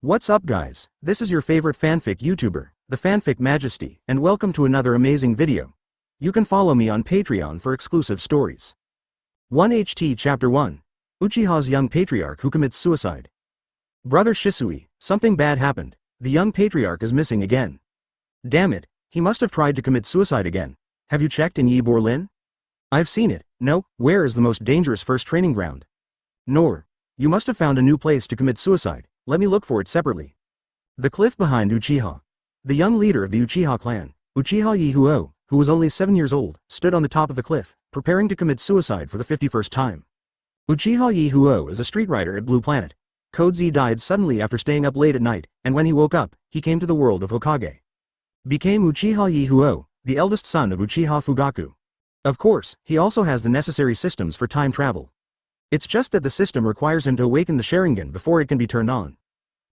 What's up guys, this is your favorite fanfic YouTuber, the Fanfic Majesty, and welcome to another amazing video. You can follow me on Patreon for exclusive stories. 1HT Chapter 1. Uchiha's young patriarch who commits suicide. Brother Shisui, something bad happened. The young patriarch is missing again. Damn it, he must have tried to commit suicide again. Have you checked in Yi Borlin? I've seen it. No, where is the most dangerous first training ground? Nor. You must have found a new place to commit suicide. Let me look for it separately. The cliff behind Uchiha. The young leader of the Uchiha clan, Uchiha Ye Huo, who was only 7 years old, stood on the top of the cliff, preparing to commit suicide for the 51st time. Uchiha Ye Huo is a street rider at Blue Planet. Code Z died suddenly after staying up late at night, and when he woke up, he came to the world of Hokage. Became Uchiha Ye Huo, the eldest son of Uchiha Fugaku. Of course, he also has the necessary systems for time travel. It's just that the system requires him to awaken the Sharingan before it can be turned on.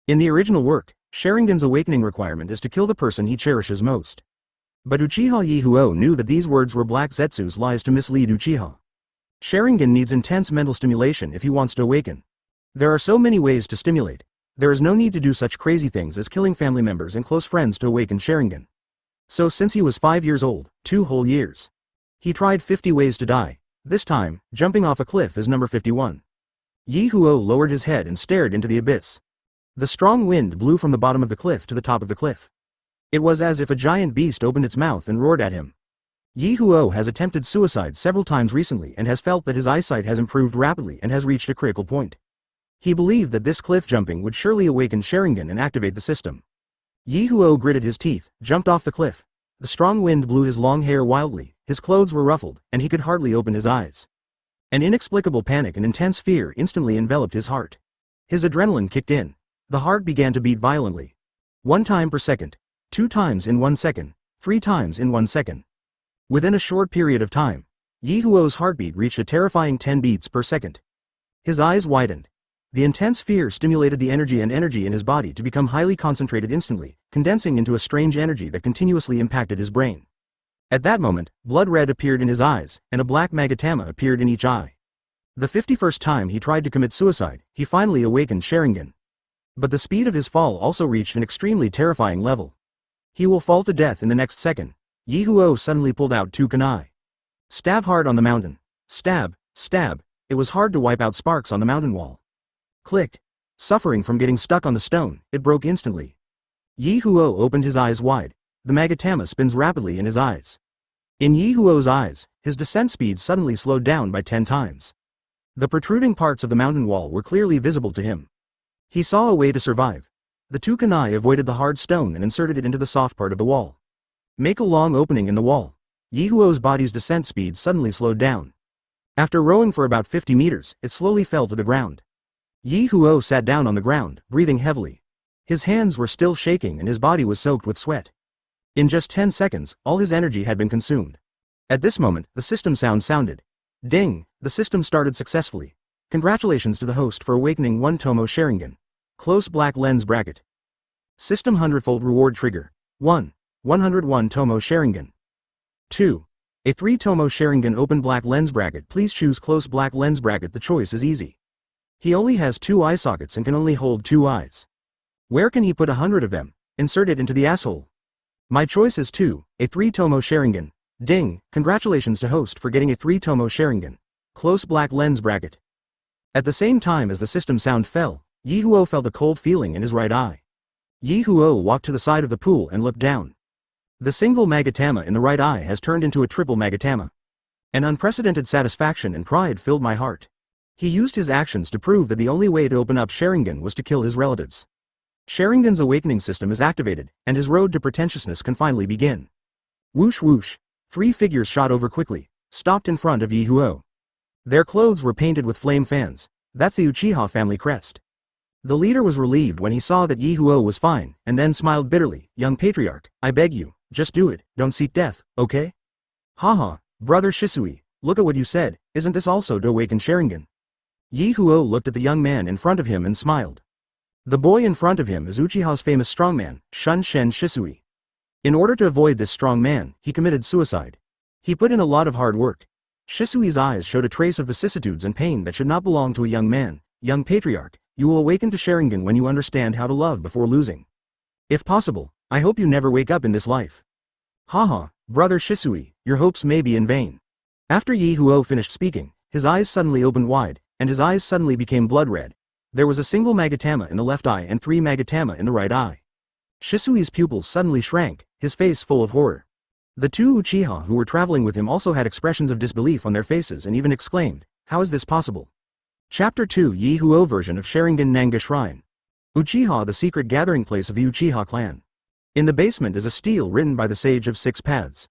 In the original work, Sharingan's awakening requirement is to kill the person he cherishes most. But Uchiha Ye Huo knew that these words were Black Zetsu's lies to mislead Uchiha. Sharingan needs intense mental stimulation if he wants to awaken. There are so many ways to stimulate. There is no need to do such crazy things as killing family members and close friends to awaken Sharingan. So since he was 5 years old, 2 whole years, he tried 50 ways to die. This time, jumping off a cliff is number 51. Ye Huo lowered his head and stared into the abyss. The strong wind blew from the bottom of the cliff to the top of the cliff. It was as if a giant beast opened its mouth and roared at him. Ye Huo has attempted suicide several times recently and has felt that his eyesight has improved rapidly and has reached a critical point. He believed that this cliff jumping would surely awaken Sharingan and activate the system. Ye Huo gritted his teeth, jumped off the cliff. The strong wind blew his long hair wildly, his clothes were ruffled, and he could hardly open his eyes. An inexplicable panic and intense fear instantly enveloped his heart. His adrenaline kicked in. The heart began to beat violently. 1 time per second, 2 times in 1 second, 3 times in 1 second. Within a short period of time, Ye Huo's heartbeat reached a terrifying 10 beats per second. His eyes widened. The intense fear stimulated the energy in his body to become highly concentrated instantly, condensing into a strange energy that continuously impacted his brain. At that moment, blood red appeared in his eyes, and a black magatama appeared in each eye. The 51st time he tried to commit suicide, he finally awakened Sharingan. But the speed of his fall also reached an extremely terrifying level. He will fall to death in the next second. Ye Huo suddenly pulled out 2 kunai. Stab hard on the mountain. Stab, stab. It was hard to wipe out sparks on the mountain wall. Click. Suffering from getting stuck on the stone, it broke instantly. Ye Huo opened his eyes wide. The magatama spins rapidly in his eyes. In Ye Huo's eyes, his descent speed suddenly slowed down by 10 times. The protruding parts of the mountain wall were clearly visible to him. He saw a way to survive. The 2 kunai avoided the hard stone and inserted it into the soft part of the wall. Make a long opening in the wall. Ye Huo's body's descent speed suddenly slowed down. After rowing for about 50 meters, it slowly fell to the ground. Ye Huo sat down on the ground, breathing heavily. His hands were still shaking and his body was soaked with sweat. In just 10 seconds, all his energy had been consumed. At this moment, the system sound sounded. Ding! The system started successfully. Congratulations to the host for awakening 1 Tomoe Sharingan. Close black lens bracket. System hundredfold reward trigger. 1. 101 Tomoe Sharingan. 2. A 3 Tomoe Sharingan open black lens bracket. Please choose close black lens bracket. The choice is easy. He only has 2 eye sockets and can only hold 2 eyes. Where can he put 100 of them? Insert it into the asshole. My choice is 2, a 3 Tomoe Sharingan. Ding! Congratulations to host for getting a 3 Tomoe Sharingan. Close black lens bracket. At the same time as the system sound fell, Ye Huo felt a cold feeling in his right eye. Ye Huo walked to the side of the pool and looked down. The single magatama in the right eye has turned into a triple magatama. An unprecedented satisfaction and pride filled my heart. He used his actions to prove that the only way to open up Sharingan was to kill his relatives. Sharingan's awakening system is activated, and his road to pretentiousness can finally begin. Whoosh whoosh. 3 figures shot over quickly, stopped in front of Ye Huo. Their clothes were painted with flame fans. That's the Uchiha family crest. The leader was relieved when he saw that Ye Huo was fine, and then smiled bitterly. Young patriarch, I beg you, just do it, don't seek death, okay? Haha, brother Shisui, look at what you said, isn't this also to awaken Sharingan? Ye Huo looked at the young man in front of him and smiled. The boy in front of him is Uchiha's famous strongman, Shun Shen Shisui. In order to avoid this strong man, he committed suicide. He put in a lot of hard work. Shisui's eyes showed a trace of vicissitudes and pain that should not belong to a young man. Young patriarch, You will awaken to Sharingan when you understand how to love before losing. If possible, I hope you never wake up in this life. Haha, brother Shisui, your hopes may be in vain. After Ye Huo finished speaking, his eyes suddenly opened wide, and his eyes suddenly became blood red. There was a single Magatama in the left eye and 3 Magatama in the right eye. Shisui's pupils suddenly shrank, his face full of horror. The 2 Uchiha who were traveling with him also had expressions of disbelief on their faces and even exclaimed, "How is this possible?" Chapter 2 Ye Huo Version of Sharingan Nanga Shrine. Uchiha, the secret gathering place of the Uchiha clan. In the basement is a stele written by the Sage of 6 Paths.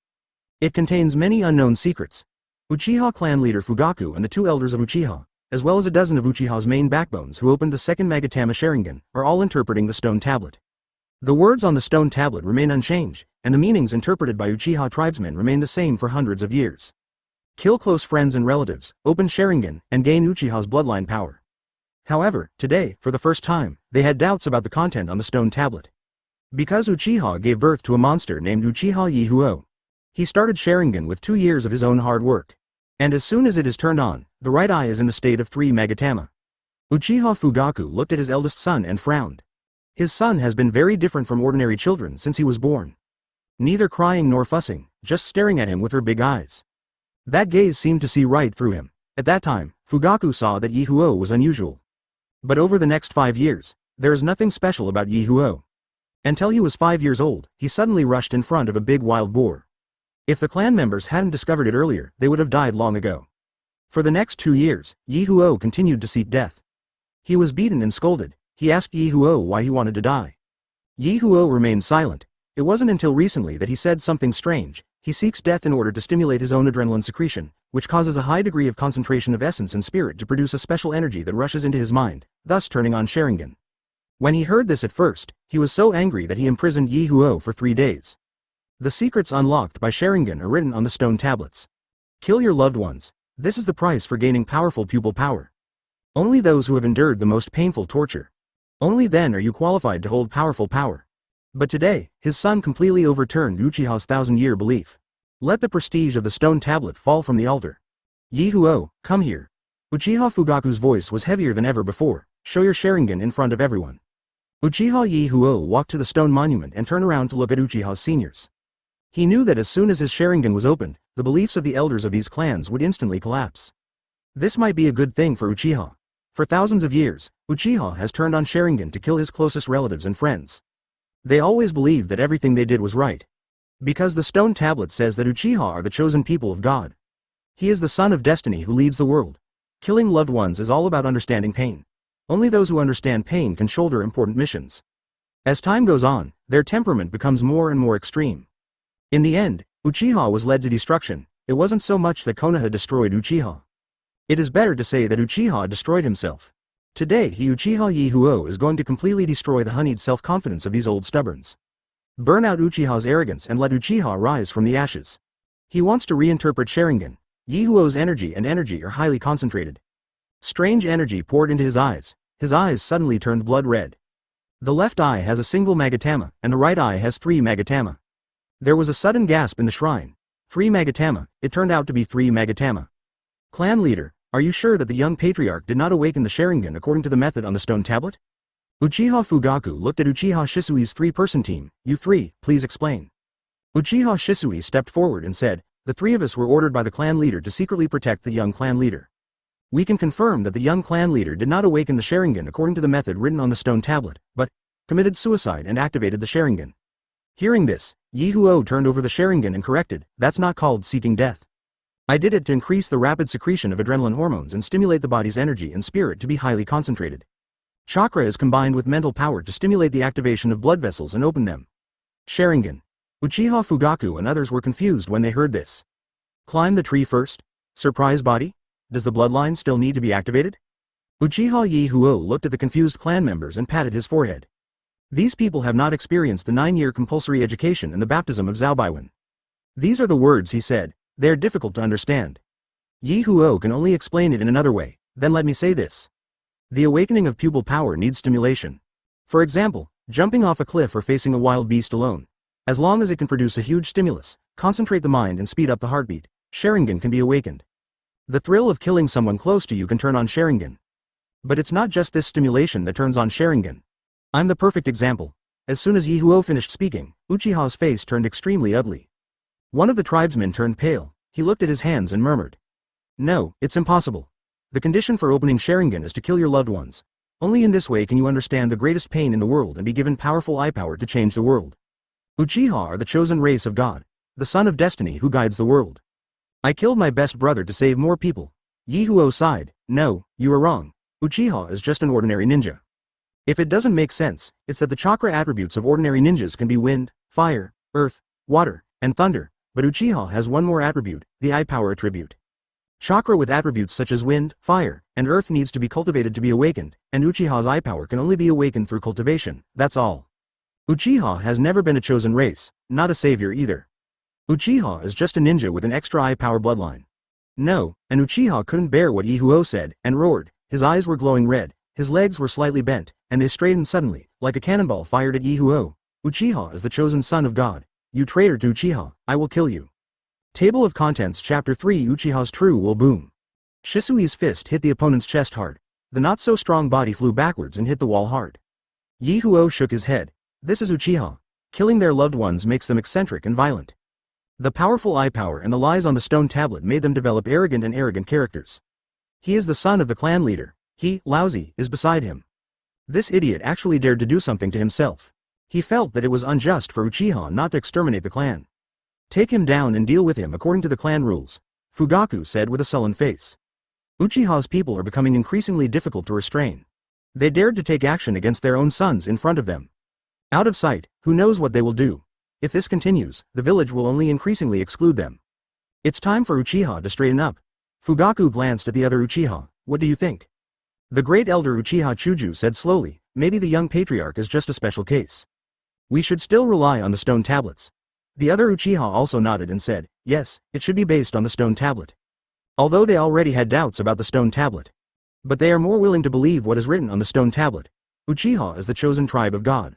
It contains many unknown secrets. Uchiha clan leader Fugaku and the 2 elders of Uchiha, as well as a dozen of Uchiha's main backbones who opened the second Magatama Sharingan, are all interpreting the stone tablet. The words on the stone tablet remain unchanged, and the meanings interpreted by Uchiha tribesmen remain the same for hundreds of years. Kill close friends and relatives, open Sharingan, and gain Uchiha's bloodline power. However, today, for the first time, they had doubts about the content on the stone tablet. Because Uchiha gave birth to a monster named Uchiha Ye Huo. He started Sharingan with 2 years of his own hard work. And as soon as it is turned on, the right eye is in the state of 3 Magatama. Uchiha Fugaku looked at his eldest son and frowned. His son has been very different from ordinary children since he was born. Neither crying nor fussing, just staring at him with her big eyes. That gaze seemed to see right through him. At that time, Fugaku saw that Ye Huo was unusual. But over the next 5 years, there is nothing special about Ye Huo. Until he was 5 years old, he suddenly rushed in front of a big wild boar. If the clan members hadn't discovered it earlier, they would have died long ago. For the next 2 years, Ye Huo continued to seek death. He was beaten and scolded. He asked Ye Huo why he wanted to die. Ye Huo remained silent. It wasn't until recently that he said something strange. He seeks death in order to stimulate his own adrenaline secretion, which causes a high degree of concentration of essence and spirit to produce a special energy that rushes into his mind, thus turning on Sharingan. When he heard this at first, he was so angry that he imprisoned Ye Huo for 3 days. The secrets unlocked by Sharingan are written on the stone tablets. Kill your loved ones. This is the price for gaining powerful pupil power. Only those who have endured the most painful torture. Only then are you qualified to hold powerful power. But today, his son completely overturned Uchiha's 1,000-year belief. Let the prestige of the stone tablet fall from the altar. Ye Huo, come here. Uchiha Fugaku's voice was heavier than ever before. Show your Sharingan in front of everyone. Uchiha Ye Huo walked to the stone monument and turned around to look at Uchiha's seniors. He knew that as soon as his Sharingan was opened, the beliefs of the elders of these clans would instantly collapse. This might be a good thing for Uchiha. For thousands of years, Uchiha has turned on Sharingan to kill his closest relatives and friends. They always believed that everything they did was right. Because the stone tablet says that Uchiha are the chosen people of God. He is the son of destiny who leads the world. Killing loved ones is all about understanding pain. Only those who understand pain can shoulder important missions. As time goes on, their temperament becomes more and more extreme. In the end, Uchiha was led to destruction. It wasn't so much that Konoha destroyed Uchiha. It is better to say that Uchiha destroyed himself. Today Uchiha Ye Huo is going to completely destroy the honeyed self-confidence of these old stubborns. Burn out Uchiha's arrogance and let Uchiha rise from the ashes. He wants to reinterpret Sharingan. Ye Huo's energy are highly concentrated. Strange energy poured into his eyes. His eyes suddenly turned blood red. The left eye has a single Magatama, and the right eye has 3 Magatama. There was a sudden gasp in the shrine. 3 Magatama, it turned out to be 3 Magatama. Clan leader, are you sure that the young patriarch did not awaken the Sharingan according to the method on the stone tablet? Uchiha Fugaku looked at Uchiha Shisui's 3-person team. You 3, please explain. Uchiha Shisui stepped forward and said, the 3 of us were ordered by the clan leader to secretly protect the young clan leader. We can confirm that the young clan leader did not awaken the Sharingan according to the method written on the stone tablet, but committed suicide and activated the Sharingan. Hearing this, Ye Huo turned over the Sharingan and corrected, that's not called seeking death. I did it to increase the rapid secretion of adrenaline hormones and stimulate the body's energy and spirit to be highly concentrated. Chakra is combined with mental power to stimulate the activation of blood vessels and open them. Sharingan. Uchiha Fugaku and others were confused when they heard this. Climb the tree first? Surprise body? Does the bloodline still need to be activated? Uchiha Ye Huo looked at the confused clan members and patted his forehead. These people have not experienced the 9-year compulsory education and the baptism of Zhaobaiwen. These are the words he said. They are difficult to understand. Ye Huo can only explain it in another way. Then let me say this. The awakening of pupil power needs stimulation. For example, jumping off a cliff or facing a wild beast alone. As long as it can produce a huge stimulus, concentrate the mind and speed up the heartbeat, Sharingan can be awakened. The thrill of killing someone close to you can turn on Sharingan. But it's not just this stimulation that turns on Sharingan. I'm the perfect example. As soon as Ye Huo finished speaking, Uchiha's face turned extremely ugly. One of the tribesmen turned pale. He looked at his hands and murmured. No, it's impossible. The condition for opening Sharingan is to kill your loved ones. Only in this way can you understand the greatest pain in the world and be given powerful eye power to change the world. Uchiha are the chosen race of God, the son of destiny who guides the world. I killed my best brother to save more people. Ye Huo sighed. No, you are wrong. Uchiha is just an ordinary ninja. If it doesn't make sense, it's that the chakra attributes of ordinary ninjas can be wind, fire, earth, water, and thunder, but Uchiha has one more attribute, the eye power attribute. Chakra with attributes such as wind, fire, and earth needs to be cultivated to be awakened, and Uchiha's eye power can only be awakened through cultivation, that's all. Uchiha has never been a chosen race, not a savior either. Uchiha is just a ninja with an extra eye power bloodline. No, and Uchiha couldn't bear what Ye Huo said, and roared. His eyes were glowing red, his legs were slightly bent, and they straightened suddenly, like a cannonball fired at Ye Huo. Uchiha is the chosen son of God. You traitor to Uchiha, I will kill you. Table of Contents Chapter 3 Uchiha's True Will Boom. Shisui's fist hit the opponent's chest hard. The not-so-strong body flew backwards and hit the wall hard. Ye Huo shook his head. This is Uchiha. Killing their loved ones makes them eccentric and violent. The powerful eye power and the lies on the stone tablet made them develop arrogant characters. He is the son of the clan leader. He, lousy, is beside him. This idiot actually dared to do something to himself. He felt that it was unjust for Uchiha not to exterminate the clan. Take him down and deal with him according to the clan rules, Fugaku said with a sullen face. Uchiha's people are becoming increasingly difficult to restrain. They dared to take action against their own sons in front of them. Out of sight, who knows what they will do. If this continues, the village will only increasingly exclude them. It's time for Uchiha to straighten up. Fugaku glanced at the other Uchiha. What do you think? The great elder Uchiha Chuju said slowly, maybe the young patriarch is just a special case. We should still rely on the stone tablets. The other Uchiha also nodded and said, yes, it should be based on the stone tablet. Although they already had doubts about the stone tablet. But they are more willing to believe what is written on the stone tablet. Uchiha is the chosen tribe of God.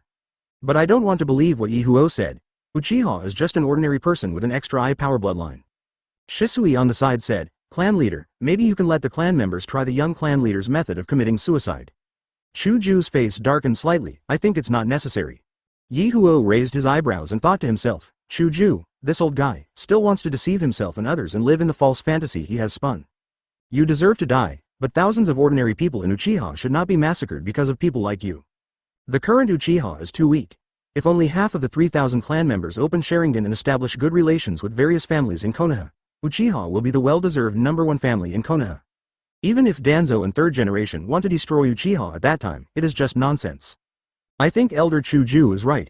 But I don't want to believe what Ye Huo said. Uchiha is just an ordinary person with an extra eye power bloodline. Shisui on the side said, clan leader, maybe you can let the clan members try the young clan leader's method of committing suicide. Chuju's face darkened slightly. I think it's not necessary. Ye Huo raised his eyebrows and thought to himself, Chuju, this old guy, still wants to deceive himself and others and live in the false fantasy he has spun. You deserve to die, but thousands of ordinary people in Uchiha should not be massacred because of people like you. The current Uchiha is too weak. If only half of the 3,000 clan members open Sharingan and establish good relations with various families in Konoha, Uchiha will be the well-deserved #1 family in Konoha. Even if Danzo and third generation want to destroy Uchiha at that time, it is just nonsense. I think Elder Chuju is right.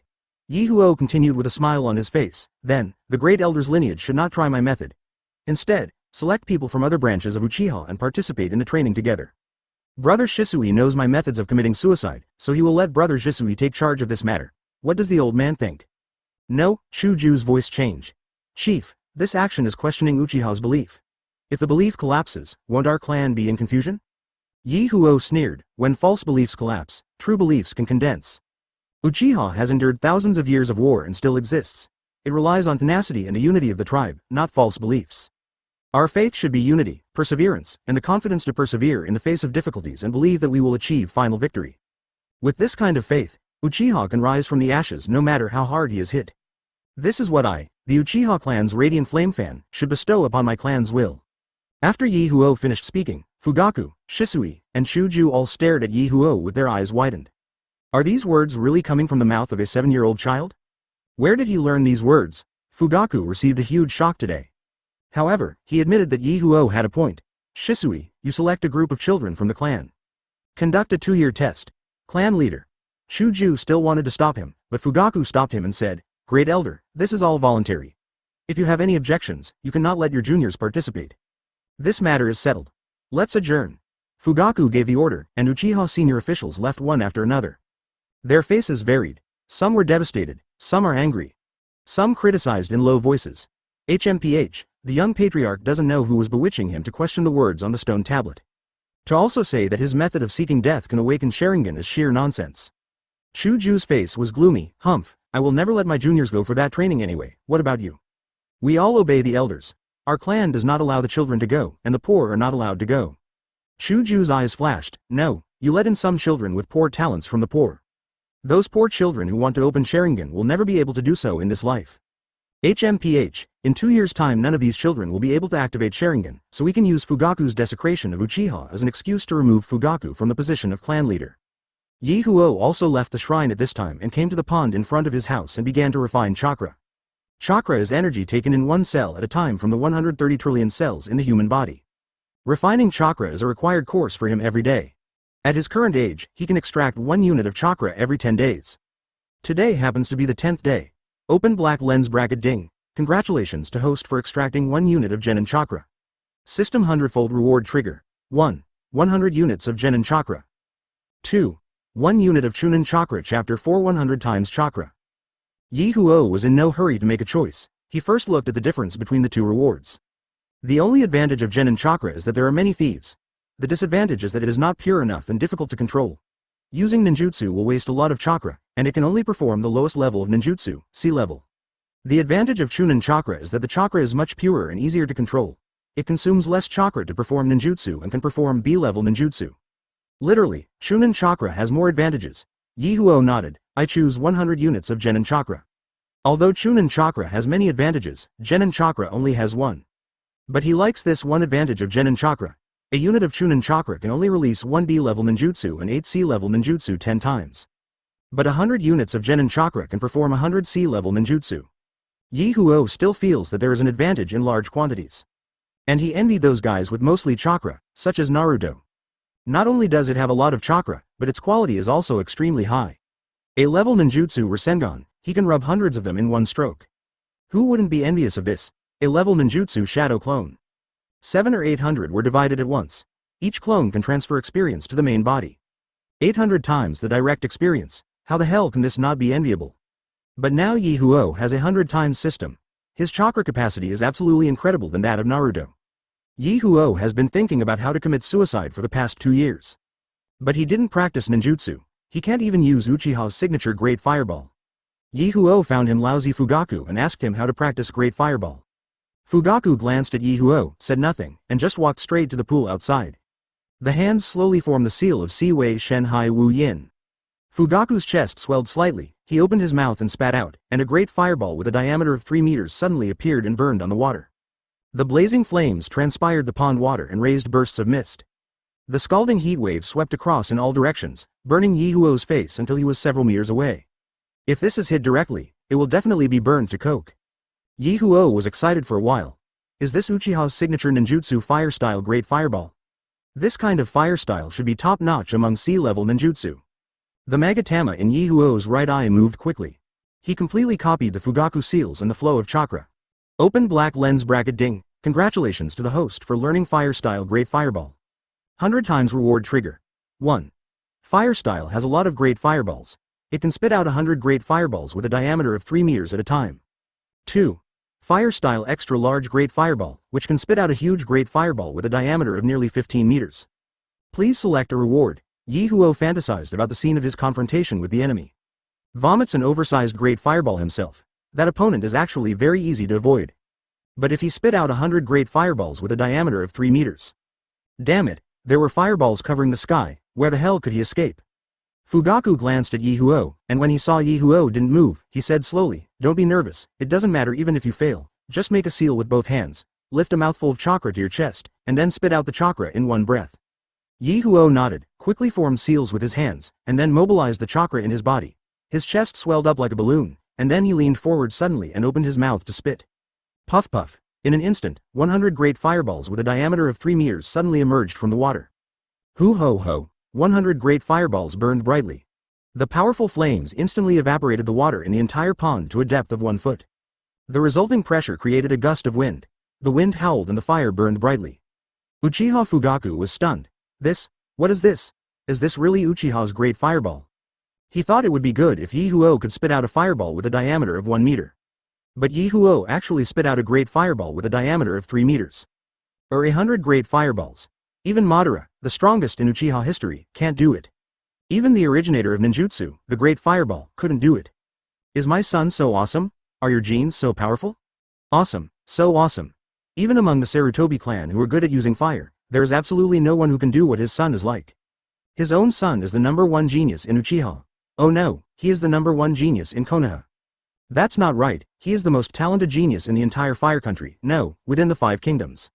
Ye Huo continued with a smile on his face. Then, the great elder's lineage should not try my method. Instead, select people from other branches of Uchiha and participate in the training together. Brother Shisui knows my methods of committing suicide, so he will let Brother Shisui take charge of this matter. What does the old man think? No, Chuju's voice changed. Chief, this action is questioning Uchiha's belief. If the belief collapses, won't our clan be in confusion? Ye Huo sneered, when false beliefs collapse, true beliefs can condense. Uchiha has endured thousands of years of war and still exists. It relies on tenacity and the unity of the tribe, not false beliefs. Our faith should be unity, perseverance, and the confidence to persevere in the face of difficulties and believe that we will achieve final victory. With this kind of faith, Uchiha can rise from the ashes no matter how hard he is hit. This is what I, the Uchiha clan's radiant flame fan, should bestow upon my clan's will. After Ye Huo finished speaking, Fugaku, Shisui, and Chuju all stared at Ye Huo with their eyes widened. Are these words really coming from the mouth of a 7-year-old child? Where did he learn these words? Fugaku received a huge shock today. However, he admitted that Ye Huo had a point. Shisui, you select a group of children from the clan. Conduct a 2-year test. Clan leader. Chuju still wanted to stop him, but Fugaku stopped him and said, Great Elder, this is all voluntary. If you have any objections, you cannot let your juniors participate. This matter is settled. Let's adjourn. Fugaku gave the order, and Uchiha senior officials left one after another. Their faces varied. Some were devastated, some are angry. Some criticized in low voices. HMPH, the young patriarch doesn't know who was bewitching him to question the words on the stone tablet. To also say that his method of seeking death can awaken Sharingan is sheer nonsense. Chuju's face was gloomy. Humph, I will never let my juniors go for that training anyway. What about you? We all obey the elders. Our clan does not allow the children to go, and the poor are not allowed to go. Chuju's eyes flashed. No, You let in some children with poor talents from the poor. Those poor children who want to open Sharingan will never be able to do so in this life. HMPH, in 2 years' time none of these children will be able to activate Sharingan, so we can use Fugaku's desecration of Uchiha as an excuse to remove Fugaku from the position of clan leader. Ye Huo also left the shrine at this time and came to the pond in front of his house and began to refine chakra. Chakra is energy taken in one cell at a time from the 130 trillion cells in the human body. Refining chakra is a required course for him every day. At his current age, he can extract 1 unit of chakra every 10 days. Today happens to be the 10th day. Open black lens bracket ding. Congratulations to host for extracting 1 unit of Genin chakra. System hundredfold reward trigger. 1. 100 units of Genin chakra. 2. 1 unit of Chunin chakra chapter 4 100 times chakra. Ye Huo was in no hurry to make a choice. He first looked at the difference between the two rewards. The only advantage of Genin chakra is that there are many thieves. The disadvantage is that it is not pure enough and difficult to control. Using ninjutsu will waste a lot of chakra, and it can only perform the lowest level of ninjutsu, C level. The advantage of Chunin chakra is that the chakra is much purer and easier to control. It consumes less chakra to perform ninjutsu and can perform B-level ninjutsu. Literally, Chunin chakra has more advantages. Ye Huo nodded. I choose 100 units of Genin chakra. Although Chunin chakra has many advantages, Genin chakra only has 1. But he likes this one advantage of Genin chakra. A unit of Chunin chakra can only release 1 B-level ninjutsu and 8 C-level ninjutsu 10 times. But 100 units of Genin chakra can perform 100 C-level ninjutsu. Ye Huo still feels that there is an advantage in large quantities. And he envied those guys with mostly chakra, such as Naruto. Not only does it have a lot of chakra, but its quality is also extremely high. A-level ninjutsu Rasengan, he can rub hundreds of them in one stroke. Who wouldn't be envious of this? A-level ninjutsu shadow clone. 7 or 800 were divided at once. Each clone can transfer experience to the main body. 800 times the direct experience. How the hell can this not be enviable? But now Ye Huo has a 100 times system. His chakra capacity is absolutely incredible than that of Naruto. Ye Huo has been thinking about how to commit suicide for the past 2 years. But he didn't practice ninjutsu. He can't even use Uchiha's signature Great Fireball. Ye Huo found him lousy Fugaku and asked him how to practice Great Fireball. Fugaku glanced at Ye Huo, said nothing, and just walked straight to the pool outside. The hands slowly formed the seal of Si Wei Shen Hai Wu Yin. Fugaku's chest swelled slightly, he opened his mouth and spat out, and a great fireball with a diameter of 3 meters suddenly appeared and burned on the water. The blazing flames transpired the pond water and raised bursts of mist. The scalding heat wave swept across in all directions, burning Ye Huo's face until he was several meters away. If this is hit directly, it will definitely be burned to coke. Ye Huo was excited for a while. Is this Uchiha's signature ninjutsu fire style Great Fireball? This kind of fire style should be top-notch among C-level ninjutsu. The Magatama in Ye Huo's right eye moved quickly. He completely copied the Fugaku seals and the flow of chakra. Open black lens bracket ding. Congratulations to the host for learning fire style Great Fireball. 100 times reward trigger. 1. Fire style has a lot of great fireballs. It can spit out 100 great fireballs with a diameter of 3 meters at a time. 2. Fire style extra large great fireball, which can spit out a huge great fireball with a diameter of nearly 15 meters. Please select a reward. Ye Huo fantasized about the scene of his confrontation with the enemy. Vomits an oversized great fireball himself. That opponent is actually very easy to avoid. But if he spit out 100 great fireballs with a diameter of 3 meters. Damn it, there were fireballs covering the sky, where the hell could he escape? Fugaku glanced at Ye Huo, and when he saw Ye Huo didn't move, he said slowly, don't be nervous, it doesn't matter even if you fail, just make a seal with both hands, lift a mouthful of chakra to your chest, and then spit out the chakra in one breath. Ye Huo nodded, quickly formed seals with his hands, and then mobilized the chakra in his body. His chest swelled up like a balloon, and then he leaned forward suddenly and opened his mouth to spit. Puff puff. In an instant, 100 great fireballs with a diameter of 3 meters suddenly emerged from the water. Hoo ho ho. 100 great fireballs burned brightly. The powerful flames instantly evaporated the water in the entire pond to a depth of 1 foot. The resulting pressure created a gust of wind. The wind howled and the fire burned brightly. Uchiha Fugaku was stunned. What is this? Is this really Uchiha's great fireball? He thought it would be good if Ye Huo could spit out a fireball with a diameter of 1 meter. But Ye Huo actually spit out a great fireball with a diameter of 3 meters. Or 100 great fireballs. Even Madara, the strongest in Uchiha history, can't do it. Even the originator of ninjutsu, the Great Fireball, couldn't do it. Is my son so awesome? Are your genes so powerful? Awesome, so awesome. Even among the Sarutobi clan who are good at using fire, there is absolutely no one who can do what his son is like. His own son is the #1 genius in Uchiha. Oh no, he is the #1 genius in Konoha. That's not right, he is the most talented genius in the entire Fire Country, no, within the 5 kingdoms.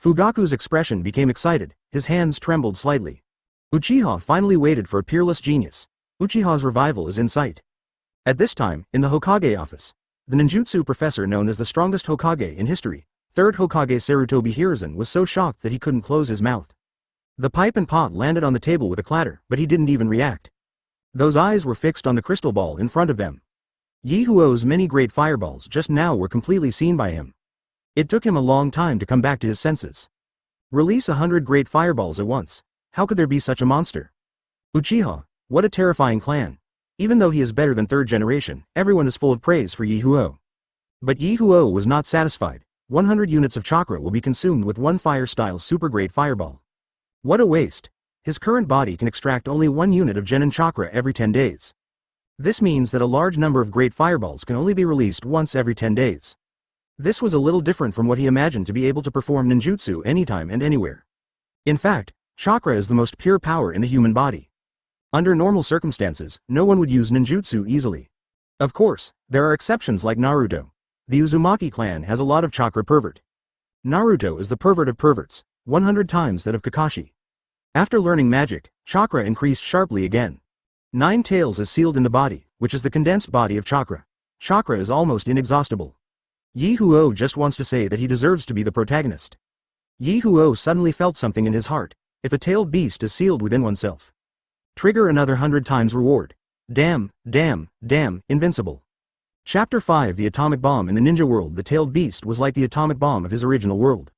Fugaku's expression became excited, his hands trembled slightly. Uchiha finally waited for a peerless genius. Uchiha's revival is in sight. At this time, in the Hokage office, the ninjutsu professor known as the strongest Hokage in history, 3rd Hokage Sarutobi Hiruzen was so shocked that he couldn't close his mouth. The pipe and pot landed on the table with a clatter, but he didn't even react. Those eyes were fixed on the crystal ball in front of them. Ye Huo's many great fireballs just now were completely seen by him. It took him a long time to come back to his senses. Release 100 great fireballs at once. How could there be such a monster? Uchiha, what a terrifying clan. Even though he is better than 3rd generation, everyone is full of praise for Ye Huo. But Ye Huo was not satisfied. 100 units of chakra will be consumed with one fire-style super great fireball. What a waste. His current body can extract only 1 unit of genin chakra every 10 days. This means that a large number of great fireballs can only be released once every 10 days. This was a little different from what he imagined to be able to perform ninjutsu anytime and anywhere. In fact, chakra is the most pure power in the human body. Under normal circumstances, no one would use ninjutsu easily. Of course, there are exceptions like Naruto. The Uzumaki clan has a lot of chakra pervert. Naruto is the pervert of perverts, 100 times that of Kakashi. After learning magic, chakra increased sharply again. 9 tails is sealed in the body, which is the condensed body of chakra. Chakra is almost inexhaustible. Ye Huo just wants to say that he deserves to be the protagonist. Ye Huo suddenly felt something in his heart. If a tailed beast is sealed within oneself, trigger another 100 times reward. Damn, invincible. Chapter 5 The Atomic Bomb in the Ninja World. The tailed beast was like the atomic bomb of his original world.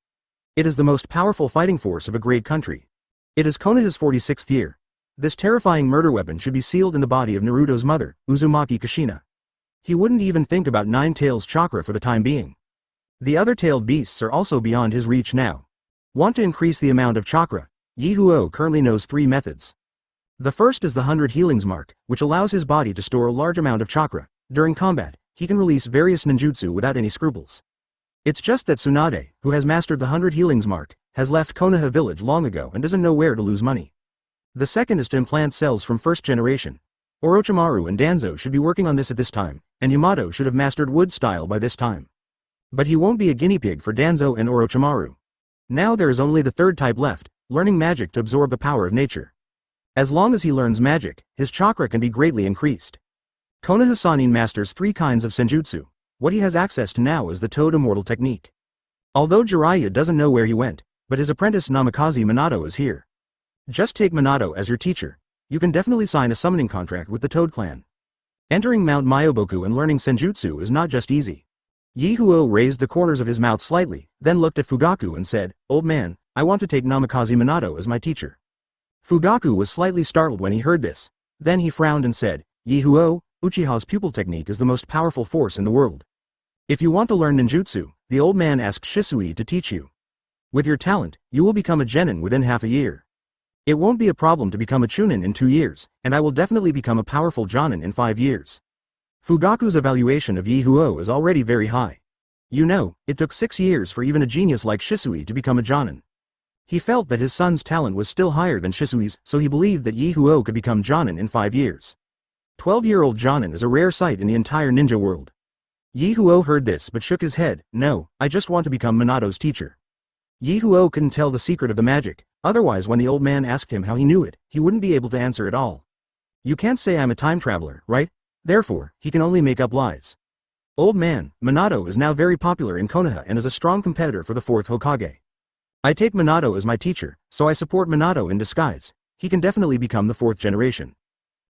It is the most powerful fighting force of a great country. It is Konoha's 46th year. This terrifying murder weapon should be sealed in the body of Naruto's mother, Uzumaki Kushina. He wouldn't even think about 9 tails chakra for the time being. The other tailed beasts are also beyond his reach now. Want to increase the amount of chakra? Ye Huo currently knows 3 methods. The first is the 100 healings mark, which allows his body to store a large amount of chakra. During combat, he can release various ninjutsu without any scruples. It's just that Tsunade, who has mastered the 100 healings mark, has left Konoha village long ago and doesn't know where to lose money. The second is to implant cells from 1st generation. Orochimaru and Danzo should be working on this at this time, and Yamato should have mastered wood style by this time. But he won't be a guinea pig for Danzo and Orochimaru. Now there is only the 3rd type left, learning magic to absorb the power of nature. As long as he learns magic, his chakra can be greatly increased. Konoha Sannin masters 3 kinds of senjutsu. What he has access to now is the Toad Immortal technique. Although Jiraiya doesn't know where he went, but his apprentice Namikaze Minato is here. Just take Minato as your teacher. You can definitely sign a summoning contract with the Toad clan. Entering Mount Myoboku and learning senjutsu is not just easy. Ye Huo raised the corners of his mouth slightly, then looked at Fugaku and said, "Old man, I want to take Namikaze Minato as my teacher." Fugaku was slightly startled when he heard this. Then he frowned and said, "Ye Huo, Uchiha's pupil technique is the most powerful force in the world. If you want to learn ninjutsu, the old man asked Shisui to teach you. With your talent, you will become a genin within half a year. It won't be a problem to become a chunin in 2 years, and I will definitely become a powerful jonin in 5 years." Fugaku's evaluation of Ye Huo is already very high. You know, it took 6 years for even a genius like Shisui to become a jonin. He felt that his son's talent was still higher than Shisui's, so he believed that Ye Huo could become jonin in 5 years. 12-year-old jonin is a rare sight in the entire ninja world. Ye Huo heard this but shook his head. "No, I just want to become Minato's teacher." Ye Huo couldn't tell the secret of the magic, otherwise when the old man asked him how he knew it, he wouldn't be able to answer at all. You can't say I'm a time traveler, right? Therefore, he can only make up lies. Old man, Minato is now very popular in Konoha and is a strong competitor for the 4th Hokage. I take Minato as my teacher, so I support Minato in disguise. He can definitely become the 4th generation.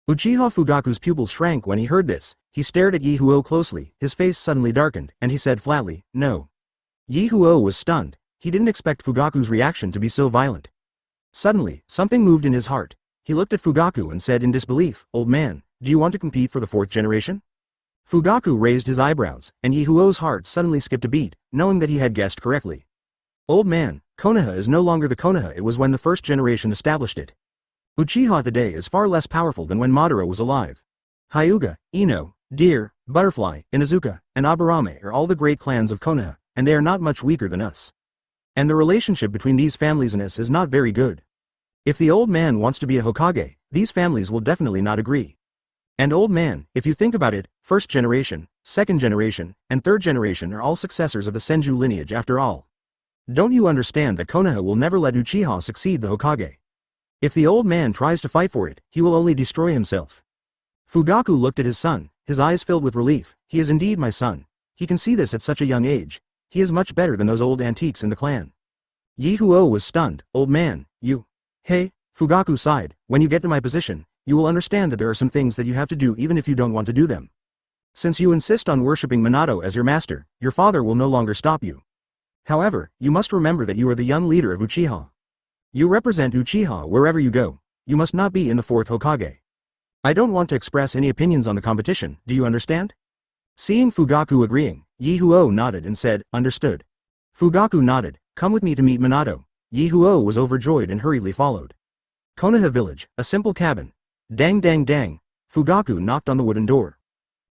Uchiha Fugaku's pupil shrank when he heard this. He stared at Ye Huo closely, his face suddenly darkened, and he said flatly, "No." Ye Huo was stunned. He didn't expect Fugaku's reaction to be so violent. Suddenly, something moved in his heart. He looked at Fugaku and said in disbelief, "Old man, do you want to compete for the 4th generation?" Fugaku raised his eyebrows, and Ye Huo's heart suddenly skipped a beat, knowing that he had guessed correctly. "Old man, Konoha is no longer the Konoha it was when the 1st generation established it. Uchiha today is far less powerful than when Madara was alive. Hyuga, Ino, Deer, Butterfly, Inuzuka, and Aburame are all the great clans of Konoha, and they are not much weaker than us. And the relationship between these families and us is not very good. If the old man wants to be a Hokage, these families will definitely not agree. And old man, if you think about it, first generation, second generation, and third generation are all successors of the Senju lineage after all. Don't you understand that Konoha will never let Uchiha succeed the Hokage? If the old man tries to fight for it, he will only destroy himself. Fugaku looked at his son, his eyes filled with relief. He is indeed my son. He can see this at such a young age. He is much better than those old antiques in the clan. Ye Huo was stunned. Old man, you. Hey, Fugaku sighed, when you get to my position, you will understand that there are some things that you have to do even if you don't want to do them. Since you insist on worshipping Minato as your master, your father will no longer stop you. However, you must remember that you are the young leader of Uchiha. You represent Uchiha wherever you go. You must not be in the fourth Hokage. I don't want to express any opinions on the competition, do you understand? Seeing Fugaku agreeing, Ye Huo nodded and said, understood. Fugaku nodded, come with me to meet Minato. Ye Huo was overjoyed and hurriedly followed. Konoha village, a simple cabin. Dang dang dang. Fugaku knocked on the wooden door.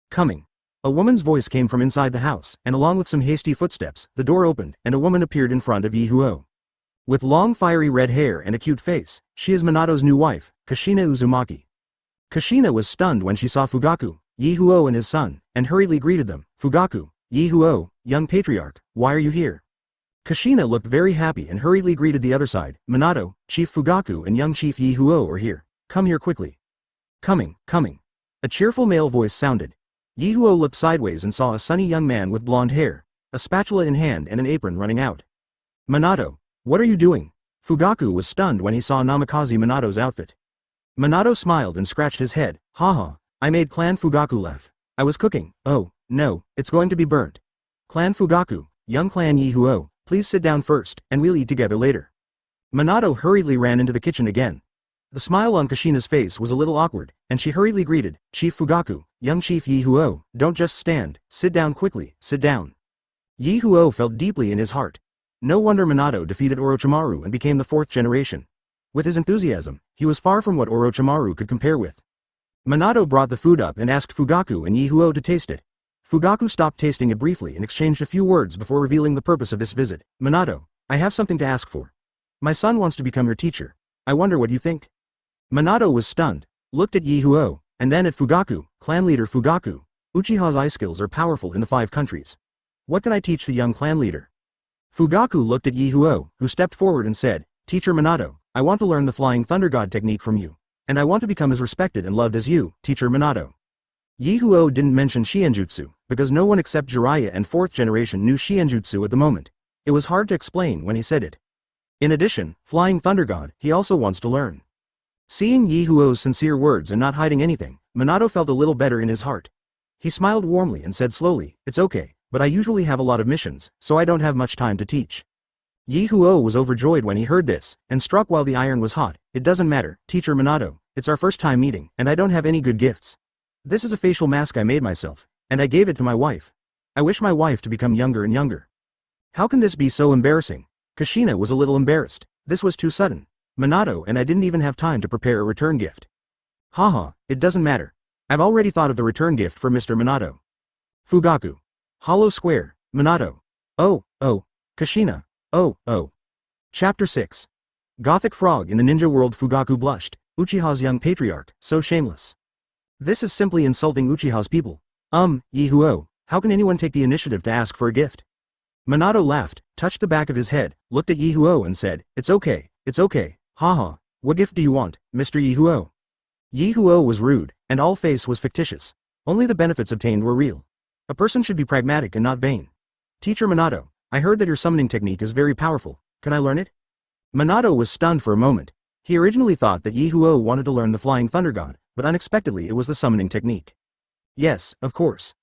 Coming. A woman's voice came from inside the house, and along with some hasty footsteps, the door opened, and a woman appeared in front of Ye Huo. With long fiery red hair and a cute face, she is Minato's new wife, Kushina Uzumaki. Kushina was stunned when she saw Fugaku, Ye Huo and his son, and hurriedly greeted them. Fugaku, Ye Huo, young patriarch, why are you here? Kushina looked very happy and hurriedly greeted the other side. Minato, Chief Fugaku and young Chief Ye Huo are here. Come here quickly. Coming, coming. A cheerful male voice sounded. Ye Huo looked sideways and saw a sunny young man with blonde hair, a spatula in hand and an apron running out. Minato, what are you doing? Fugaku was stunned when he saw Namikaze Minato's outfit. Minato smiled and scratched his head. Haha, I made Clan Fugaku laugh. I was cooking. Oh, no, it's going to be burnt. Clan Fugaku, young Clan Ye Huo, please sit down first, and we'll eat together later. Minato hurriedly ran into the kitchen again. The smile on Kushina's face was a little awkward, and she hurriedly greeted, Chief Fugaku, young Chief Ye Huo, don't just stand, sit down quickly, sit down. Ye Huo felt deeply in his heart. No wonder Minato defeated Orochimaru and became the fourth generation. With his enthusiasm, he was far from what Orochimaru could compare with. Minato brought the food up and asked Fugaku and Ye Huo to taste it. Fugaku stopped tasting it briefly and exchanged a few words before revealing the purpose of this visit. Minato, I have something to ask for. My son wants to become your teacher. I wonder what you think. Minato was stunned, looked at Ye Huo, and then at Fugaku, clan leader Fugaku. Uchiha's eye skills are powerful in the 5 countries. What can I teach the young clan leader? Fugaku looked at Ye Huo, who stepped forward and said, Teacher Minato, I want to learn the Flying Thunder God technique from you. And I want to become as respected and loved as you, Teacher Minato. Ye Huo didn't mention Shienjutsu, because no one except Jiraiya and 4th generation knew Shienjutsu at the moment. It was hard to explain when he said it. In addition, Flying Thunder God, he also wants to learn. Seeing Ye Huo's sincere words and not hiding anything, Minato felt a little better in his heart. He smiled warmly and said slowly, it's okay, but I usually have a lot of missions, so I don't have much time to teach. Ye Huo was overjoyed when he heard this, and struck while the iron was hot. It doesn't matter, Teacher Minato, it's our first time meeting, and I don't have any good gifts. This is a facial mask I made myself, and I gave it to my wife. I wish my wife to become younger and younger. How can this be so embarrassing? Kushina was a little embarrassed. This was too sudden. Minato and I didn't even have time to prepare a return gift. Haha, it doesn't matter. I've already thought of the return gift for Mr. Minato. Fugaku. Hollow Square, Minato. Oh, Kushina. Oh. Chapter 6. Gothic Frog in the Ninja World. Fugaku blushed. Uchiha's young patriarch, so shameless. This is simply insulting Uchiha's people. Ye Huo, how can anyone take the initiative to ask for a gift? Minato laughed, touched the back of his head, looked at Ye Huo and said, it's okay. Haha, what gift do you want, Mr. Ye Huo? Ye Huo was rude, and all face was fictitious. Only the benefits obtained were real. A person should be pragmatic and not vain. Teacher Minato, I heard that your summoning technique is very powerful. Can I learn it? Minato was stunned for a moment. He originally thought that Ye Huo wanted to learn the Flying Thunder God, but unexpectedly it was the summoning technique. Yes, of course.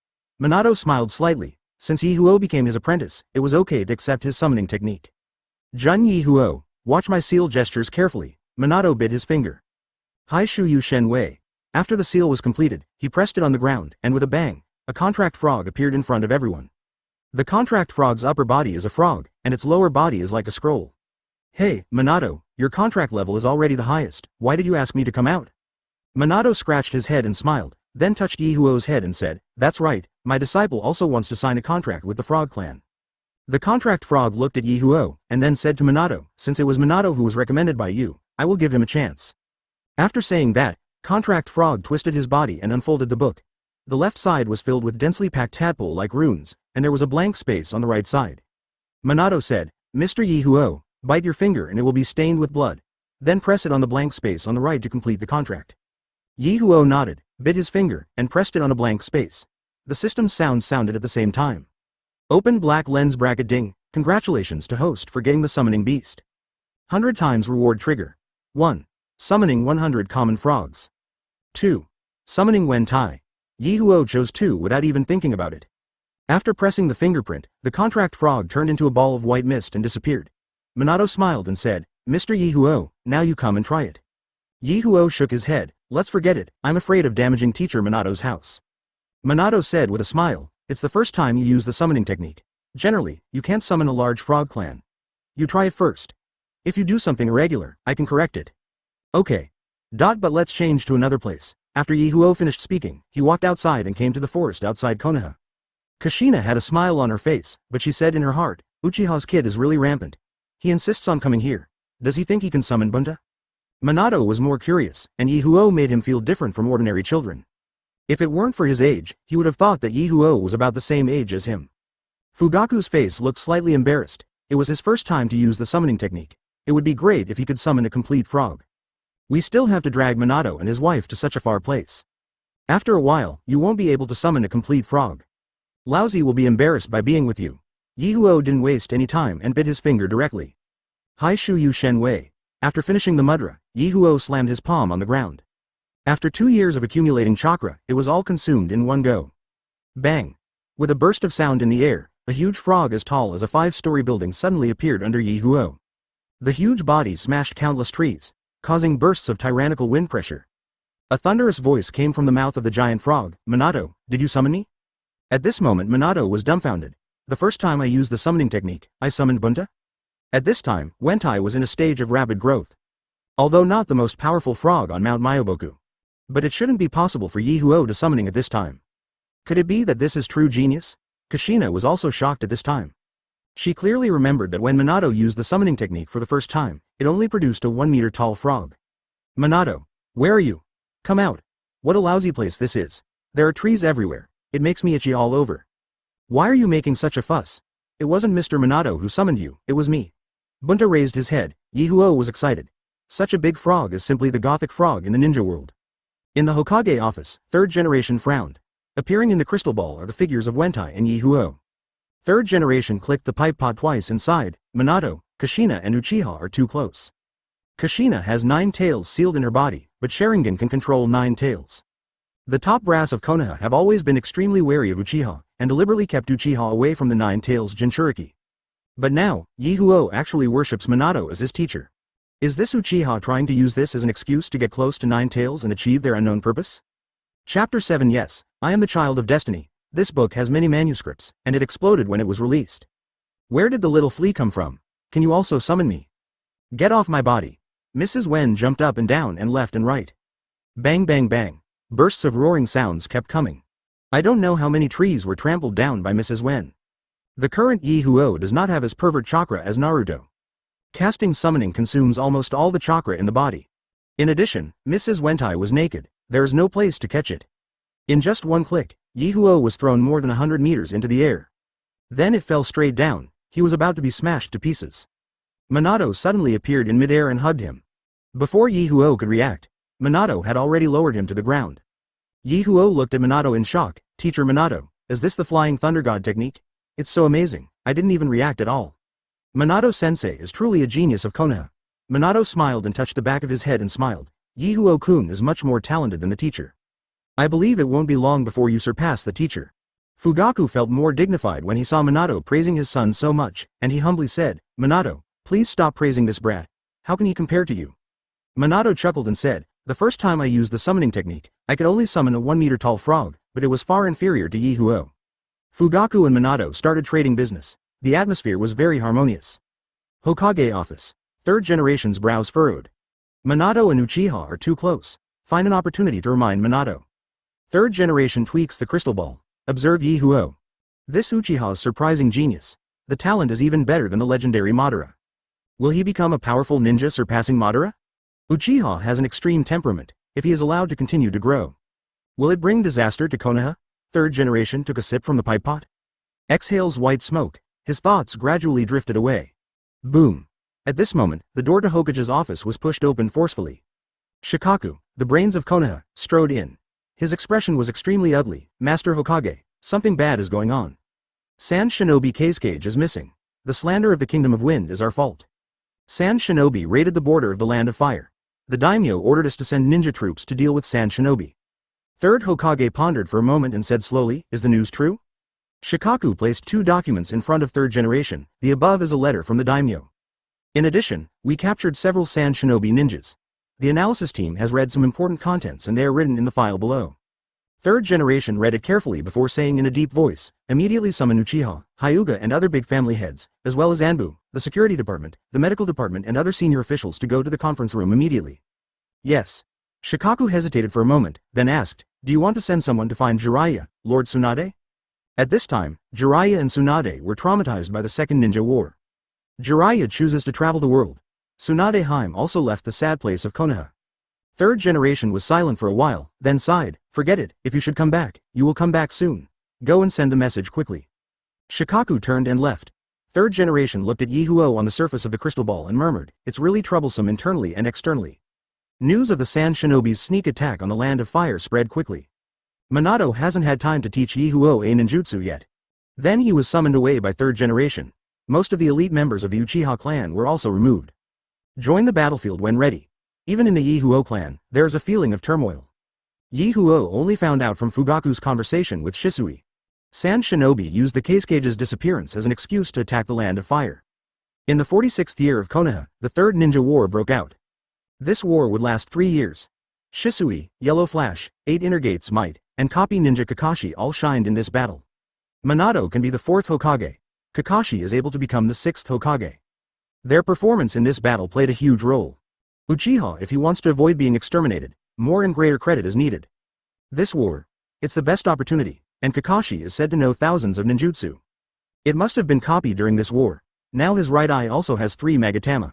Minato smiled slightly. Since Ye Huo became his apprentice, it was okay to accept his summoning technique. Jun Ye Huo, watch my seal gestures carefully. Minato bit his finger. Hai Shu Yu Shen Wei. After the seal was completed, he pressed it on the ground, and with a bang, a contract frog appeared in front of everyone. The contract frog's upper body is a frog, and its lower body is like a scroll. Hey, Minato, your contract level is already the highest, why did you ask me to come out? Minato scratched his head and smiled, then touched Ye Huo's head and said, that's right, my disciple also wants to sign a contract with the Frog Clan. The contract frog looked at Ye Huo, and then said to Minato, since it was Minato who was recommended by you, I will give him a chance. After saying that, Contract Frog twisted his body and unfolded the book. The left side was filled with densely packed tadpole-like runes, and there was a blank space on the right side. Minato said, Mr. Ye Huo, bite your finger and it will be stained with blood. Then press it on the blank space on the right to complete the contract. Ye Huo nodded, bit his finger, and pressed it on a blank space. The system's sounds sounded at the same time. Open black lens bracket ding, congratulations to host for getting the summoning beast. 100 times reward trigger. 1. Summoning 100 common frogs. 2. Summoning Wen Tai. Ye Huo chose 2 without even thinking about it. After pressing the fingerprint, the contract frog turned into a ball of white mist and disappeared. Minato smiled and said, Mr. Ye Huo, now you come and try it. Ye Huo shook his head, let's forget it, I'm afraid of damaging teacher Minato's house. Minato said with a smile, it's the first time you use the summoning technique. Generally, you can't summon a large frog clan. You try it first. If you do something irregular, I can correct it. Okay. But let's change to another place. After Ye Huo finished speaking, he walked outside and came to the forest outside Konoha. Kushina had a smile on her face, but she said in her heart, Uchiha's kid is really rampant. He insists on coming here. Does he think he can summon Bunta? Minato was more curious, and Ye Huo made him feel different from ordinary children. If it weren't for his age, he would have thought that Ye Huo was about the same age as him. Fugaku's face looked slightly embarrassed. It was his first time to use the summoning technique. It would be great if he could summon a complete frog. We still have to drag Minato and his wife to such a far place. After a while, you won't be able to summon a complete frog. Laozi will be embarrassed by being with you. Ye Huo didn't waste any time and bit his finger directly. Hai Shu Yu Shen Wei. After finishing the mudra, Ye Huo slammed his palm on the ground. After 2 years of accumulating chakra, it was all consumed in one go. Bang! With a burst of sound in the air, a huge frog as tall as a 5-story building suddenly appeared under Ye Huo. The huge body smashed countless trees, causing bursts of tyrannical wind pressure. A thunderous voice came from the mouth of the giant frog, Minato, did you summon me? At this moment Minato was dumbfounded. The first time I used the summoning technique, I summoned Bunta? At this time, Wentai was in a stage of rapid growth. Although not the most powerful frog on Mount Myoboku. But it shouldn't be possible for Ye Huo to summoning at this time. Could it be that this is true genius? Kushina was also shocked at this time. She clearly remembered that when Minato used the summoning technique for the first time, it only produced a 1-meter tall frog. Minato, where are you? Come out. What a lousy place this is. There are trees everywhere. It makes me itchy all over. Why are you making such a fuss? It wasn't Mr. Minato who summoned you, it was me. Bunta raised his head. Ye Huo was excited. Such a big frog is simply the gothic frog in the ninja world. In the Hokage office, 3rd generation frowned. Appearing in the crystal ball are the figures of Wentai and Ye Huo. 3rd generation clicked the pipe pot twice and sighed, Minato, Kushina and Uchiha are too close. Kushina has 9 tails sealed in her body, but Sharingan can control 9 tails. The top brass of Konoha have always been extremely wary of Uchiha, and deliberately kept Uchiha away from the 9 tails Jinchuriki. But now, Ye Huo actually worships Minato as his teacher. Is this Uchiha trying to use this as an excuse to get close to 9 tails and achieve their unknown purpose? Chapter 7 Yes, I am the child of destiny. This book has many manuscripts, and it exploded when it was released. Where did the little flea come from? Can you also summon me? Get off my body. Mrs. Wen jumped up and down and left and right. Bang bang bang. Bursts of roaring sounds kept coming. I don't know how many trees were trampled down by Mrs. Wen. The current Ye Huo does not have as pervert chakra as Naruto. Casting summoning consumes almost all the chakra in the body. In addition, Mrs. Wentai was naked, there is no place to catch it. In just one click, Ye Huo was thrown more than 100 meters into the air. Then it fell straight down, he was about to be smashed to pieces. Minato suddenly appeared in midair and hugged him. Before Ye Huo could react, Minato had already lowered him to the ground. Ye Huo looked at Minato in shock, Teacher Minato, is this the Flying Thunder God technique? It's so amazing, I didn't even react at all. Minato-sensei is truly a genius of Konoha. Minato smiled and touched the back of his head and smiled. Ye Huo-kun is much more talented than the teacher. I believe it won't be long before you surpass the teacher. Fugaku felt more dignified when he saw Minato praising his son so much, and he humbly said, Minato, please stop praising this brat. How can he compare to you? Minato chuckled and said, the first time I used the summoning technique, I could only summon a 1-meter tall frog, but it was far inferior to Ye Huo. Fugaku and Minato started trading business. The atmosphere was very harmonious. Hokage office. 3rd generation's brows furrowed. Minato and Uchiha are too close. Find an opportunity to remind Minato. 3rd generation tweaks the crystal ball. Observe Ye Huo. This Uchiha's surprising genius. The talent is even better than the legendary Madara. Will he become a powerful ninja surpassing Madara? Uchiha has an extreme temperament, if he is allowed to continue to grow. Will it bring disaster to Konoha? Third generation took a sip from the pipe pot. Exhales white smoke, his thoughts gradually drifted away. Boom. At this moment, the door to Hokage's office was pushed open forcefully. Shikaku, the brains of Konoha, strode in. His expression was extremely ugly. Master Hokage, something bad is going on. Sand Shinobi Kazekage is missing. The slander of the Kingdom of Wind is our fault. Sand Shinobi raided the border of the Land of Fire. The daimyo ordered us to send ninja troops to deal with Sand Shinobi. Third Hokage pondered for a moment and said slowly, is the news true? Shikaku placed 2 documents in front of third generation, the above is a letter from the daimyo. In addition, we captured several Sand Shinobi ninjas. The analysis team has read some important contents and they are written in the file below. Third generation read it carefully before saying in a deep voice, immediately summon Uchiha, Hyuga and other big family heads, as well as Anbu, the security department, the medical department and other senior officials to go to the conference room immediately. Yes. Shikaku hesitated for a moment, then asked, do you want to send someone to find Jiraiya, Lord Tsunade? At this time, Jiraiya and Tsunade were traumatized by the Second Ninja War. Jiraiya chooses to travel the world. Tsunade Haim also left the sad place of Konoha. Third generation was silent for a while, then sighed, forget it, if you should come back, you will come back soon. Go and send the message quickly. Shikaku turned and left. Third generation looked at Ye Huo on the surface of the crystal ball and murmured, it's really troublesome internally and externally. News of the Sand Shinobi's sneak attack on the Land of Fire spread quickly. Minato hasn't had time to teach Ye Huo a ninjutsu yet. Then he was summoned away by third generation. Most of the elite members of the Uchiha clan were also removed. Join the battlefield when ready. Even in the Ye Huo clan, there is a feeling of turmoil. Ye Huo only found out from Fugaku's conversation with Shisui. Sand Shinobi used the Kazecage's disappearance as an excuse to attack the Land of Fire. In the 46th year of Konoha, the Third Ninja War broke out. This war would last 3 years. Shisui, Yellow Flash, 8 Innergates Might, and Copy Ninja Kakashi all shined in this battle. Minato can be the 4th Hokage. Kakashi is able to become the 6th Hokage. Their performance in this battle played a huge role. Uchiha, if he wants to avoid being exterminated, more and greater credit is needed. This war, it's the best opportunity, and Kakashi is said to know thousands of ninjutsu. It must have been copied during this war. Now his right eye also has 3 Magatama.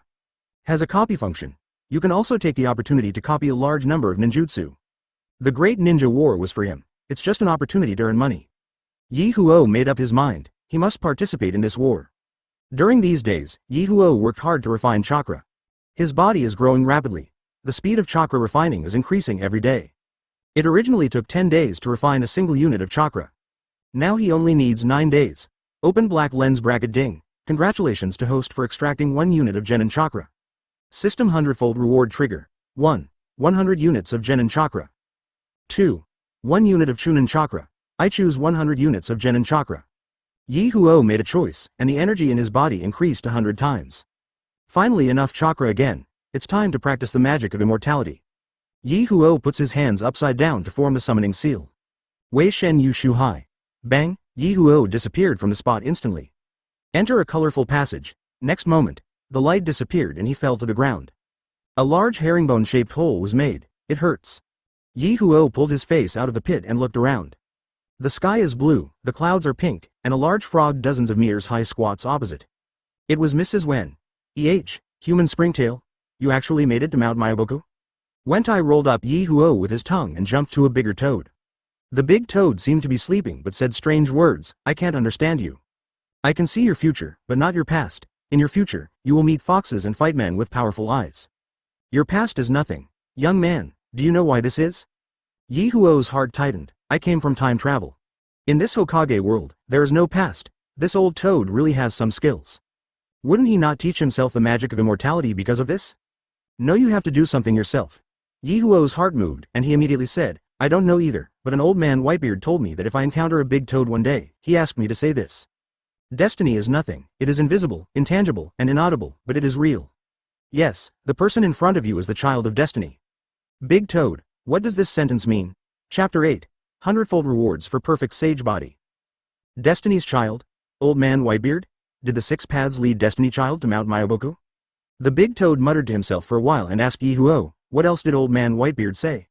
Has a copy function. You can also take the opportunity to copy a large number of ninjutsu. The Great Ninja War was for him. It's just an opportunity to earn money. Ye Huo made up his mind. He must participate in this war. During these days, Ye Huo worked hard to refine chakra. His body is growing rapidly. The speed of chakra refining is increasing every day. It originally took 10 days to refine a single unit of chakra. Now he only needs 9 days. Open black lens bracket ding. Congratulations to host for extracting 1 unit of Genin chakra. System hundredfold reward trigger. 1. 100 units of Genin chakra. 2. 1 unit of Chunin chakra. I choose 100 units of Genin chakra. Ye Huo made a choice, and the energy in his body increased 100 times. Finally enough chakra again. It's time to practice the magic of immortality. Ye Huo puts his hands upside down to form the summoning seal. Wei Shen Yu Shu Hai. Bang, Ye Huo disappeared from the spot instantly. Enter a colorful passage. Next moment, the light disappeared and he fell to the ground. A large herringbone-shaped hole was made. It hurts. Ye Huo pulled his face out of the pit and looked around. The sky is blue, the clouds are pink, and a large frog dozens of meters high squats opposite. It was Mrs. Wen. Human springtail? You actually made it to Mount Myoboku? Wentai rolled up Ye Huo with his tongue and jumped to a bigger toad. The big toad seemed to be sleeping but said strange words, I can't understand you. I can see your future, but not your past. In your future, you will meet foxes and fight men with powerful eyes. Your past is nothing. Young man, do you know why this is? Ye Huo's heart tightened. I came from time travel. In this Hokage world, there is no past. This old toad really has some skills. Wouldn't he not teach himself the magic of immortality because of this? No, you have to do something yourself. Ye Huo's heart moved, and he immediately said, I don't know either, but an old man Whitebeard told me that if I encounter a big toad one day, he asked me to say this. Destiny is nothing. It is invisible, intangible, and inaudible, but it is real. Yes, the person in front of you is the child of destiny. Big Toad, what does this sentence mean? Chapter 8. Hundredfold rewards for perfect sage body. Destiny's child? Old man Whitebeard? Did the 6 paths lead Destiny Child to Mount Myoboku? The big toad muttered to himself for a while and asked Ye Huo, what else did old man Whitebeard say?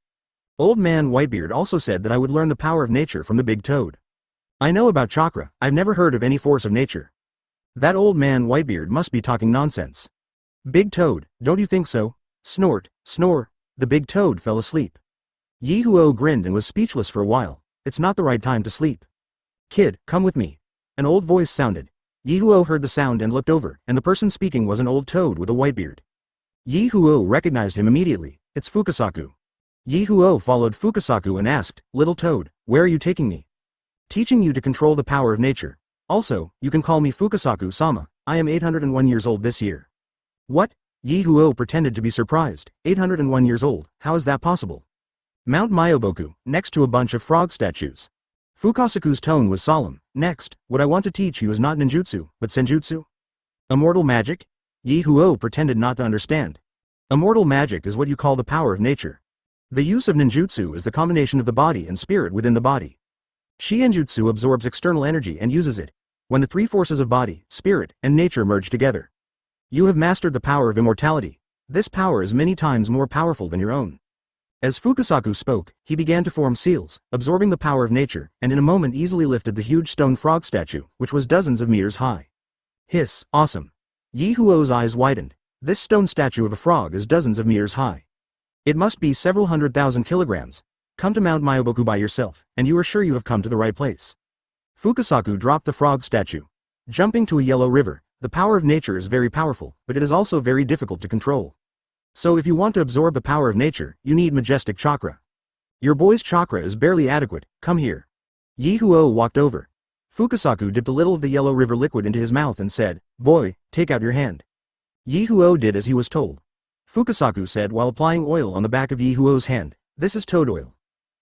Old man Whitebeard also said that I would learn the power of nature from the big toad. I know about chakra, I've never heard of any force of nature. That old man Whitebeard must be talking nonsense. Big Toad, don't you think so? Snort, Snore. The big toad fell asleep. Ye Huo grinned and was speechless for a while. It's not the right time to sleep. Kid, come with me. An old voice sounded. Ye Huo heard the sound and looked over, and the person speaking was an old toad with a white beard. Ye Huo recognized him immediately. It's Fukasaku. Ye Huo followed Fukasaku and asked, Little toad, where are you taking me? Teaching you to control the power of nature. Also, you can call me Fukasaku-sama. I am 801 years old this year. What? Ye Huo pretended to be surprised. 801 years old, how is that possible? Mount Myoboku, next to a bunch of frog statues. Fukasaku's tone was solemn. Next, what I want to teach you is not ninjutsu, but senjutsu. Immortal magic? Ye Huo pretended not to understand. Immortal magic is what you call the power of nature. The use of ninjutsu is the combination of the body and spirit within the body. Shinjutsu absorbs external energy and uses it, when the three forces of body, spirit, and nature merge together. You have mastered the power of immortality. This power is many times more powerful than your own. As Fukasaku spoke, he began to form seals, absorbing the power of nature, and in a moment easily lifted the huge stone frog statue, which was dozens of meters high. Hiss, awesome. Ye Huo's eyes widened. This stone statue of a frog is dozens of meters high. It must be several 100,000 kilograms. Come to Mount Myoboku by yourself, and you are sure you have come to the right place. Fukasaku dropped the frog statue. Jumping to a yellow river, the power of nature is very powerful, but it is also very difficult to control. So if you want to absorb the power of nature, you need majestic chakra. Your boy's chakra is barely adequate, come here. Ye Huo walked over. Fukasaku dipped a little of the yellow river liquid into his mouth and said, Boy, take out your hand. Ye Huo did as he was told. Fukasaku said while applying oil on the back of Ye Huo's hand, This is toad oil.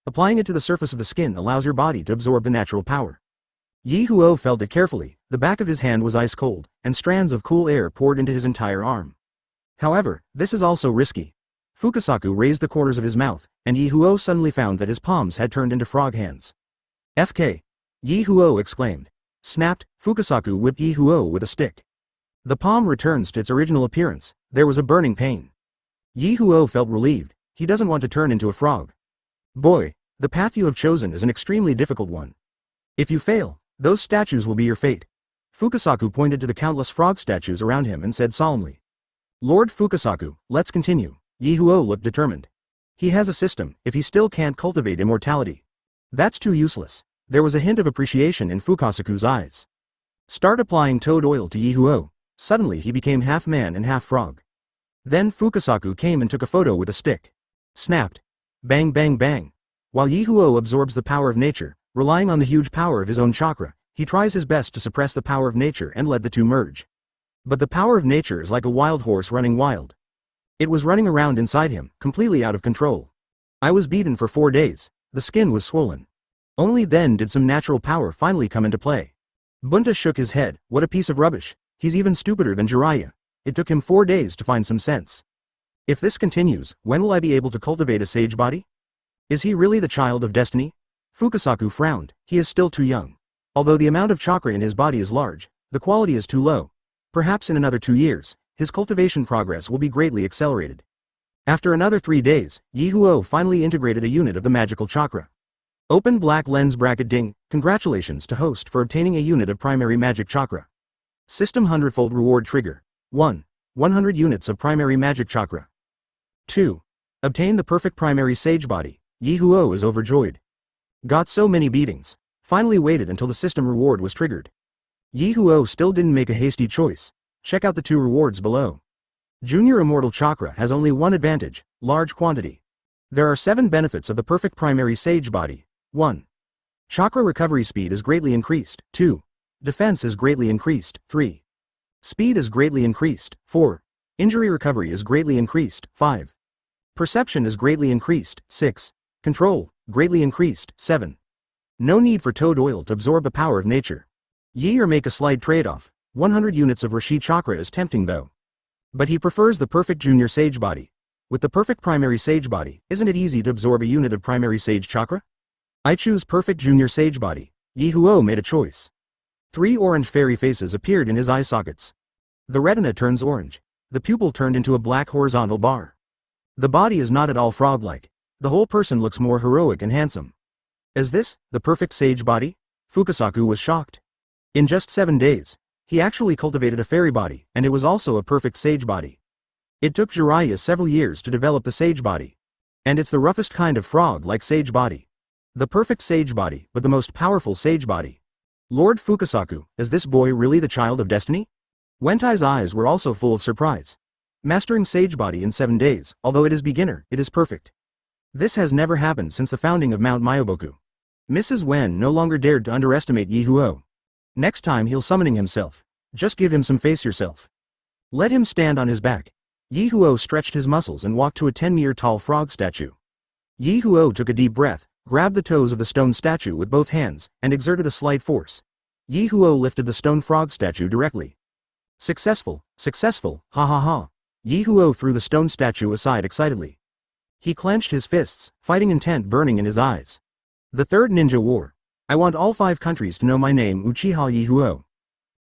Applying it to the surface of the skin allows your body to absorb the natural power. Ye Huo felt it carefully, the back of his hand was ice cold, and strands of cool air poured into his entire arm. However, this is also risky. Fukasaku raised the corners of his mouth, and Ye Huo suddenly found that his palms had turned into frog hands. FK. Ye Huo exclaimed. Snapped, Fukasaku whipped Ye Huo with a stick. The palm returns to its original appearance. There was a burning pain. Ye Huo felt relieved. He doesn't want to turn into a frog. Boy, the path you have chosen is an extremely difficult one. If you fail, those statues will be your fate. Fukasaku pointed to the countless frog statues around him and said solemnly. Lord Fukasaku, let's continue. Ye Huo looked determined. He has a system, if he still can't cultivate immortality. That's too useless. There was a hint of appreciation in Fukasaku's eyes. Start applying toad oil to Ye Huo. Suddenly he became half man and half frog. Then Fukasaku came and took a photo with a stick. Snapped. Bang bang bang. While Ye Huo absorbs the power of nature, relying on the huge power of his own chakra, he tries his best to suppress the power of nature and let the two merge. But the power of nature is like a wild horse running wild. It was running around inside him, completely out of control. I was beaten for 4 days. The skin was swollen. Only then did some natural power finally come into play. Bunta shook his head. What a piece of rubbish. He's even stupider than Jiraiya. It took him 4 days to find some sense. If this continues, when will I be able to cultivate a sage body? Is he really the child of destiny? Fukasaku frowned. He is still too young. Although the amount of chakra in his body is large, the quality is too low. Perhaps in another 2 years, his cultivation progress will be greatly accelerated. After another 3 days, Ye Huo finally integrated a unit of the magical chakra. Open black lens bracket ding. Congratulations to host for obtaining a unit of primary magic chakra. System hundredfold reward trigger. 1. 100 units of primary magic chakra. 2. Obtain the perfect primary sage body. Ye Huo is overjoyed. Got so many beatings. Finally waited until the system reward was triggered. Ye Huo still didn't make a hasty choice. Check out the 2 rewards below. Junior Immortal Chakra has only one advantage, large quantity. There are 7 benefits of the perfect primary sage body. 1. Chakra recovery speed is greatly increased. 2. Defense is greatly increased. 3. Speed is greatly increased. 4. Injury recovery is greatly increased. 5. Perception is greatly increased. 6. Control, greatly increased. 7. No need for toad oil to absorb the power of nature. Ye or make a slight trade-off. 100 units of Rishi chakra is tempting though. But he prefers the perfect junior sage body. With the perfect primary sage body, isn't it easy to absorb a unit of primary sage chakra? I choose perfect junior sage body. Ye Huo made a choice. 3 orange fairy faces appeared in his eye sockets. The retina turns orange. The pupil turned into a black horizontal bar. The body is not at all frog-like. The whole person looks more heroic and handsome. Is this the perfect sage body? Fukasaku was shocked. In just 7 days, he actually cultivated a fairy body, and it was also a perfect sage body. It took Jiraiya several years to develop the sage body. And it's the roughest kind of frog-like sage body. The perfect sage body, but the most powerful sage body. Lord Fukasaku, is this boy really the child of destiny? Wentai's eyes were also full of surprise. Mastering sage body in 7 days, although it is beginner, it is perfect. This has never happened since the founding of Mount Myoboku. Mrs. Wen no longer dared to underestimate Ye Huo. Next time he'll summoning himself. Just give him some face yourself. Let him stand on his back. Ye Huo stretched his muscles and walked to a 10-meter tall frog statue. Ye Huo took a deep breath, grabbed the toes of the stone statue with both hands, and exerted a slight force. Ye Huo lifted the stone frog statue directly. Successful, successful, ha ha ha. Ye Huo threw the stone statue aside excitedly. He clenched his fists, fighting intent burning in his eyes. The Third Ninja War. I want all 5 countries to know my name, Uchiha Ye Huo.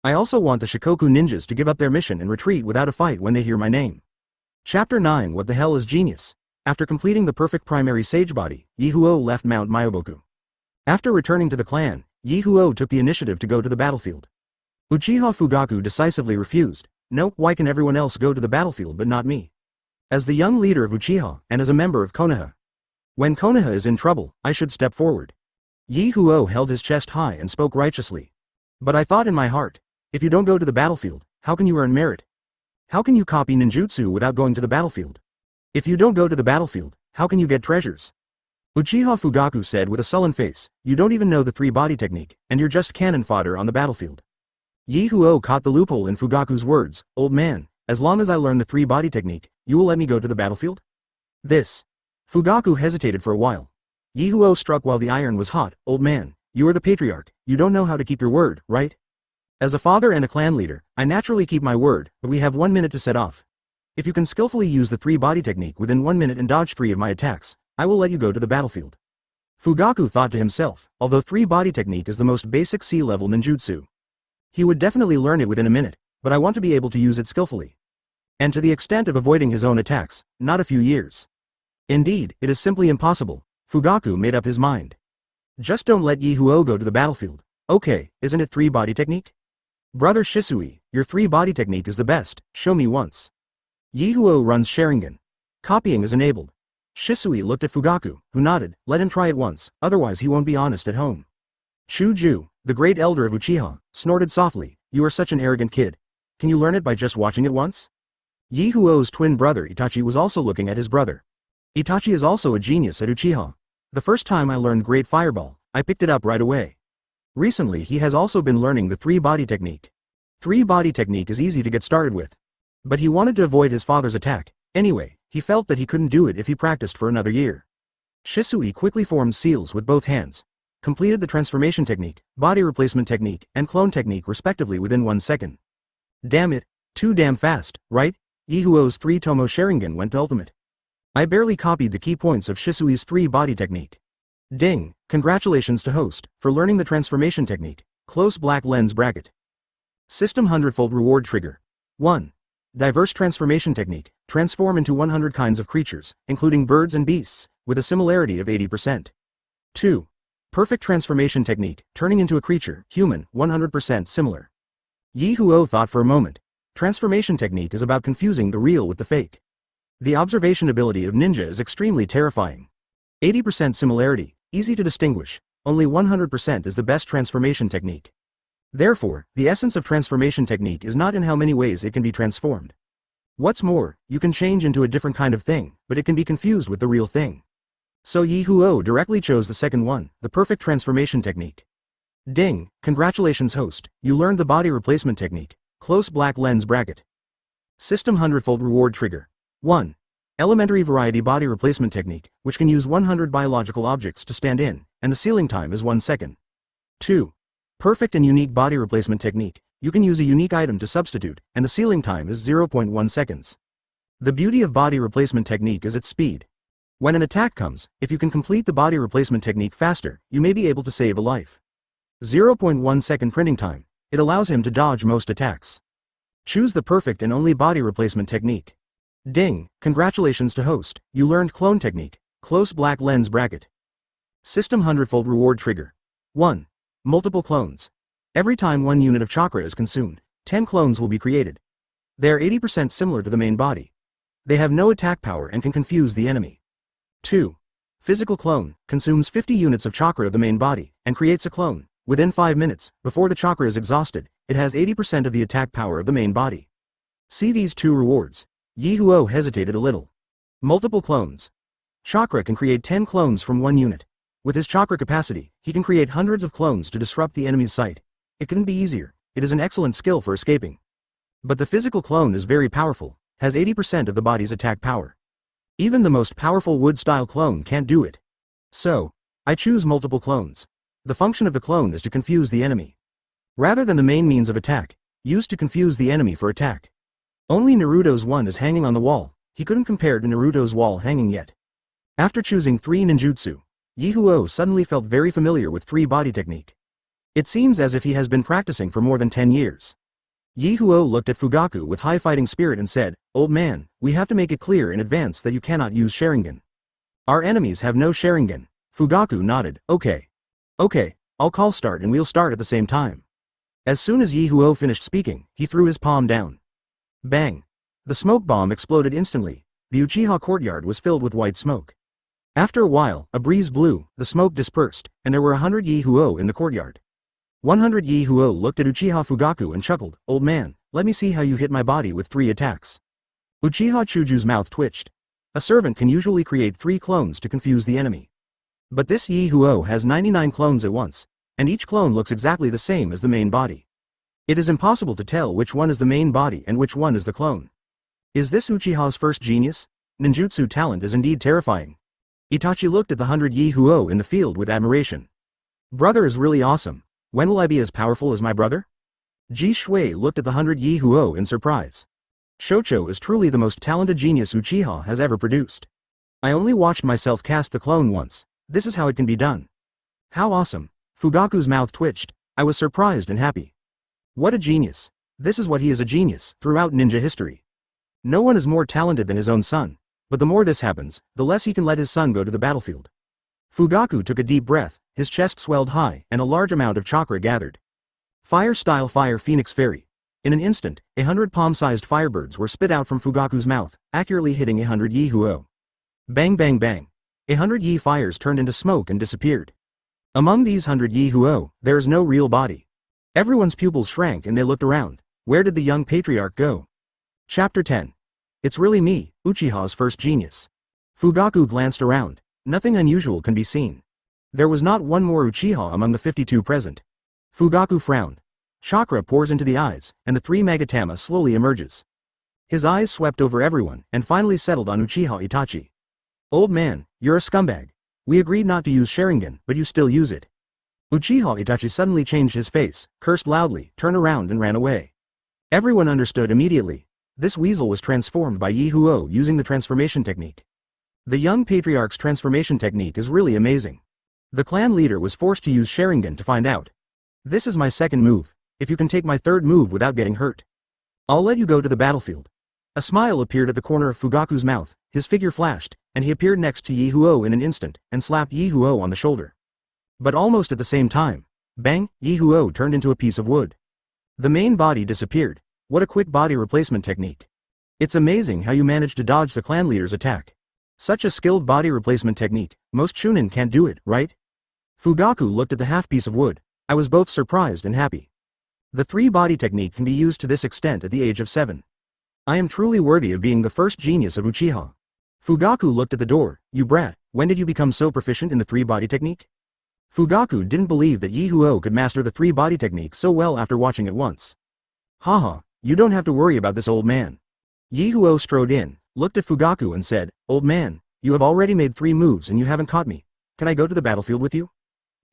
I also want the Shikoku ninjas to give up their mission and retreat without a fight when they hear my name. Chapter 9 What the hell is genius? After completing the perfect primary sage body, Ye Huo left Mount Myoboku. After returning to the clan, Ye Huo took the initiative to go to the battlefield. Uchiha Fugaku decisively refused. No, why can everyone else go to the battlefield but not me? As the young leader of Uchiha, and as a member of Konoha. When Konoha is in trouble, I should step forward. Ye Huo held his chest high and spoke righteously. But I thought in my heart, if you don't go to the battlefield, how can you earn merit? How can you copy ninjutsu without going to the battlefield? If you don't go to the battlefield, how can you get treasures? Uchiha Fugaku said with a sullen face, you don't even know the 3-body technique, and you're just cannon fodder on the battlefield. Ye Huo caught the loophole in Fugaku's words, old man, as long as I learn the 3-body technique, you will let me go to the battlefield? This. Fugaku hesitated for a while. Ye Huo struck while the iron was hot, old man, you are the patriarch, you don't know how to keep your word, right? As a father and a clan leader, I naturally keep my word, but we have 1 minute to set off. If you can skillfully use the 3-body technique within 1 minute and dodge 3 of my attacks, I will let you go to the battlefield. Fugaku thought to himself, although 3-body technique is the most basic C-level ninjutsu. He would definitely learn it within a minute, but I want to be able to use it skillfully. And to the extent of avoiding his own attacks, not a few years. Indeed, it is simply impossible. Fugaku made up his mind. Just don't let Ye Huo go to the battlefield. Okay, isn't it 3-body technique? Brother Shisui, your 3-body technique is the best, show me once. Ye Huo runs Sharingan. Copying is enabled. Shisui looked at Fugaku, who nodded, let him try it once, otherwise he won't be honest at home. Shuju, the great elder of Uchiha, snorted softly, you are such an arrogant kid. Can you learn it by just watching it once? Ye Huo's twin brother Itachi was also looking at his brother. Itachi is also a genius at Uchiha. The first time I learned Great Fireball, I picked it up right away. Recently he has also been learning the 3-body technique. 3-body technique is easy to get started with. But he wanted to avoid his father's attack. Anyway, he felt that he couldn't do it if he practiced for another year. Shisui quickly formed seals with both hands. Completed the transformation technique, body replacement technique, and clone technique respectively within 1 second. Damn it, too damn fast, right? Ye Huo's 3 Tomoe Sharingan went to ultimate. I barely copied the key points of Shisui's 3-body technique. Ding, congratulations to host, for learning the transformation technique, close black lens bracket. System hundredfold reward trigger. 1. Diverse transformation technique, transform into 100 kinds of creatures, including birds and beasts, with a similarity of 80%. 2. Perfect transformation technique, turning into a creature, human, 100% similar. Ye Huo thought for a moment. Transformation technique is about confusing the real with the fake. The observation ability of ninja is extremely terrifying. 80% similarity, easy to distinguish, only 100% is the best transformation technique. Therefore, the essence of transformation technique is not in how many ways it can be transformed. What's more, you can change into a different kind of thing, but it can be confused with the real thing. So Ye Huo directly chose the second one, the perfect transformation technique. Ding, congratulations host, you learned the body replacement technique, close black lens bracket. System hundredfold reward trigger. 1. Elementary variety body replacement technique, which can use 100 biological objects to stand in, and the ceiling time is 1 second. 2. Perfect and unique body replacement technique, you can use a unique item to substitute, and the ceiling time is 0.1 seconds. The beauty of body replacement technique is its speed. When an attack comes, if you can complete the body replacement technique faster, you may be able to save a life. 0.1 second printing time, it allows him to dodge most attacks. Choose the perfect and only body replacement technique. Ding, congratulations to host, you learned clone technique, close black lens bracket. System hundredfold reward trigger. 1. Multiple clones. Every time 1 unit of chakra is consumed, 10 clones will be created. They are 80% similar to the main body. They have no attack power and can confuse the enemy. 2. Physical clone, consumes 50 units of chakra of the main body, and creates a clone. Within 5 minutes, before the chakra is exhausted, it has 80% of the attack power of the main body. See these 2 rewards. Ye Huo hesitated a little. Multiple clones. Chakra can create 10 clones from 1 unit. With his chakra capacity, he can create hundreds of clones to disrupt the enemy's sight. It couldn't be easier. It is an excellent skill for escaping. But the physical clone is very powerful, has 80% of the body's attack power. Even the most powerful wood-style clone can't do it. So, I choose multiple clones. The function of the clone is to confuse the enemy. Rather than the main means of attack, used to confuse the enemy for attack. Only Naruto's one is hanging on the wall. He couldn't compare to Naruto's wall hanging yet. After choosing 3 ninjutsu, Ye Huo suddenly felt very familiar with 3 body technique. It seems as if he has been practicing for more than 10 years. Ye Huo looked at Fugaku with high fighting spirit and said, "Old man, we have to make it clear in advance that you cannot use Sharingan. Our enemies have no Sharingan." Fugaku nodded, "Okay. Okay, I'll call start and we'll start at the same time." As soon as Ye Huo finished speaking, he threw his palm down. Bang! The smoke bomb exploded instantly. The Uchiha courtyard was filled with white smoke. After a while, a breeze blew, the smoke dispersed, and there were 100 Ye Huo in the courtyard. 100 Ye Huo looked at Uchiha Fugaku and chuckled, "Old man, let me see how you hit my body with 3 attacks." Uchiha Chuju's mouth twitched. A servant can usually create 3 clones to confuse the enemy. But this Ye Huo has 99 clones at once, and each clone looks exactly the same as the main body. It is impossible to tell which one is the main body and which one is the clone. Is this Uchiha's first genius? Ninjutsu talent is indeed terrifying. Itachi looked at the 100 Ye Huo in the field with admiration. Brother is really awesome. When will I be as powerful as my brother? Ji Shui looked at the 100 Ye Huo in surprise. Shocho is truly the most talented genius Uchiha has ever produced. I only watched myself cast the clone once. This is how it can be done. How awesome. Fugaku's mouth twitched. I was surprised and happy. What a genius. This is what he is a genius throughout ninja history. No one is more talented than his own son, but the more this happens, the less he can let his son go to the battlefield. Fugaku took a deep breath, his chest swelled high, and a large amount of chakra gathered. Fire-style fire phoenix fairy. In an instant, 100 palm-sized firebirds were spit out from Fugaku's mouth, accurately hitting 100 Ye Huo. Bang bang bang. 100 Ye fires turned into smoke and disappeared. Among these 100 Ye Huo, there is no real body. Everyone's pupils shrank and they looked around. Where did the young patriarch go? Chapter 10. It's really me, Uchiha's first genius. Fugaku glanced around. Nothing unusual can be seen. There was not one more Uchiha among the 52 present. Fugaku frowned. Chakra pours into the eyes, and the 3 Magatama slowly emerges. His eyes swept over everyone, and finally settled on Uchiha Itachi. "Old man, you're a scumbag. We agreed not to use Sharingan, but you still use it." Uchiha Itachi suddenly changed his face, cursed loudly, turned around and ran away. Everyone understood immediately. This weasel was transformed by Ye Huo using the transformation technique. The young patriarch's transformation technique is really amazing. The clan leader was forced to use Sharingan to find out. "This is my second move. If you can take my third move without getting hurt, I'll let you go to the battlefield." A smile appeared at the corner of Fugaku's mouth, his figure flashed, and he appeared next to Ye Huo in an instant, and slapped Ye Huo on the shoulder. But almost at the same time, bang, Ye Huo turned into a piece of wood. The main body disappeared. What a quick body replacement technique. It's amazing how you managed to dodge the clan leader's attack. Such a skilled body replacement technique, most Chunin can't do it, right? Fugaku looked at the half piece of wood. I was both surprised and happy. The 3 body technique can be used to this extent at the age of 7. I am truly worthy of being the first genius of Uchiha. Fugaku looked at the door. "You brat, when did you become so proficient in the 3 body technique?" Fugaku didn't believe that Ye Huo could master the 3 body technique so well after watching it once. "Haha, you don't have to worry about this, old man." Ye Huo strode in, looked at Fugaku and said, "Old man, you have already made 3 moves and you haven't caught me. Can I go to the battlefield with you?"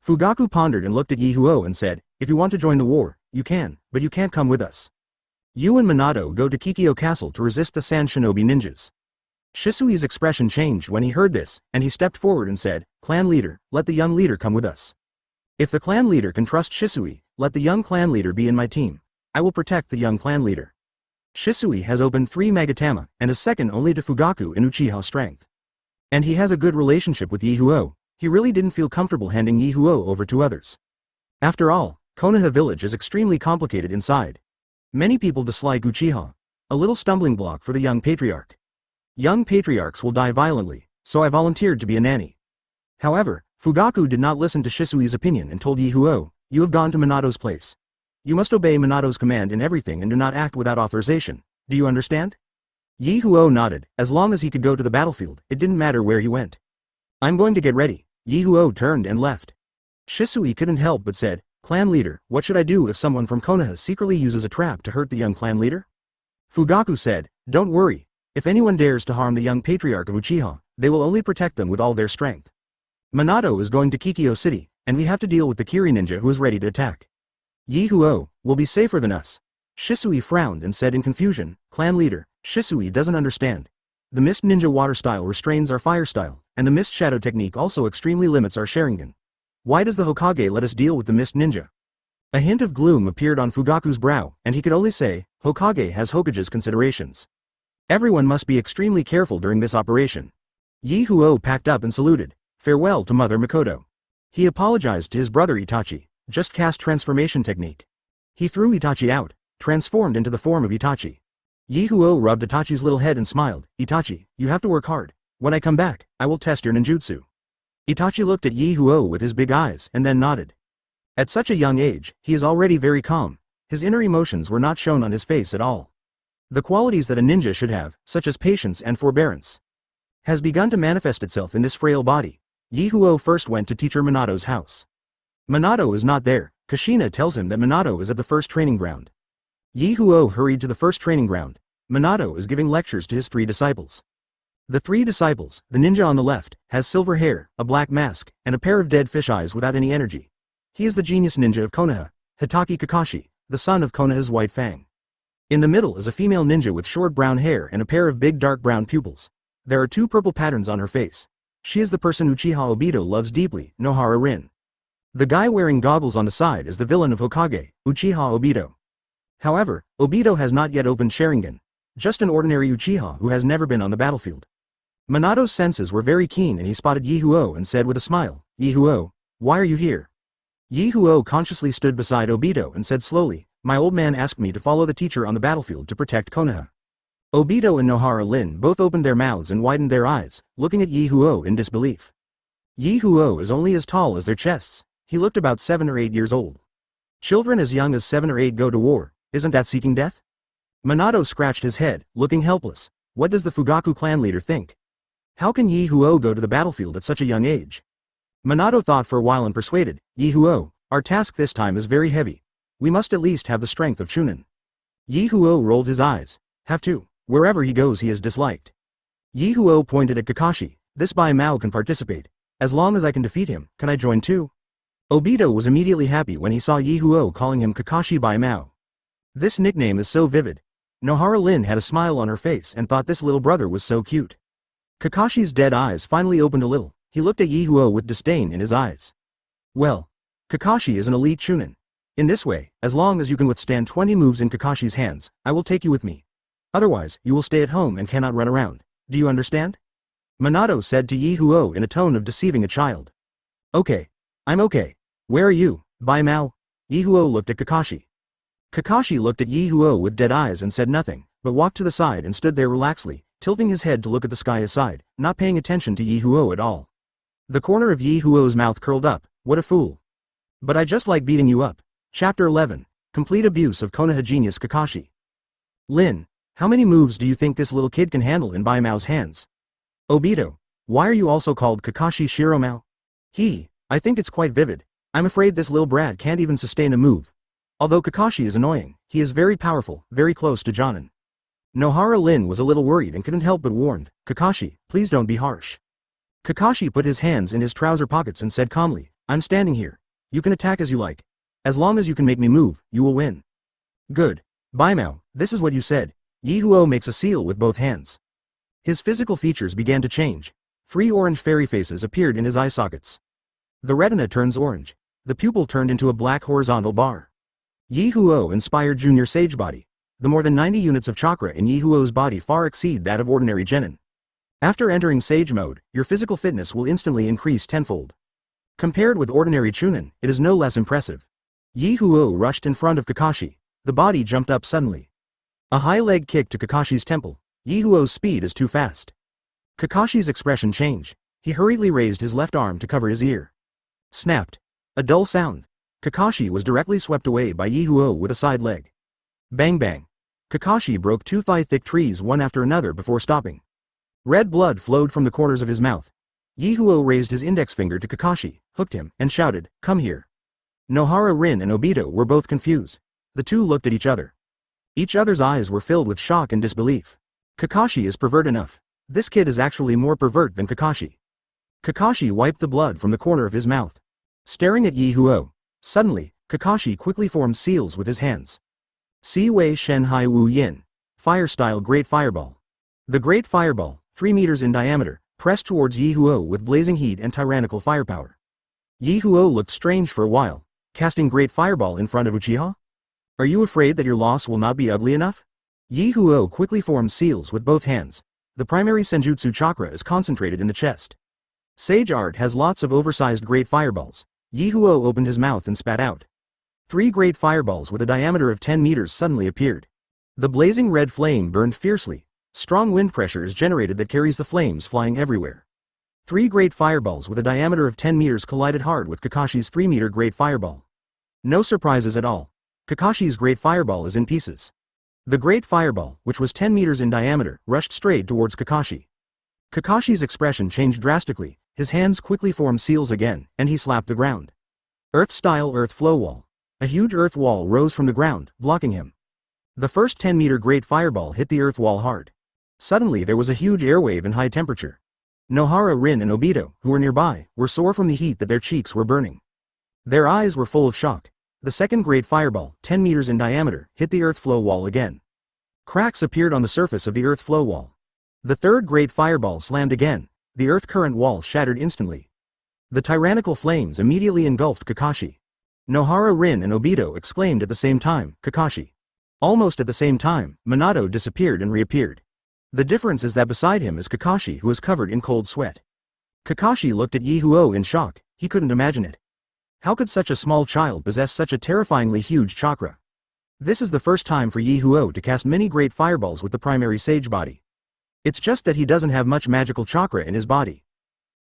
Fugaku pondered and looked at Ye Huo and said, "If you want to join the war, you can, but you can't come with us. You and Minato go to Kikyo Castle to resist the Sand Shinobi ninjas." Shisui's expression changed when he heard this, and he stepped forward and said, "Clan leader, let the young leader come with us. If the clan leader can trust Shisui, let the young clan leader be in my team. I will protect the young clan leader." Shisui has opened 3 Magatama, and is second only to Fugaku in Uchiha strength. And he has a good relationship with Ye Huo. He really didn't feel comfortable handing Ye Huo over to others. After all, Konoha village is extremely complicated inside. Many people dislike Uchiha. A little stumbling block for the young patriarch. Young patriarchs will die violently, so I volunteered to be a nanny. However, Fugaku did not listen to Shisui's opinion and told Ye Huo, you have gone to Minato's place. You must obey Minato's command in everything and do not act without authorization. Do you understand? Ye Huo nodded. As long as he could go to the battlefield, it didn't matter where he went. I'm going to get ready. Ye Huo turned and left. Shisui couldn't help but said, Clan leader, what should I do if someone from Konoha secretly uses a trap to hurt the young clan leader? Fugaku said, don't worry. If anyone dares to harm the young patriarch of Uchiha, they will only protect them with all their strength. Minato is going to Kikyo City, and we have to deal with the Kiri ninja who is ready to attack. Ye Huo will be safer than us. Shisui frowned and said in confusion, Clan leader, Shisui doesn't understand. The Mist Ninja water style restrains our fire style, and the Mist Shadow technique also extremely limits our Sharingan. Why does the Hokage let us deal with the Mist Ninja? A hint of gloom appeared on Fugaku's brow, and he could only say, Hokage has Hokage's considerations. Everyone must be extremely careful during this operation. Ye Huo packed up and saluted. Farewell to Mother Mikoto. He apologized to his brother Itachi, just cast transformation technique. He threw Itachi out, transformed into the form of Itachi. Ye Huo rubbed Itachi's little head and smiled, Itachi, you have to work hard. When I come back, I will test your ninjutsu. Itachi looked at Ye Huo with his big eyes and then nodded. At such a young age, he is already very calm. His inner emotions were not shown on his face at all. The qualities that a ninja should have, such as patience and forbearance, has begun to manifest itself in this frail body. Ye Huo first went to teacher Minato's house. Minato is not there. Kushina tells him that Minato is at the first training ground. Ye Huo hurried to the first training ground. Minato is giving lectures to his 3 disciples. The 3 disciples, the ninja on the left, has silver hair, a black mask, and a pair of dead fish eyes without any energy. He is the genius ninja of Konoha, Hitaki Kakashi, the son of Konoha's White Fang. In the middle is a female ninja with short brown hair and a pair of big dark brown pupils. There are 2 purple patterns on her face. She is the person Uchiha Obito loves deeply, Nohara Rin. The guy wearing goggles on the side is the villain of Hokage, Uchiha Obito. However, Obito has not yet opened Sharingan. Just an ordinary Uchiha who has never been on the battlefield. Minato's senses were very keen and he spotted Ye Huo and said with a smile, Ye Huo, why are you here? Ye Huo consciously stood beside Obito and said slowly, my old man asked me to follow the teacher on the battlefield to protect Konoha. Obito and Nohara Lin both opened their mouths and widened their eyes, looking at Ye Huo in disbelief. Ye Huo is only as tall as their chests. He looked about 7 or 8 years old. Children as young as 7 or 8 go to war, isn't that seeking death? Minato scratched his head, looking helpless. What does the Fugaku clan leader think? How can Ye Huo go to the battlefield at such a young age? Minato thought for a while and persuaded, Ye Huo, our task this time is very heavy. We must at least have the strength of Chunin. Ye Huo rolled his eyes. Have to. Wherever he goes he is disliked. Ye Huo pointed at Kakashi. This Bai Mao can participate. As long as I can defeat him, can I join too? Obito was immediately happy when he saw Ye Huo calling him Kakashi Bai Mao. This nickname is so vivid. Nohara Lin had a smile on her face and thought this little brother was so cute. Kakashi's dead eyes finally opened a little. He looked at Ye Huo with disdain in his eyes. Well, Kakashi is an elite Chunin. In this way, as long as you can withstand 20 moves in Kakashi's hands, I will take you with me. Otherwise, you will stay at home and cannot run around. Do you understand? Minato said to Ye Huo in a tone of deceiving a child. Okay. I'm okay. Where are you, Bai Mao? Ye Huo looked at Kakashi. Kakashi looked at Ye Huo with dead eyes and said nothing, but walked to the side and stood there relaxedly, tilting his head to look at the sky aside, not paying attention to Ye Huo at all. The corner of Ye Huo's mouth curled up. What a fool. But I just like beating you up. Chapter 11. Complete abuse of Konoha genius Kakashi. Lin, how many moves do you think this little kid can handle in Bai Mao's hands? Obito, why are you also called Kakashi Shiromao? I think it's quite vivid. I'm afraid this little brat can't even sustain a move. Although Kakashi is annoying, he is very powerful, very close to Jonin. Nohara Lin was a little worried and couldn't help but warned, Kakashi, please don't be harsh. Kakashi put his hands in his trouser pockets and said calmly, I'm standing here. You can attack as you like. As long as you can make me move, you will win. Good. Bai Mao, this is what you said. Ye Huo makes a seal with both hands. His physical features began to change. 3 orange fairy faces appeared in his eye sockets. The retina turns orange. The pupil turned into a black horizontal bar. Ye Huo inspired Junior Sage Body. The more than 90 units of chakra in Ye Huo's body far exceed that of ordinary genin. After entering Sage mode, your physical fitness will instantly increase tenfold. Compared with ordinary Chunin, it is no less impressive. Ye Huo rushed in front of Kakashi. The body jumped up suddenly. A high leg kick to Kakashi's temple. Ye Huo's speed is too fast. Kakashi's expression changed. He hurriedly raised his left arm to cover his ear. Snapped. A dull sound. Kakashi was directly swept away by Ye Huo with a side leg. Bang bang. Kakashi broke two thigh-thick trees one after another before stopping. Red blood flowed from the corners of his mouth. Ye Huo raised his index finger to Kakashi, hooked him, and shouted, "Come here." Nohara, Rin and Obito were both confused. The two looked at each other. Each other's eyes were filled with shock and disbelief. Kakashi is pervert enough. This kid is actually more pervert than Kakashi. Kakashi wiped the blood from the corner of his mouth. Staring at Ye Huo. Suddenly, Kakashi quickly formed seals with his hands. Si Wei Shen Hai Wu Yin. Fire-style Great Fireball. The Great Fireball, 3 meters in diameter, pressed towards Ye Huo with blazing heat and tyrannical firepower. Ye Huo looked strange for a while. Casting Great Fireball in front of Uchiha? Are you afraid that your loss will not be ugly enough? Ye Huo quickly formed seals with both hands. The primary Senjutsu chakra is concentrated in the chest. Sage art has lots of oversized Great Fireballs. Ye Huo opened his mouth and spat out. 3 great fireballs with a diameter of 10 meters suddenly appeared. The blazing red flame burned fiercely. Strong wind pressure is generated that carries the flames flying everywhere. 3 great fireballs with a diameter of 10 meters collided hard with Kakashi's 3-meter Great Fireball. No surprises at all. Kakashi's Great Fireball is in pieces. The Great Fireball, which was 10 meters in diameter, rushed straight towards Kakashi. Kakashi's expression changed drastically. His hands quickly formed seals again, and he slapped the ground. Earth-style Earth Flow Wall. A huge earth wall rose from the ground, blocking him. The first 10-meter Great Fireball hit the earth wall hard. Suddenly there was a huge airwave and high temperature. Nohara, Rin and Obito, who were nearby, were sore from the heat that their cheeks were burning. Their eyes were full of shock. The second Great Fireball, 10 meters in diameter, hit the earth flow wall again. Cracks appeared on the surface of the earth flow wall. The third Great Fireball slammed again. The earth current wall shattered instantly. The tyrannical flames immediately engulfed Kakashi. Nohara, Rin and Obito exclaimed at the same time, "Kakashi." Almost at the same time, Minato disappeared and reappeared. The difference is that beside him is Kakashi, who is covered in cold sweat. Kakashi looked at Ye Huo in shock. He couldn't imagine it. How could such a small child possess such a terrifyingly huge chakra? This is the first time for Ye Huo to cast many great fireballs with the primary sage body. It's just that he doesn't have much magical chakra in his body.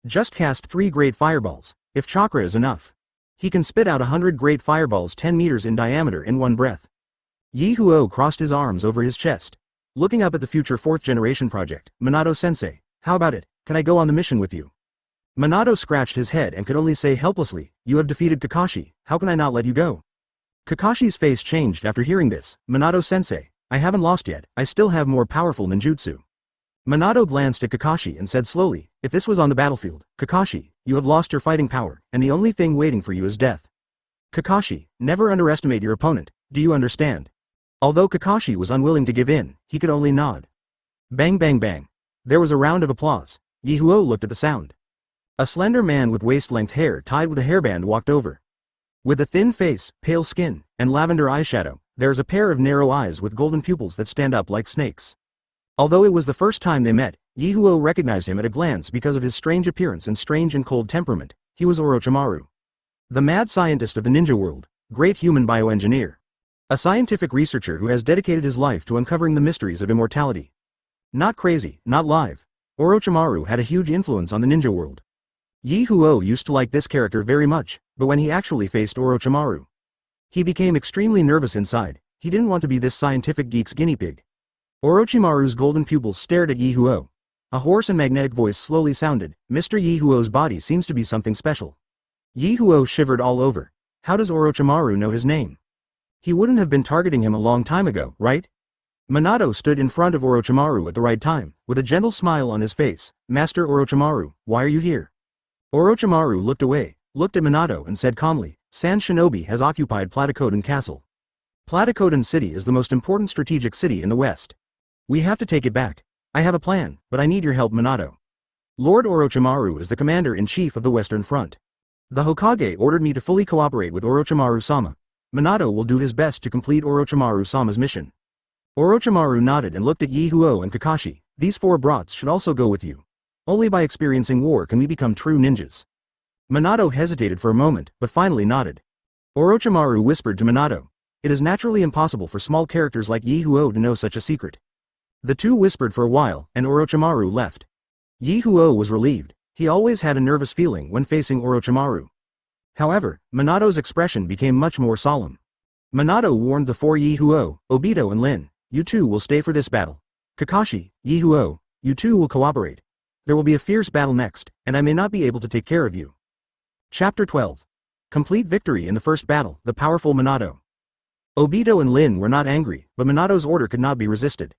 Just cast 3 great fireballs, if chakra is enough. He can spit out 100 great fireballs 10 meters in diameter in one breath. Ye Huo crossed his arms over his chest. Looking up at the future 4th generation project, Minato-sensei, how about it, can I go on the mission with you? Minato scratched his head and could only say helplessly, "You have defeated Kakashi, how can I not let you go?" Kakashi's face changed after hearing this. "Minato-sensei, I haven't lost yet, I still have more powerful ninjutsu." Minato glanced at Kakashi and said slowly, "If this was on the battlefield, Kakashi, you have lost your fighting power, and the only thing waiting for you is death. Kakashi, never underestimate your opponent, do you understand?" Although Kakashi was unwilling to give in, he could only nod. Bang bang bang. There was a round of applause. Ye Huo looked at the sound. A slender man with waist-length hair tied with a hairband walked over. With a thin face, pale skin, and lavender eyeshadow, there is a pair of narrow eyes with golden pupils that stand up like snakes. Although it was the first time they met, Ye Huo recognized him at a glance because of his strange appearance and strange and cold temperament. He was Orochimaru. The mad scientist of the ninja world, great human bioengineer. A scientific researcher who has dedicated his life to uncovering the mysteries of immortality. Not crazy, not live. Orochimaru had a huge influence on the ninja world. Ye Huo used to like this character very much, but when he actually faced Orochimaru, he became extremely nervous inside. He didn't want to be this scientific geek's guinea pig. Orochimaru's golden pupils stared at Ye Huo. A hoarse and magnetic voice slowly sounded, "Mr. Ye Huo's body seems to be something special." Ye Huo shivered all over. How does Orochimaru know his name? He wouldn't have been targeting him a long time ago, right? Minato stood in front of Orochimaru at the right time, with a gentle smile on his face. "Master Orochimaru, why are you here?" Orochimaru looked away, looked at Minato and said calmly, "Sand Shinobi has occupied Platycoden Castle. Platycoden City is the most important strategic city in the West. We have to take it back. I have a plan, but I need your help, Minato. Lord Orochimaru is the commander-in-chief of the Western Front. The Hokage ordered me to fully cooperate with Orochimaru-sama. Minato will do his best to complete Orochimaru-sama's mission." Orochimaru nodded and looked at Ye Huo and Kakashi. "These 4 brats should also go with you. Only by experiencing war can we become true ninjas." Minato hesitated for a moment, but finally nodded. Orochimaru whispered to Minato, "It is naturally impossible for small characters like Ye Huo to know such a secret. The two whispered for a while, and Orochimaru left. Ye Huo was relieved. He always had a nervous feeling when facing Orochimaru. However, Minato's expression became much more solemn. Minato warned the four Ye Huo, Obito and Lin, "You two will stay for this battle. Kakashi, Ye Huo, you two will cooperate. There will be a fierce battle next, and I may not be able to take care of you." Chapter 12. Complete victory in the first battle, the powerful Minato. Obito and Lin were not angry, but Minato's order could not be resisted.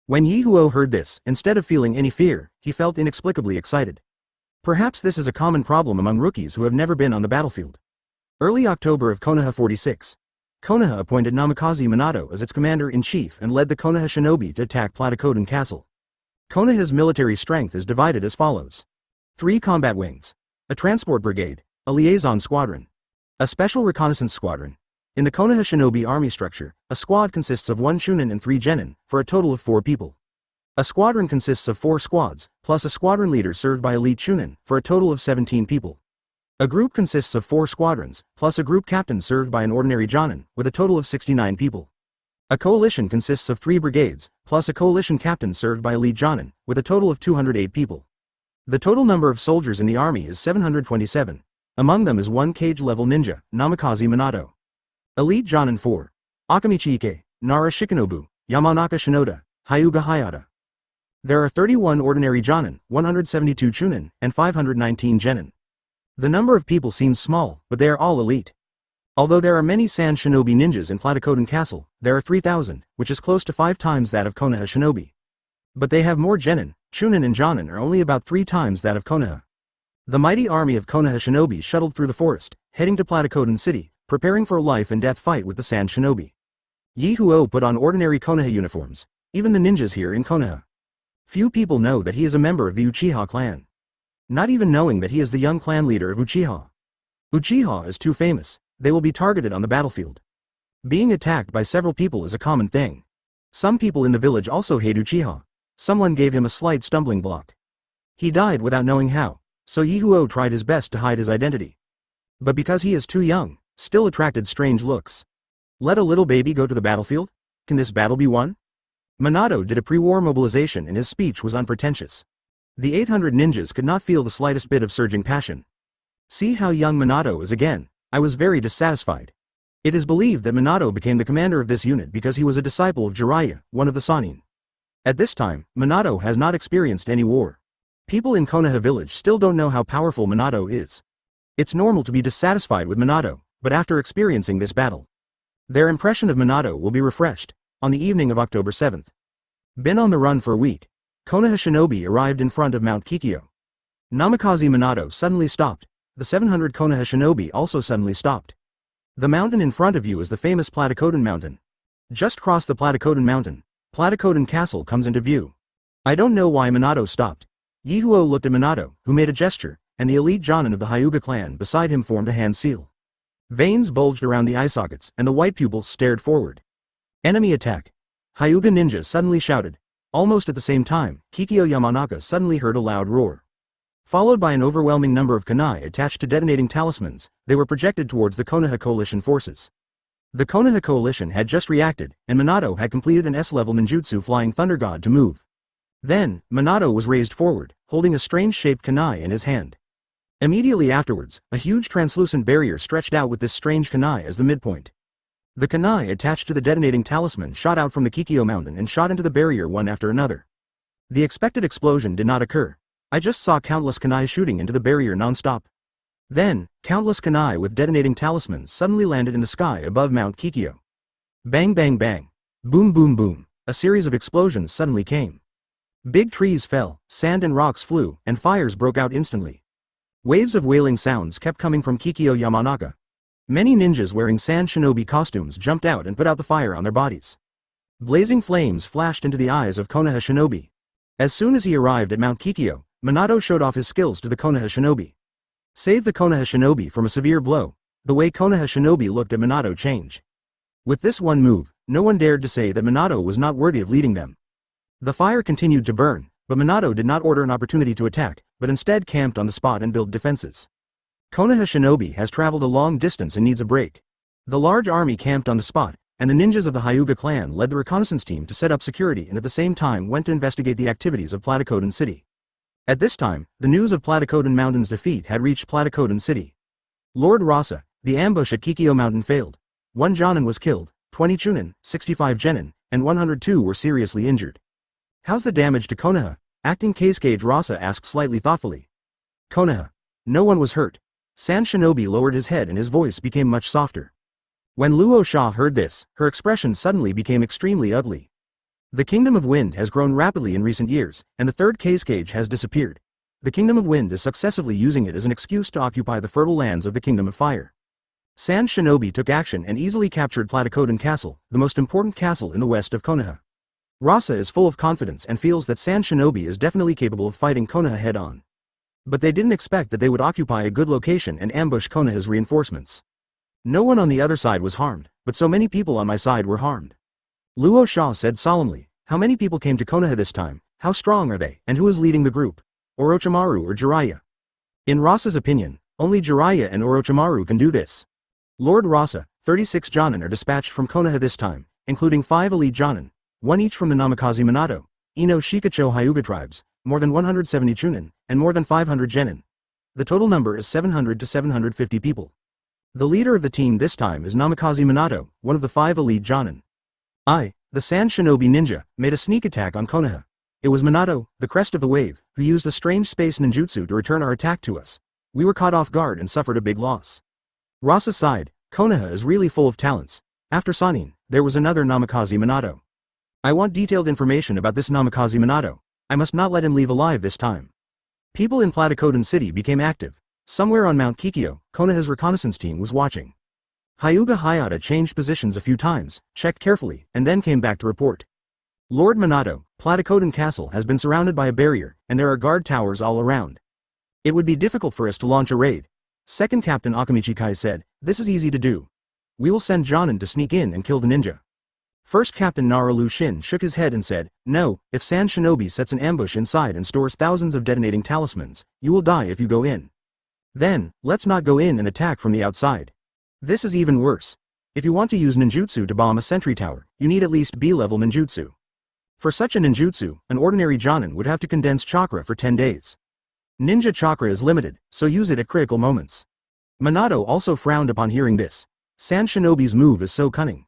When Ye Huo heard this, instead of feeling any fear, he felt inexplicably excited. Perhaps this is a common problem among rookies who have never been on the battlefield. Early October of Konoha 46. Konoha appointed Namikaze Minato as its commander-in-chief and led the Konoha shinobi to attack Platycodon Castle. Konoha's military strength is divided as follows. 3 combat wings. A transport brigade. A liaison squadron. A special reconnaissance squadron. In the Konoha shinobi army structure, a squad consists of 1 chunin and 3 genin, for a total of 4 people. A squadron consists of 4 squads, plus a squadron leader served by elite chunin, for a total of 17 people. A group consists of 4 squadrons, plus a group captain served by an ordinary jonin, with a total of 69 people. A coalition consists of 3 brigades, plus a coalition captain served by elite jonin, with a total of 208 people. The total number of soldiers in the army is 727. Among them is 1 cage-level ninja, Namikaze Minato. Elite jonin 4. Akamichi Ike, Nara Shikinobu, Yamanaka Shinoda, Hyuga Hayata. There are 31 ordinary jonin, 172 chunin, and 519 genin. The number of people seems small, but they are all elite. Although there are many sand shinobi ninjas in Platycodon Castle, there are 3,000, which is close to 5 times that of Konoha shinobi. But they have more genin. Chunin and jonin are only about 3 times that of Konoha. The mighty army of Konoha shinobi shuttled through the forest, heading to Platycodon City, preparing for a life-and-death fight with the sand shinobi. Ye Huo put on ordinary Konoha uniforms, even the ninjas here in Konoha. Few people know that he is a member of the Uchiha clan. Not even knowing that he is the young clan leader of Uchiha. Uchiha is too famous, they will be targeted on the battlefield. Being attacked by several people is a common thing. Some people in the village also hate Uchiha. Someone gave him a slight stumbling block. He died without knowing how, so Ye Huo tried his best to hide his identity. But because he is too young, still attracted strange looks. Let a little baby go to the battlefield? Can this battle be won? Minato did a pre-war mobilization and his speech was unpretentious. The 800 ninjas could not feel the slightest bit of surging passion. See how young Minato is again. I was very dissatisfied. It is believed that Minato became the commander of this unit because he was a disciple of Jiraiya, one of the Sannin. At this time, Minato has not experienced any war. People in Konoha village still don't know how powerful Minato is. It's normal to be dissatisfied with Minato, but after experiencing this battle, their impression of Minato will be refreshed. On the evening of October 7th. Been on the run for a week. Konoha shinobi arrived in front of Mount Kikyo. Namikaze Minato suddenly stopped. The 700 Konoha shinobi also suddenly stopped. The mountain in front of you is the famous Platycodon Mountain. Just cross the Platycodon Mountain. Platycodon Castle comes into view. I don't know why Minato stopped. Ye Huo looked at Minato, who made a gesture, and the elite jonin of the Hyuga clan beside him formed a hand seal. Veins bulged around the eye sockets, and the white pupils stared forward. Enemy attack. Hyuga ninjas suddenly shouted. Almost at the same time, Kikyo Yamanaka suddenly heard a loud roar. Followed by an overwhelming number of kunai attached to detonating talismans, they were projected towards the Konoha coalition forces. The Konoha coalition had just reacted, and Minato had completed an S-level ninjutsu flying Thunder God to move. Then, Minato was raised forward, holding a strange-shaped kunai in his hand. Immediately afterwards, a huge translucent barrier stretched out with this strange kunai as the midpoint. The kunai attached to the detonating talisman shot out from the Kikyo mountain and shot into the barrier one after another. The expected explosion did not occur. I just saw countless kunai shooting into the barrier non-stop. Then, countless kunai with detonating talismans suddenly landed in the sky above Mount Kikyo. Bang bang bang. Boom boom boom. A series of explosions suddenly came. Big trees fell, sand and rocks flew, and fires broke out instantly. Waves of wailing sounds kept coming from Kikyo Yamanaka. Many ninjas wearing sand shinobi costumes jumped out and put out the fire on their bodies. Blazing flames flashed into the eyes of Konoha shinobi. As soon as he arrived at Mount Kikyo, Minato showed off his skills to the Konoha shinobi. Save the Konoha shinobi from a severe blow. The way Konoha shinobi looked at Minato changed. With this one move, no one dared to say that Minato was not worthy of leading them. The fire continued to burn, but Minato did not order an opportunity to attack, but instead camped on the spot and built defenses. Konoha shinobi has traveled a long distance and needs a break. The large army camped on the spot, and the ninjas of the Hyuga clan led the reconnaissance team to set up security and at the same time went to investigate the activities of Platycoden City. At this time, the news of Platycoden Mountain's defeat had reached Platycoden City. Lord Rasa, the ambush at Kikyo Mountain failed. 1 Jonin was killed, 20 Chunin, 65 Genin, and 102 were seriously injured. How's the damage to Konoha? Acting Case Gage Rasa asked slightly thoughtfully. Konoha. No one was hurt. San Shinobi lowered his head and his voice became much softer. When Luo Sha heard this, her expression suddenly became extremely ugly. The Kingdom of Wind has grown rapidly in recent years, and the third Case Gage has disappeared. The Kingdom of Wind is successively using it as an excuse to occupy the fertile lands of the Kingdom of Fire. San Shinobi took action and easily captured Platycoden Castle, the most important castle in the west of Konoha. Rasa is full of confidence and feels that San Shinobi is definitely capable of fighting Konoha head-on. But they didn't expect that they would occupy a good location and ambush Konoha's reinforcements. No one on the other side was harmed, but so many people on my side were harmed. Luo Sha said solemnly, how many people came to Konoha this time, how strong are they, and who is leading the group? Orochimaru or Jiraiya? In Rasa's opinion, only Jiraiya and Orochimaru can do this. Lord Rasa, 36 Jonin are dispatched from Konoha this time, including 5 elite Jonin, 1 each from the Namikaze Minato, Ino Shikacho Hyuga tribes, more than 170 Chunin, and more than 500 Genin. The total number is 700 to 750 people. The leader of the team this time is Namikaze Minato, one of the 5 elite Jonin. I, the San Shinobi ninja, made a sneak attack on Konoha. It was Minato, the crest of the wave, who used a strange space ninjutsu to return our attack to us. We were caught off guard and suffered a big loss. Rasa sighed, Konoha is really full of talents. After Sanin, there was another Namikaze Minato. I want detailed information about this Namikaze Minato. I must not let him leave alive this time. People in Platycoden City became active. Somewhere on Mount Kikyo, Konoha's reconnaissance team was watching. Hyuga Hayata changed positions a few times, checked carefully, and then came back to report. Lord Minato, Platycoden Castle has been surrounded by a barrier, and there are guard towers all around. It would be difficult for us to launch a raid. Second Captain Akamichi Kai said, this is easy to do. We will send Jonin to sneak in and kill the ninja. First Captain Nara Lushin shook his head and said, no, if San Shinobi sets an ambush inside and stores thousands of detonating talismans, you will die if you go in. Then, let's not go in and attack from the outside. This is even worse. If you want to use ninjutsu to bomb a sentry tower, you need at least B-level ninjutsu. For such a ninjutsu, an ordinary Jonin would have to condense chakra for 10 days. Ninja chakra is limited, so use it at critical moments. Minato also frowned upon hearing this. San Shinobi's move is so cunning.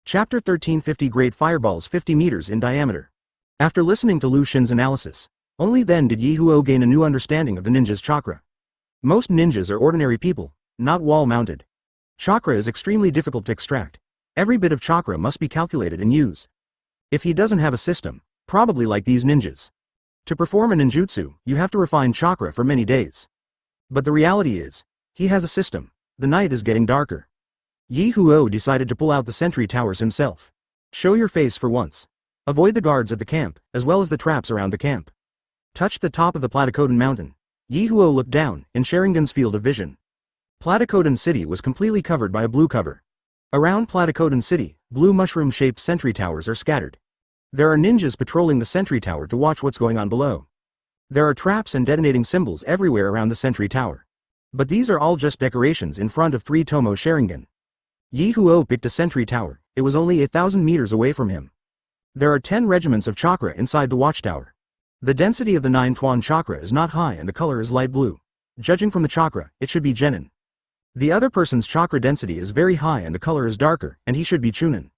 Chapter 1350 Great Fireballs 50 meters in diameter. After listening to Lu Xin's analysis, only then did Ye Huo gain a new understanding of the ninja's chakra. Most ninjas are ordinary people, not wall-mounted. Chakra is extremely difficult to extract. Every bit of chakra must be calculated and used. If he doesn't have a system, probably like these ninjas. To perform a ninjutsu, you have to refine chakra for many days. But the reality is, he has a system. The night is getting darker. Ye Huo decided to pull out the sentry towers himself. Show your face for once. Avoid the guards at the camp, as well as the traps around the camp. Touch the top of the Platycoden Mountain. Ye Huo looked down, in Sharingan's field of vision. Platycoden City was completely covered by a blue cover. Around Platycoden City, blue mushroom-shaped sentry towers are scattered. There are ninjas patrolling the sentry tower to watch what's going on below. There are traps and detonating symbols everywhere around the sentry tower. But these are all just decorations in front of 3 Tomoe Sharingan. Ye Huo picked a sentry tower. It was only 1,000 meters away from him. There are 10 regiments of chakra inside the watchtower. The density of the 9 Tuan chakra is not high and the color is light blue. Judging from the chakra, it should be Genin. The other person's chakra density is very high and the color is darker, and he should be Chunin.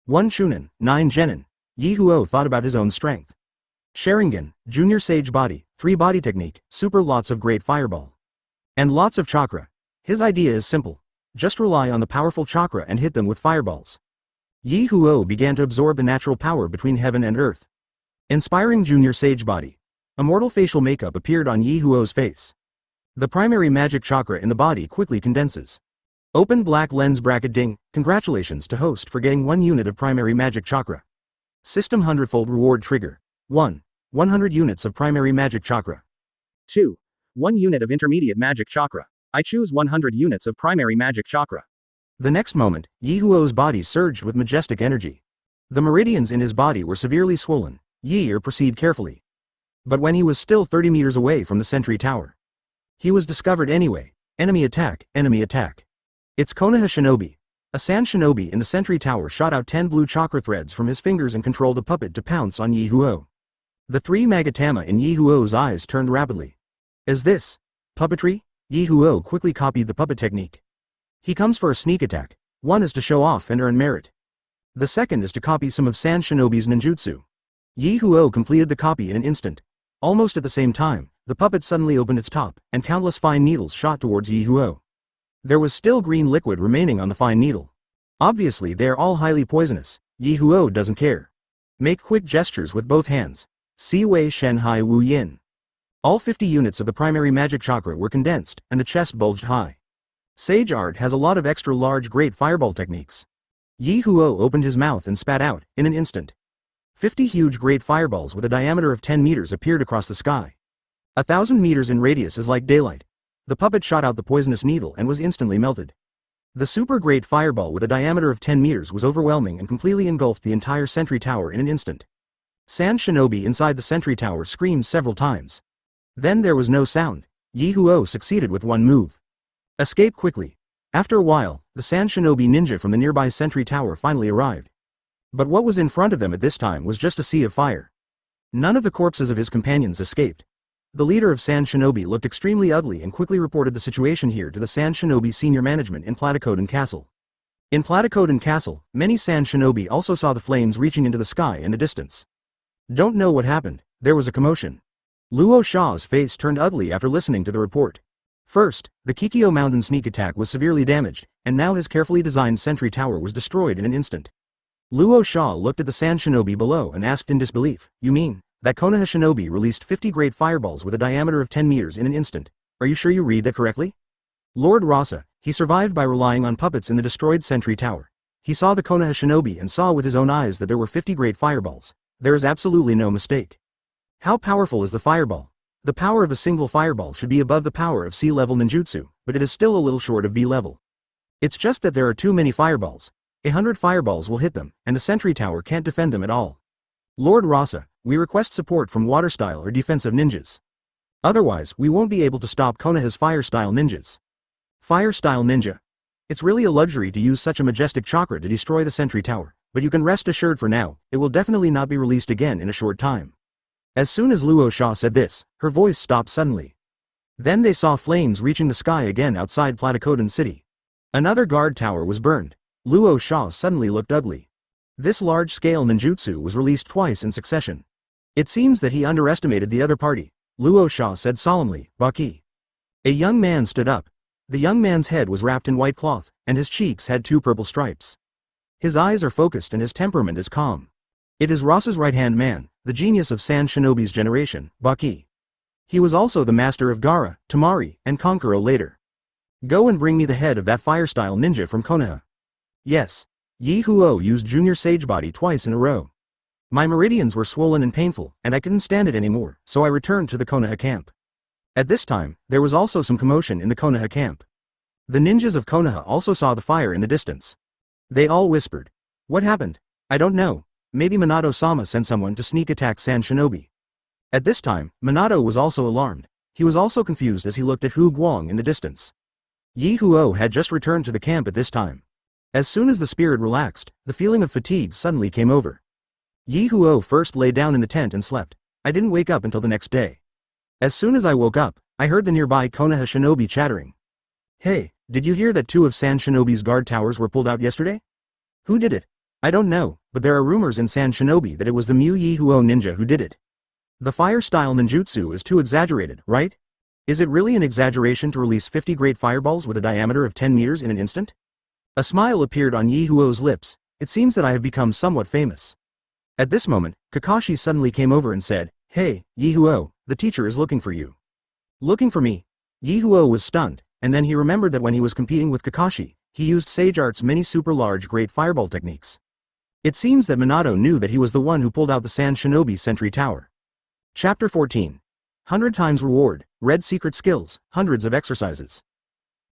1 Chunin, 9 Genin. Ye Huo thought about his own strength. Sharingan, Junior Sage Body, 3 Body Technique, Super lots of Great Fireball. And lots of chakra. His idea is simple. Just rely on the powerful chakra and hit them with fireballs. Ye Huo began to absorb the natural power between heaven and earth. Inspiring Junior Sage Body. Immortal facial makeup appeared on Ye Huo's face. The primary magic chakra in the body quickly condenses. Open black lens bracket ding. Congratulations to host for getting 1 unit of primary magic chakra. System hundredfold reward trigger. 1. 100 units of primary magic chakra. 2. 1 unit of intermediate magic chakra. I choose 100 units of primary magic chakra. The next moment, Ye Huo's body surged with majestic energy. The meridians in his body were severely swollen. Ye proceed carefully. But when he was still 30 meters away from the sentry tower, he was discovered anyway. Enemy attack, enemy attack. It's Konoha Shinobi. A sand shinobi in the sentry tower shot out 10 blue chakra threads from his fingers and controlled a puppet to pounce on Ye Huo. The three Magatama in Ye Huo's eyes turned rapidly. Is this puppetry? Ye Huo quickly copied the puppet technique. He comes for a sneak attack. One is to show off and earn merit. The second is to copy some of Sand Shinobi's ninjutsu. Ye Huo completed the copy in an instant. Almost at the same time, the puppet suddenly opened its top, and countless fine needles shot towards Ye Huo. There was still green liquid remaining on the fine needle. Obviously they are all highly poisonous. Ye Huo doesn't care. Make quick gestures with both hands. Si Wei Shen Hai Wu Yin. All 50 units of the primary magic chakra were condensed, and the chest bulged high. Sage art has a lot of extra large great fireball techniques. Ye Huo opened his mouth and spat out, in an instant. 50 huge great fireballs with a diameter of 10 meters appeared across the sky. 1,000 meters in radius is like daylight. The puppet shot out the poisonous needle and was instantly melted. The super great fireball with a diameter of 10 meters was overwhelming and completely engulfed the entire sentry tower in an instant. Sand Shinobi inside the sentry tower screamed several times. Then there was no sound. Ye Huo succeeded with one move. Escape quickly. After a while, the Sand Shinobi ninja from the nearby sentry tower finally arrived. But what was in front of them at this time was just a sea of fire. None of the corpses of his companions escaped. The leader of Sand Shinobi looked extremely ugly and quickly reported the situation here to the Sand Shinobi senior management in Platycoden Castle. In Platycoden Castle, many Sand Shinobi also saw the flames reaching into the sky in the distance. Don't know what happened, there was a commotion. Luo Sha's face turned ugly after listening to the report. First, the Kikyo Mountain sneak attack was severely damaged, and now his carefully designed sentry tower was destroyed in an instant. Luo Sha looked at the Sand Shinobi below and asked in disbelief, "You mean that Konoha Shinobi released 50 great fireballs with a diameter of 10 meters in an instant? Are you sure you read that correctly?" Lord Rasa, he survived by relying on puppets in the destroyed sentry tower. He saw the Konoha Shinobi and saw with his own eyes that there were 50 great fireballs. There is absolutely no mistake. How powerful is the fireball? The power of a single fireball should be above the power of C-level ninjutsu, but it is still a little short of B-level. It's just that there are too many fireballs. 100 fireballs will hit them, and the sentry tower can't defend them at all. Lord Rasa, we request support from water-style or defensive ninjas. Otherwise, we won't be able to stop Konoha's fire-style ninjas. Fire-style ninja. It's really a luxury to use such a majestic chakra to destroy the sentry tower, but you can rest assured for now, it will definitely not be released again in a short time. As soon as Luo Sha said this, her voice stopped suddenly. Then they saw flames reaching the sky again outside Platycoden City. Another guard tower was burned. Luo Sha suddenly looked ugly. This large-scale ninjutsu was released twice in succession. It seems that he underestimated the other party, Luo Sha said solemnly, "Baki." A young man stood up. The young man's head was wrapped in white cloth, and his cheeks had 2 purple stripes. His eyes are focused and his temperament is calm. It is Rasa's right-hand man, the genius of Sand Shinobi's generation, Baki. He was also the master of Gaara, Tamari, and Konkuro later. Go and bring me the head of that fire-style ninja from Konoha. Yes. Ye Huo used Junior Sage Body twice in a row. My meridians were swollen and painful, and I couldn't stand it anymore, so I returned to the Konoha camp. At this time, there was also some commotion in the Konoha camp. The ninjas of Konoha also saw the fire in the distance. They all whispered. What happened? I don't know. Maybe Minato-sama sent someone to sneak attack Sand Shinobi. At this time, Minato was also alarmed. He was also confused as he looked at Hu Guang in the distance. Ye Huo had just returned to the camp at this time. As soon as the spirit relaxed, the feeling of fatigue suddenly came over. Ye Huo first lay down in the tent and slept. I didn't wake up until the next day. As soon as I woke up, I heard the nearby Konoha Shinobi chattering. Hey, did you hear that 2 of Sand Shinobi's guard towers were pulled out yesterday? Who did it? I don't know, but there are rumors in Sand Shinobi that it was the Mu Ye Huo ninja who did it. The fire-style ninjutsu is too exaggerated, right? Is it really an exaggeration to release 50 great fireballs with a diameter of 10 meters in an instant? A smile appeared on Ye Huo's lips. It seems that I have become somewhat famous. At this moment, Kakashi suddenly came over and said, Hey, Ye Huo, the teacher is looking for you. Looking for me? Ye Huo was stunned, and then he remembered that when he was competing with Kakashi, he used Sage Art's many super large great fireball techniques. It seems that Minato knew that he was the one who pulled out the Sand Shinobi Sentry Tower. Chapter 14. 100 times reward, red secret skills, hundreds of exercises.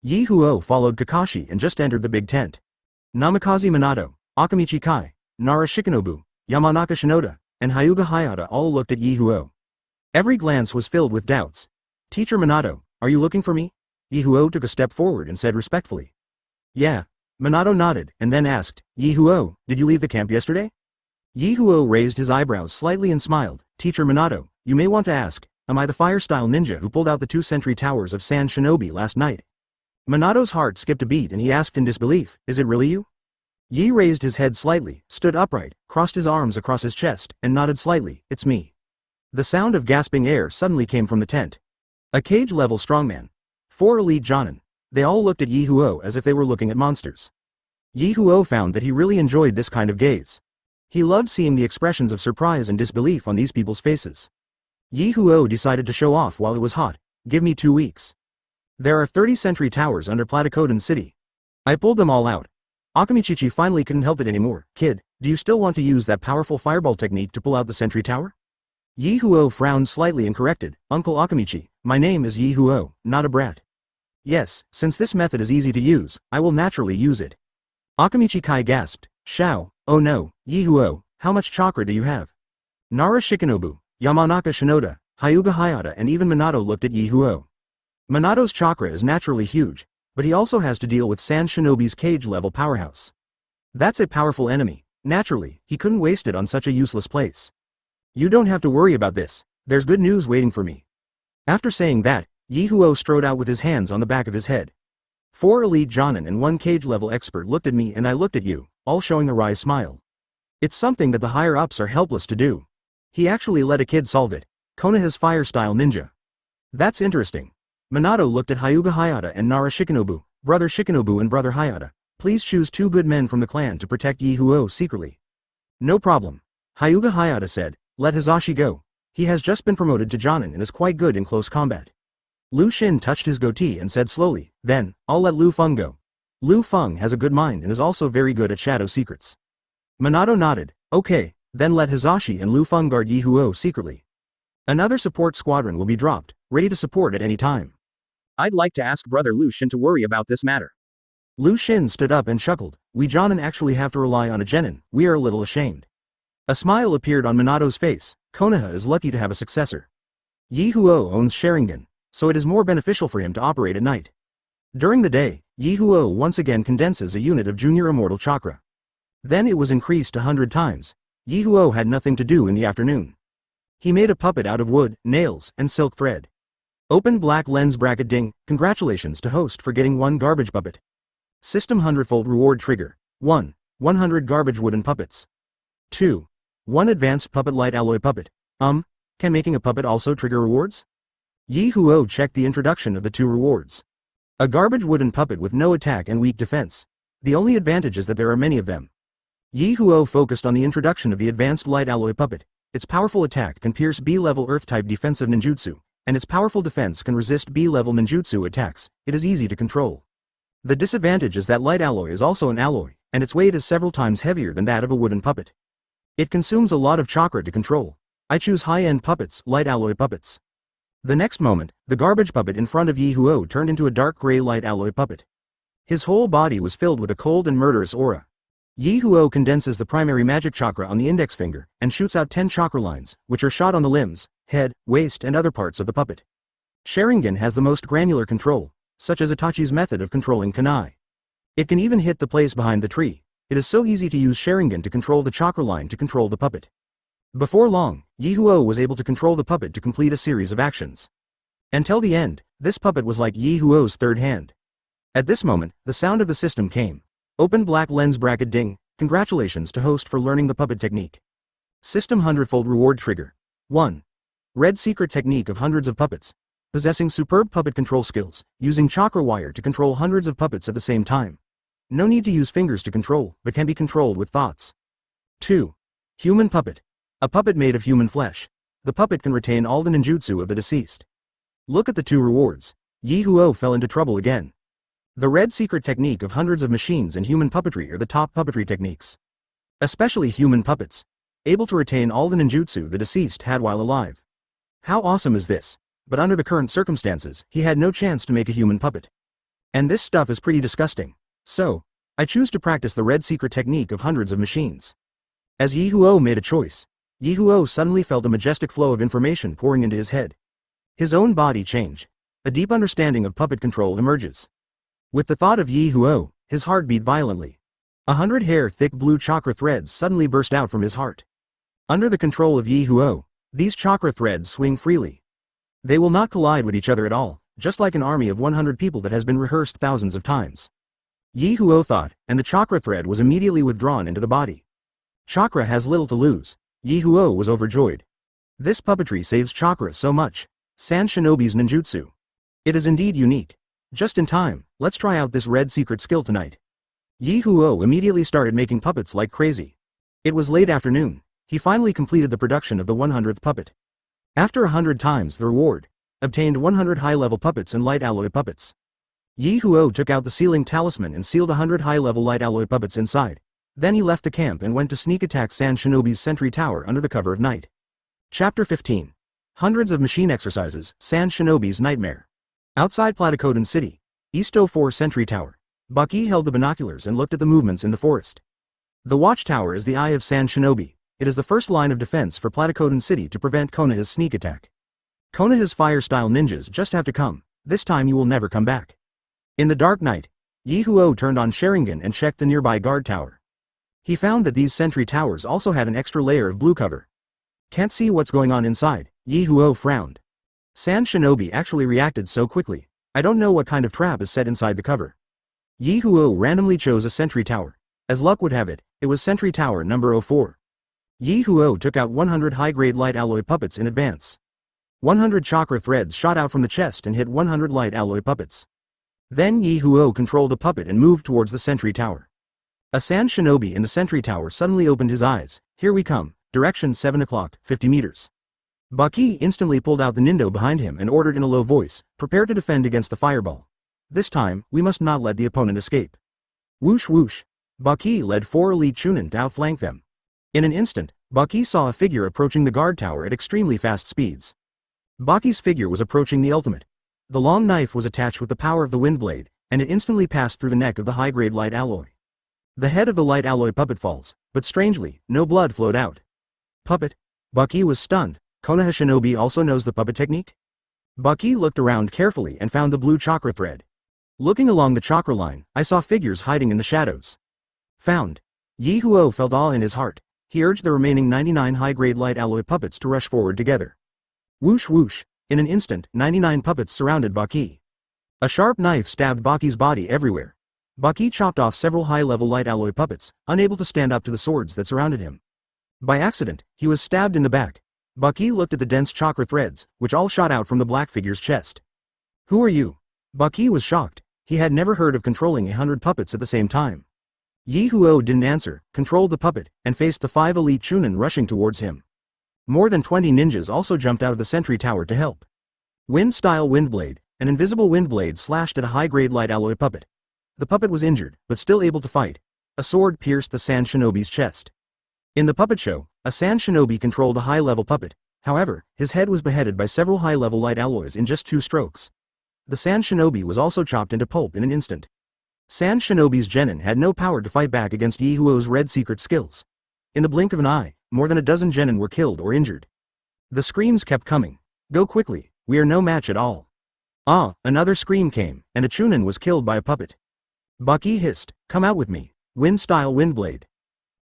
Ye Huo followed Kakashi and just entered the big tent. Namikaze Minato, Akamichi Kai, Nara Shikinobu, Yamanaka Shinoda, and Hyuga Hayata all looked at Ye Huo. Every glance was filled with doubts. Teacher Minato, are you looking for me? Ye Huo took a step forward and said respectfully. Yeah. Minato nodded, and then asked, Ye Huo, did you leave the camp yesterday? Ye Huo raised his eyebrows slightly and smiled, Teacher Minato, you may want to ask, am I the fire-style ninja who pulled out the 2 sentry towers of Sand Shinobi last night? Minato's heart skipped a beat and he asked in disbelief, is it really you? Yi raised his head slightly, stood upright, crossed his arms across his chest, and nodded slightly, it's me. The sound of gasping air suddenly came from the tent. A cage-level strongman. 4 elite Jonin. They all looked at Ye Huo as if they were looking at monsters. Ye Huo found that he really enjoyed this kind of gaze. He loved seeing the expressions of surprise and disbelief on these people's faces. Ye Huo decided to show off while it was hot. Give me 2 weeks. There are 30 sentry towers under Platycoden City. I pulled them all out. Akamichichi finally couldn't help it anymore. Kid, do you still want to use that powerful fireball technique to pull out the sentry tower? Ye Huo frowned slightly and corrected, Uncle Akamichi, my name is Ye Huo, not a brat. Yes, since this method is easy to use, I will naturally use it. Akamichi Kai gasped, Shao, oh no, Ye Huo, how much chakra do you have? Nara Shikinobu, Yamanaka Shinoda, Hyuga Hayata and even Minato looked at Ye Huo. Minato's chakra is naturally huge, but he also has to deal with Sand Shinobi's cage-level powerhouse. That's a powerful enemy. Naturally, he couldn't waste it on such a useless place. You don't have to worry about this, there's good news waiting for me. After saying that, Ye Huo strode out with his hands on the back of his head. 4 elite Jonin and 1 cage-level expert looked at me and I looked at you, all showing a wry smile. It's something that the higher-ups are helpless to do. He actually let a kid solve it. Konoha's fire-style ninja. That's interesting. Minato looked at Hyuga Hayata and Nara Shikinobu, Brother Shikinobu and Brother Hayata. Please choose 2 good men from the clan to protect Ye Huo secretly. No problem. Hyuga Hayata said, let Hizashi go. He has just been promoted to Jonin and is quite good in close combat. Lu Xun touched his goatee and said slowly, then, I'll let Lu Feng go. Lu Feng has a good mind and is also very good at shadow secrets. Minato nodded, okay, then let Hizashi and Lu Feng guard Ye Huo secretly. Another support squadron will be dropped, ready to support at any time. I'd like to ask Brother Lu Xun to worry about this matter. Lu Xun stood up and chuckled, we Jonin actually have to rely on a genin, we are a little ashamed. A smile appeared on Minato's face, Konoha is lucky to have a successor. Ye Huo owns Sharingan, so it is more beneficial for him to operate at night. During the day, Ye Huo once again condenses a unit of junior immortal chakra. Then it was increased 100 times. Ye Huo had nothing to do in the afternoon. He made a puppet out of wood, nails, and silk thread. Open black lens bracket ding, congratulations to host for getting 1 garbage puppet. System hundredfold reward trigger. 1. 100 garbage wooden puppets. 2. 1 advanced puppet light alloy puppet. Can making a puppet also trigger rewards? Ye Huo checked the introduction of the 2 rewards. A garbage wooden puppet with no attack and weak defense. The only advantage is that there are many of them. Ye Huo focused on the introduction of the advanced light alloy puppet. Its powerful attack can pierce B-level Earth-type defensive ninjutsu, and its powerful defense can resist B-level ninjutsu attacks. It is easy to control. The disadvantage is that light alloy is also an alloy, and its weight is several times heavier than that of a wooden puppet. It consumes a lot of chakra to control. I choose high-end puppets, light alloy puppets. The next moment, the garbage puppet in front of Ye Huo turned into a dark gray light alloy puppet. His whole body was filled with a cold and murderous aura. Ye Huo condenses the primary magic chakra on the index finger, and shoots out 10 chakra lines, which are shot on the limbs, head, waist and other parts of the puppet. Sharingan has the most granular control, such as Itachi's method of controlling kunai. It can even hit the place behind the tree. It is so easy to use Sharingan to control the chakra line to control the puppet. Before long, Ye Huo was able to control the puppet to complete a series of actions. Until the end, this puppet was like Ye Huo's third hand. At this moment, the sound of the system came. Open black lens bracket ding, congratulations to host for learning the puppet technique. System hundredfold reward trigger. 1. Red secret technique of hundreds of puppets. Possessing superb puppet control skills, using chakra wire to control hundreds of puppets at the same time. No need to use fingers to control, but can be controlled with thoughts. 2. Human puppet. A puppet made of human flesh. The puppet can retain all the ninjutsu of the deceased. Look at the 2 rewards. Ye Huo fell into trouble again. The red secret technique of hundreds of machines and human puppetry are the top puppetry techniques. Especially human puppets. Able to retain all the ninjutsu the deceased had while alive. How awesome is this? But under the current circumstances, he had no chance to make a human puppet. And this stuff is pretty disgusting. So, I choose to practice the red secret technique of hundreds of machines. As Ye Huo made a choice, Ye Huo suddenly felt a majestic flow of information pouring into his head. His own body changed. A deep understanding of puppet control emerges. With the thought of Ye Huo, his heart beat violently. 100 hair-thick blue chakra threads suddenly burst out from his heart. Under the control of Ye Huo, these chakra threads swing freely. They will not collide with each other at all, just like an army of 100 people that has been rehearsed thousands of times. Ye Huo thought, and the chakra thread was immediately withdrawn into the body. Chakra has little to lose. Ye Huo was overjoyed. This puppetry saves chakra so much. Sand Shinobi's ninjutsu. It is indeed unique. Just in time, let's try out this red secret skill tonight. Ye Huo immediately started making puppets like crazy. It was late afternoon. He finally completed the production of the 100th puppet. After 100 times the reward, obtained 100 high-level puppets and light alloy puppets. Ye Huo took out the sealing talisman and sealed 100 high-level light alloy puppets inside. Then he left the camp and went to sneak attack Sand Shinobi's sentry tower under the cover of night. Chapter 15. Hundreds of machine exercises, Sand Shinobi's nightmare. Outside Platycodon City, East 04 Sentry Tower, Baki held the binoculars and looked at the movements in the forest. The watchtower is the eye of Sand Shinobi. It is the first line of defense for Platycodon City to prevent Konoha's sneak attack. Konoha's fire-style ninjas just have to come. This time you will never come back. In the dark night, Ye Huo turned on Sharingan and checked the nearby guard tower. He found that these sentry towers also had an extra layer of blue cover. Can't see what's going on inside, Ye Huo frowned. Sand Shinobi actually reacted so quickly. I don't know what kind of trap is set inside the cover. Ye Huo randomly chose a sentry tower. As luck would have it, it was sentry tower number 04. Ye Huo took out 100 high-grade light alloy puppets in advance. 100 chakra threads shot out from the chest and hit 100 light alloy puppets. Then Ye Huo controlled a puppet and moved towards the sentry tower. A Sand Shinobi in the sentry tower suddenly opened his eyes. Here we come, direction 7 o'clock, 50 meters. Baki instantly pulled out the Nindo behind him and ordered in a low voice, prepare to defend against the fireball. This time, we must not let the opponent escape. Whoosh whoosh. Baki led 4 elite Chunin to outflank them. In an instant, Baki saw a figure approaching the guard tower at extremely fast speeds. Baki's figure was approaching the ultimate. The long knife was attached with the power of the wind blade, and it instantly passed through the neck of the high-grade light alloy. The head of the light alloy puppet falls, but strangely, no blood flowed out. Puppet? Baki was stunned. Konoha Shinobi also knows the puppet technique? Baki looked around carefully and found the blue chakra thread. Looking along the chakra line, I saw figures hiding in the shadows. Found. Ye Huo felt awe in his heart. He urged the remaining 99 high-grade light alloy puppets to rush forward together. Whoosh whoosh. In an instant, 99 puppets surrounded Baki. A sharp knife stabbed Baki's body everywhere. Baki chopped off several high-level light alloy puppets, unable to stand up to the swords that surrounded him. By accident, he was stabbed in the back. Baki looked at the dense chakra threads, which all shot out from the black figure's chest. Who are you? Baki was shocked. He had never heard of controlling 100 puppets at the same time. Ye Huo didn't answer, controlled the puppet, and faced the 5 elite Chunin rushing towards him. More than 20 ninjas also jumped out of the sentry tower to help. Wind-style wind blade, an invisible wind blade slashed at a high-grade light alloy puppet. The puppet was injured, but still able to fight. A sword pierced the Sand Shinobi's chest. In the puppet show, a Sand Shinobi controlled a high-level puppet. However, his head was beheaded by several high-level light alloys in just 2 strokes. The Sand Shinobi was also chopped into pulp in an instant. Sand Shinobi's genin had no power to fight back against Ye Huo's red secret skills. In the blink of an eye, more than a dozen genin were killed or injured. The screams kept coming. Go quickly, we are no match at all. Ah, another scream came, and a Chunin was killed by a puppet. Baki hissed, come out with me, wind-style wind blade.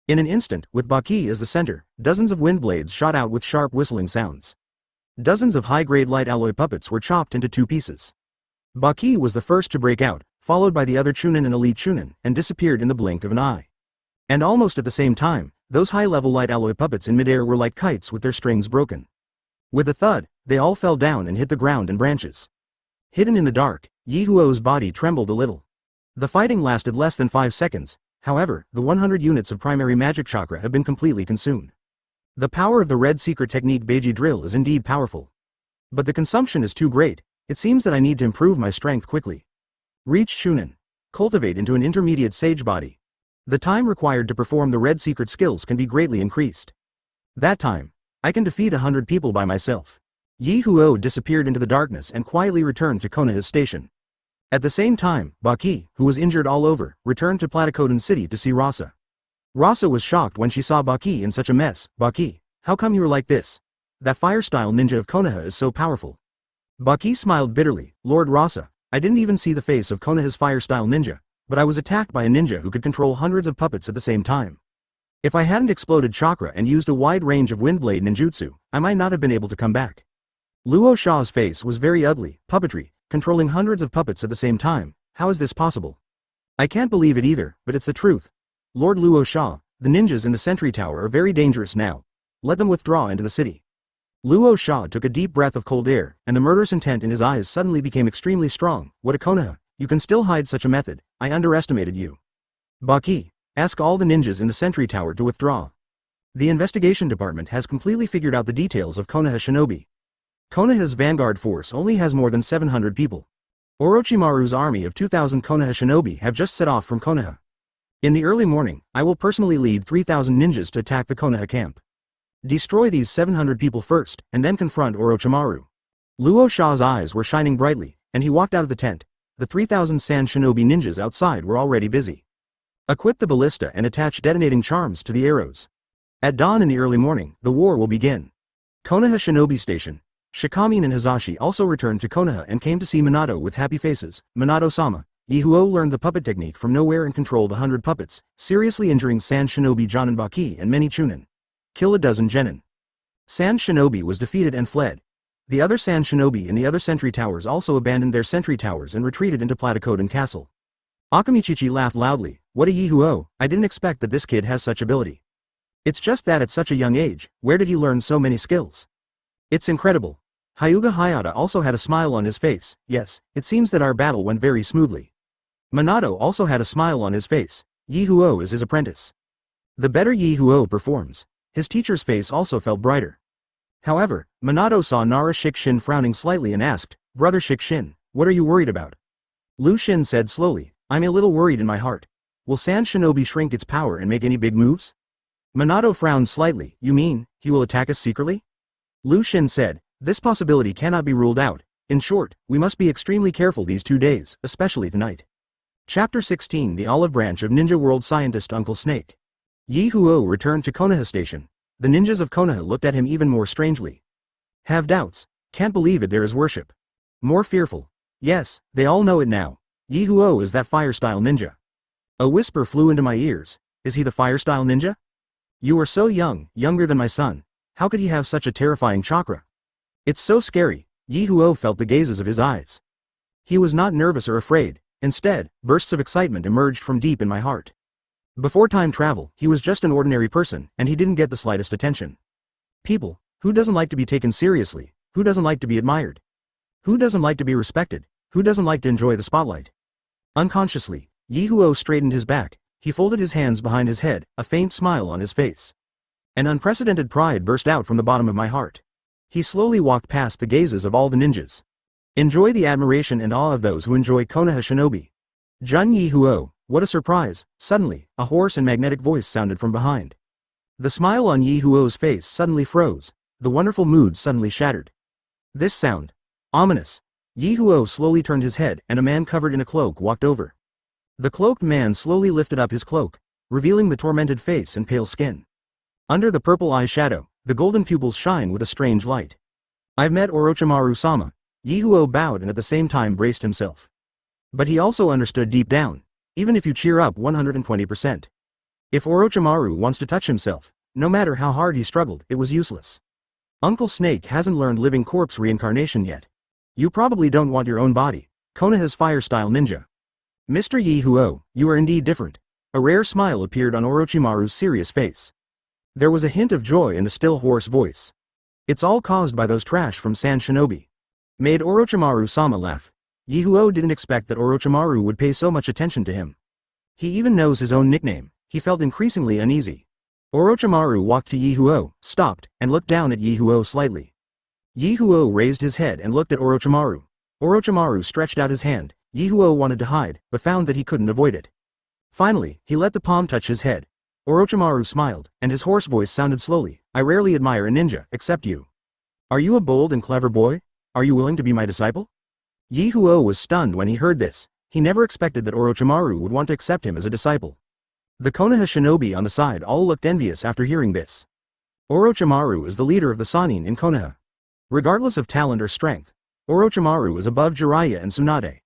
In an instant, with Baki as the center, dozens of wind blades shot out with sharp whistling sounds. Dozens of high-grade light alloy puppets were chopped into 2 pieces. Baki was the first to break out, followed by the other Chunin and elite Chunin, and disappeared in the blink of an eye. And almost at the same time, those high-level light alloy puppets in midair were like kites with their strings broken. With a thud, they all fell down and hit the ground and branches. Hidden in the dark, Ye Huo's body trembled a little. The fighting lasted less than 5 seconds, however, the 100 units of primary magic chakra have been completely consumed. The power of the red secret technique Beiji drill is indeed powerful. But the consumption is too great, it seems that I need to improve my strength quickly. Reach Chunin. Cultivate into an intermediate sage body. The time required to perform the red secret skills can be greatly increased. That time, I can defeat 100 people by myself. Ye Huo disappeared into the darkness and quietly returned to Konoha's station. At the same time, Baki, who was injured all over, returned to Platycodon City to see Rasa. Rasa was shocked when she saw Baki in such a mess. Baki, how come you are like this? That fire-style ninja of Konoha is so powerful. Baki smiled bitterly, Lord Rasa, I didn't even see the face of Konoha's fire-style ninja. but I was attacked by a ninja who could control hundreds of puppets at the same time. If I hadn't exploded chakra and used a wide range of windblade ninjutsu, I might not have been able to come back. Luo Sha's face was very ugly. Puppetry, controlling hundreds of puppets at the same time, how is this possible? I can't believe it either, but it's the truth. Lord Luo Sha, the ninjas in the sentry tower are very dangerous now. Let them withdraw into the city. Luo Sha took a deep breath of cold air, and the murderous intent in his eyes suddenly became extremely strong. What a Konoha, you can still hide such a method, I underestimated you. Baki, ask all the ninjas in the sentry tower to withdraw. The investigation department has completely figured out the details of Konoha Shinobi. Konoha's vanguard force only has more than 700 people. Orochimaru's army of 2,000 Konoha Shinobi have just set off from Konoha. In the early morning, I will personally lead 3,000 ninjas to attack the Konoha camp. Destroy these 700 people first, and then confront Orochimaru. Luo Sha's eyes were shining brightly, and he walked out of the tent. The 3,000 Sand Shinobi ninjas outside were already busy. Equip the ballista and attach detonating charms to the arrows. At dawn in the early morning, the war will begin. Konoha Shinobi Station. Shikamin and Hizashi also returned to Konoha and came to see Minato with happy faces. Minato-sama, Ye Huo learned the puppet technique from nowhere and controlled 100 puppets, seriously injuring Sand Shinobi Jonin Baki and many Chunin. Kill a dozen genin. Sand Shinobi was defeated and fled. The other Sand Shinobi in the other sentry towers also abandoned their sentry towers and retreated into Platycoden Castle. Akamichichi laughed loudly. What a Ye Huo, I didn't expect that this kid has such ability. It's just that at such a young age, where did he learn so many skills? It's incredible. Hyuga Hayata also had a smile on his face. Yes, it seems that our battle went very smoothly. Minato also had a smile on his face. Ye Huo is his apprentice. The better Ye Huo performs, his teacher's face also felt brighter. However, Minato saw Nara Shikshin frowning slightly and asked, Brother Shikshin, what are you worried about? Lu Shin said slowly, I'm a little worried in my heart. Will Sand Shinobi shrink its power and make any big moves? Minato frowned slightly. You mean, he will attack us secretly? Lu Shin said, this possibility cannot be ruled out. In short, we must be extremely careful these 2 days, especially tonight. Chapter 16 The Olive Branch of Ninja World Scientist Uncle Snake. Ye Huo returned to Konoha Station. The ninjas of Konoha looked at him even more strangely. Have doubts. Can't believe it, there is worship. More fearful. Yes, they all know it now. Ye Huo is that fire-style ninja. A whisper flew into my ears. Is he the fire-style ninja? You are so young, younger than my son. How could he have such a terrifying chakra? It's so scary. Ye Huo felt the gazes of his eyes. He was not nervous or afraid. Instead, bursts of excitement emerged from deep in my heart. Before time travel, he was just an ordinary person, and he didn't get the slightest attention. People, who doesn't like to be taken seriously? Who doesn't like to be admired? Who doesn't like to be respected? Who doesn't like to enjoy the spotlight? Unconsciously, Ye Huo straightened his back. He folded his hands behind his head, a faint smile on his face. An unprecedented pride burst out from the bottom of my heart. He slowly walked past the gazes of all the ninjas. Enjoy the admiration and awe of those who enjoy Konoha Shinobi. Jun Ye Huo, what a surprise! Suddenly, a hoarse and magnetic voice sounded from behind. The smile on Ye Huo's face suddenly froze. The wonderful mood suddenly shattered. This sound. Ominous. Ye Huo slowly turned his head and a man covered in a cloak walked over. The cloaked man slowly lifted up his cloak, revealing the tormented face and pale skin. Under the purple eyeshadow, the golden pupils shine with a strange light. I've met Orochimaru-sama. Ye Huo bowed and at the same time braced himself. But he also understood deep down, even if you cheer up 120%. If Orochimaru wants to touch himself, no matter how hard he struggled, it was useless. Uncle Snake hasn't learned living corpse reincarnation yet. You probably don't want your own body. Konoha's fire-style ninja. Mr. Ye Huo, you are indeed different. A rare smile appeared on Orochimaru's serious face. There was a hint of joy in the still hoarse voice. It's all caused by those trash from Sand Shinobi. Made Orochimaru-sama laugh. Ye Huo didn't expect that Orochimaru would pay so much attention to him. He even knows his own nickname. He felt increasingly uneasy. Orochimaru walked to Ye Huo, stopped, and looked down at Ye Huo slightly. Ye Huo raised his head and looked at Orochimaru. Orochimaru stretched out his hand. Ye Huo wanted to hide, but found that he couldn't avoid it. Finally, he let the palm touch his head. Orochimaru smiled, and his hoarse voice sounded slowly. I rarely admire a ninja, except you. Are you a bold and clever boy? Are you willing to be my disciple? Ye Huo was stunned when he heard this. He never expected that Orochimaru would want to accept him as a disciple. The Konoha Shinobi on the side all looked envious after hearing this. Orochimaru is the leader of the Sannin in Konoha. Regardless of talent or strength, Orochimaru is above Jiraiya and Tsunade.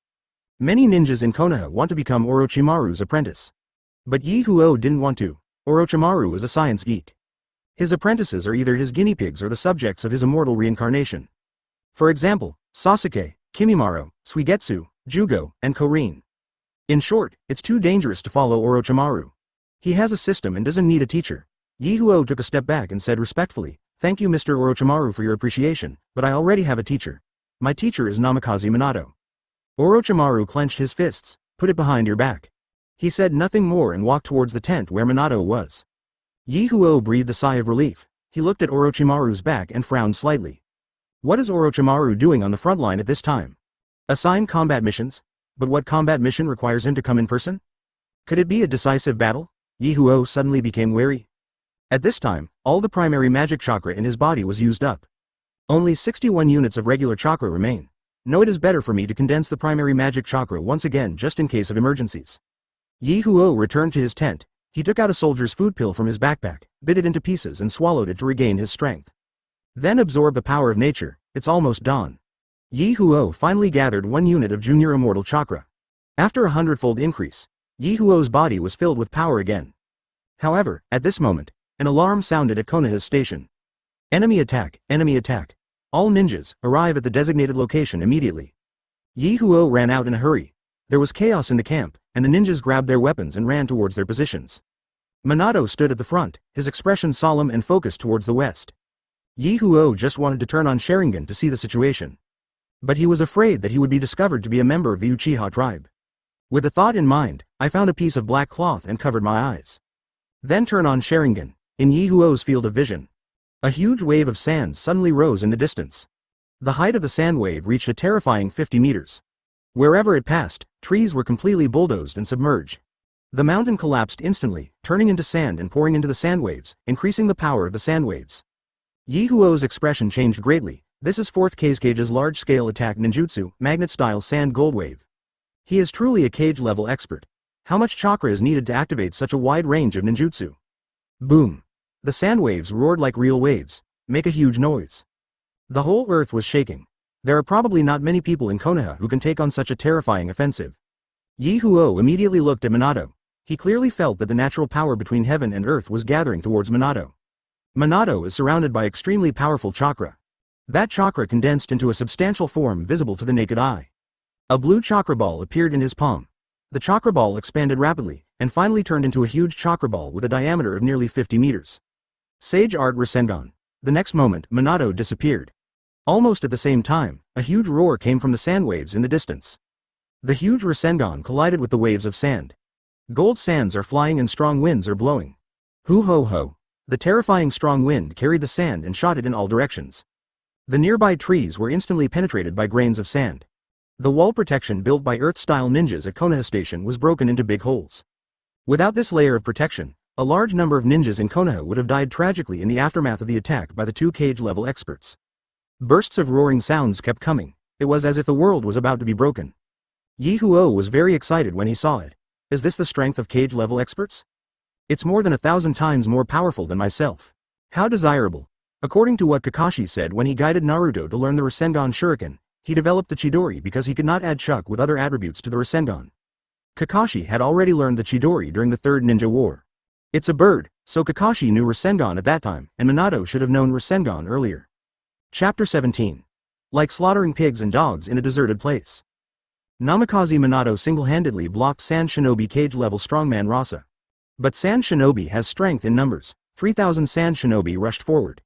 Many ninjas in Konoha want to become Orochimaru's apprentice. But Ye Huo didn't want to. Orochimaru is a science geek. His apprentices are either his guinea pigs or the subjects of his immortal reincarnation. For example, Sasuke, Kimimaro, Suigetsu, Jugo, and Korin. In short, it's too dangerous to follow Orochimaru. He has a system and doesn't need a teacher. Ye Huo took a step back and said respectfully, "Thank you Mr. Orochimaru for your appreciation, but I already have a teacher. My teacher is Namikaze Minato." Orochimaru clenched his fists. "Put it behind your back." He said nothing more and walked towards the tent where Minato was. Ye Huo breathed a sigh of relief. He looked at Orochimaru's back and frowned slightly. What is Orochimaru doing on the front line at this time? Assign combat missions? But what combat mission requires him to come in person? Could it be a decisive battle? Ye Huo suddenly became wary. At this time, all the primary magic chakra in his body was used up. Only 61 units of regular chakra remain. No, it is better for me to condense the primary magic chakra once again just in case of emergencies. Ye Huo returned to his tent. He took out a soldier's food pill from his backpack, bit it into pieces and swallowed it to regain his strength. Then absorb the power of nature. It's almost dawn. Ye Huo finally gathered 1 unit of junior immortal chakra. After a hundredfold increase, Ye Huo's body was filled with power again. However, at this moment, an alarm sounded at Konoha's station. Enemy attack, enemy attack. All ninjas, arrive at the designated location immediately. Ye Huo ran out in a hurry. There was chaos in the camp, and the ninjas grabbed their weapons and ran towards their positions. Minato stood at the front, his expression solemn and focused towards the west. Ye Huo just wanted to turn on Sharingan to see the situation. But he was afraid that he would be discovered to be a member of the Uchiha tribe. With the thought in mind, I found a piece of black cloth and covered my eyes. Then turn on Sharingan. In Ye Huo's field of vision, a huge wave of sand suddenly rose in the distance. The height of the sand wave reached a terrifying 50 meters. Wherever it passed, trees were completely bulldozed and submerged. The mountain collapsed instantly, turning into sand and pouring into the sand waves, increasing the power of the sand waves. Ye Huo's expression changed greatly. This is 4th Kage's large-scale attack ninjutsu, magnet-style sand gold wave. He is truly a Kage-level expert. How much chakra is needed to activate such a wide range of ninjutsu? Boom! The sand waves roared like real waves, make a huge noise. The whole earth was shaking. There are probably not many people in Konoha who can take on such a terrifying offensive. Ye Huo immediately looked at Minato. He clearly felt that the natural power between heaven and earth was gathering towards Minato. Minato is surrounded by extremely powerful chakra. That chakra condensed into a substantial form visible to the naked eye. A blue chakra ball appeared in his palm. The chakra ball expanded rapidly, and finally turned into a huge chakra ball with a diameter of nearly 50 meters. Sage Art Rasengan. The next moment, Minato disappeared. Almost at the same time, a huge roar came from the sand waves in the distance. The huge Rasengan collided with the waves of sand. Gold sands are flying and strong winds are blowing. Hoo ho ho. The terrifying strong wind carried the sand and shot it in all directions. The nearby trees were instantly penetrated by grains of sand. The wall protection built by Earth-style ninjas at Konoha Station was broken into big holes. Without this layer of protection, a large number of ninjas in Konoha would have died tragically in the aftermath of the attack by the 2 Kage-level experts. Bursts of roaring sounds kept coming. It was as if the world was about to be broken. Ye Huo was very excited when he saw it. Is this the strength of Kage-level experts? It's more than 1,000 times more powerful than myself. How desirable. According to what Kakashi said when he guided Naruto to learn the Rasengan Shuriken, he developed the Chidori because he could not add Chuck with other attributes to the Rasengan. Kakashi had already learned the Chidori during the Third Ninja War. It's a bird, so Kakashi knew Rasengan at that time, and Minato should have known Rasengan earlier. Chapter 17. Like slaughtering pigs and dogs in a deserted place. Namikaze Minato single-handedly blocked Sand Shinobi Kage-level strongman Rasa. But Sand Shinobi has strength in numbers. 3,000 Sand Shinobi rushed forward.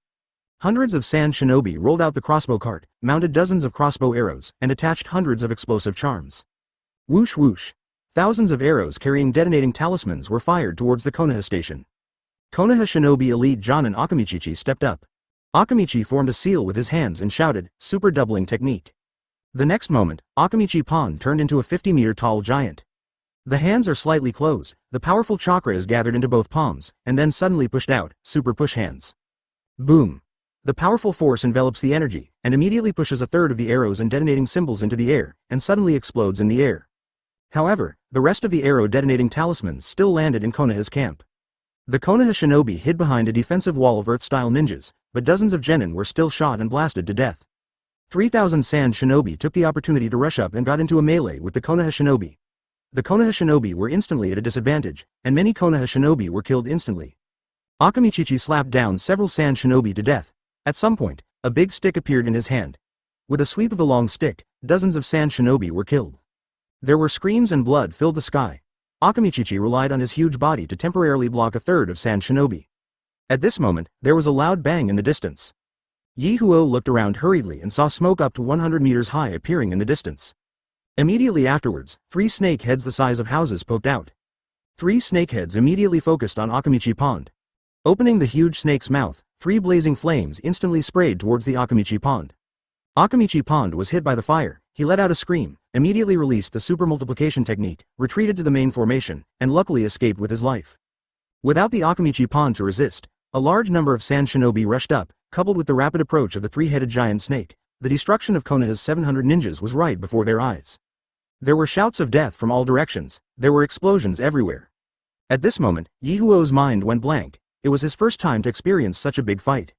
Hundreds of Sand Shinobi rolled out the crossbow cart, mounted dozens of crossbow arrows, and attached hundreds of explosive charms. Whoosh whoosh. Thousands of arrows carrying detonating talismans were fired towards the Konoha station. Konoha Shinobi Elite Jonin Akamichi stepped up. Akamichi formed a seal with his hands and shouted, "Super doubling technique." The next moment, Akamichi Pon turned into a 50-meter tall giant. The hands are slightly closed, the powerful chakra is gathered into both palms, and then suddenly pushed out, super push hands. Boom. The powerful force envelops the energy, and immediately pushes a third of the arrows and detonating symbols into the air, and suddenly explodes in the air. However, the rest of the arrow detonating talismans still landed in Konoha's camp. The Konoha Shinobi hid behind a defensive wall of Earth-style ninjas, but dozens of genin were still shot and blasted to death. 3,000 Sand Shinobi took the opportunity to rush up and got into a melee with the Konoha Shinobi. The Konoha Shinobi were instantly at a disadvantage, and many Konoha Shinobi were killed instantly. Akamichichi slapped down several Sand Shinobi to death. At some point, a big stick appeared in his hand. With a sweep of the long stick, dozens of Sand Shinobi were killed. There were screams and blood filled the sky. Akamichichi relied on his huge body to temporarily block a third of Sand Shinobi. At this moment, there was a loud bang in the distance. Ye Huo looked around hurriedly and saw smoke up to 100 meters high appearing in the distance. Immediately afterwards, 3 snake heads the size of houses poked out. 3 snake heads immediately focused on Akamichi Pond. Opening the huge snake's mouth, 3 blazing flames instantly sprayed towards the Akamichi Pond. Akamichi Pond was hit by the fire. He let out a scream, immediately released the super multiplication technique, retreated to the main formation, and luckily escaped with his life. Without the Akamichi Pond to resist, a large number of Sand Shinobi rushed up, coupled with the rapid approach of the 3-headed giant snake. The destruction of Konoha's 700 ninjas was right before their eyes. There were shouts of death from all directions. There were explosions everywhere. At this moment, Ye Huo's mind went blank. It was his first time to experience such a big fight.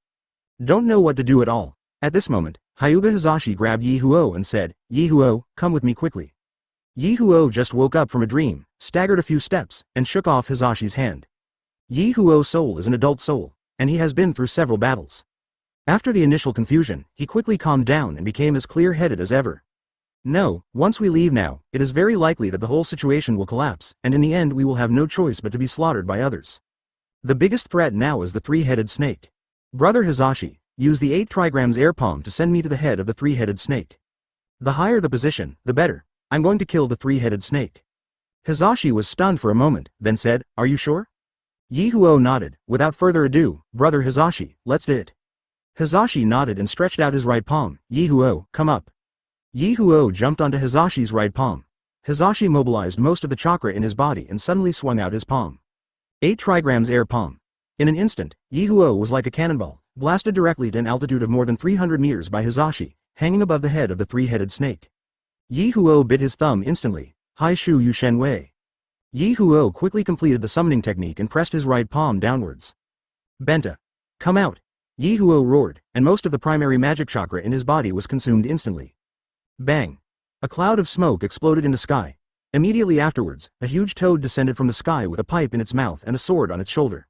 Don't know what to do at all. At this moment, Hyuga Hizashi grabbed Ye Huo and said, "Ye Huo, come with me quickly." Ye Huo just woke up from a dream, staggered a few steps, and shook off Hizashi's hand. Ye Huo's soul is an adult soul, and he has been through several battles. After the initial confusion, he quickly calmed down and became as clear-headed as ever. No, once we leave now, it is very likely that the whole situation will collapse, and in the end we will have no choice but to be slaughtered by others. The biggest threat now is the 3-headed snake. Brother Hizashi, use the 8 trigrams air palm to send me to the head of the 3-headed snake. The higher the position, the better. I'm going to kill the 3-headed snake. Hizashi was stunned for a moment, then said, "Are you sure?" Ye Huo nodded. Without further ado, Brother Hizashi, let's do it. Hizashi nodded and stretched out his right palm. Ye Huo, come up. Ye Huo jumped onto Hizashi's right palm. Hizashi mobilized most of the chakra in his body and suddenly swung out his palm. 8 trigrams air palm. In an instant, Ye Huo was like a cannonball, blasted directly to an altitude of more than 300 meters by Hizashi, hanging above the head of the 3-headed snake. Ye Huo bit his thumb instantly. Hai Shu Yu Shen Wei. Ye Huo quickly completed the summoning technique and pressed his right palm downwards. Benta. Come out. Ye Huo roared, and most of the primary magic chakra in his body was consumed instantly. Bang. A cloud of smoke exploded in the sky. Immediately afterwards, a huge toad descended from the sky with a pipe in its mouth and a sword on its shoulder.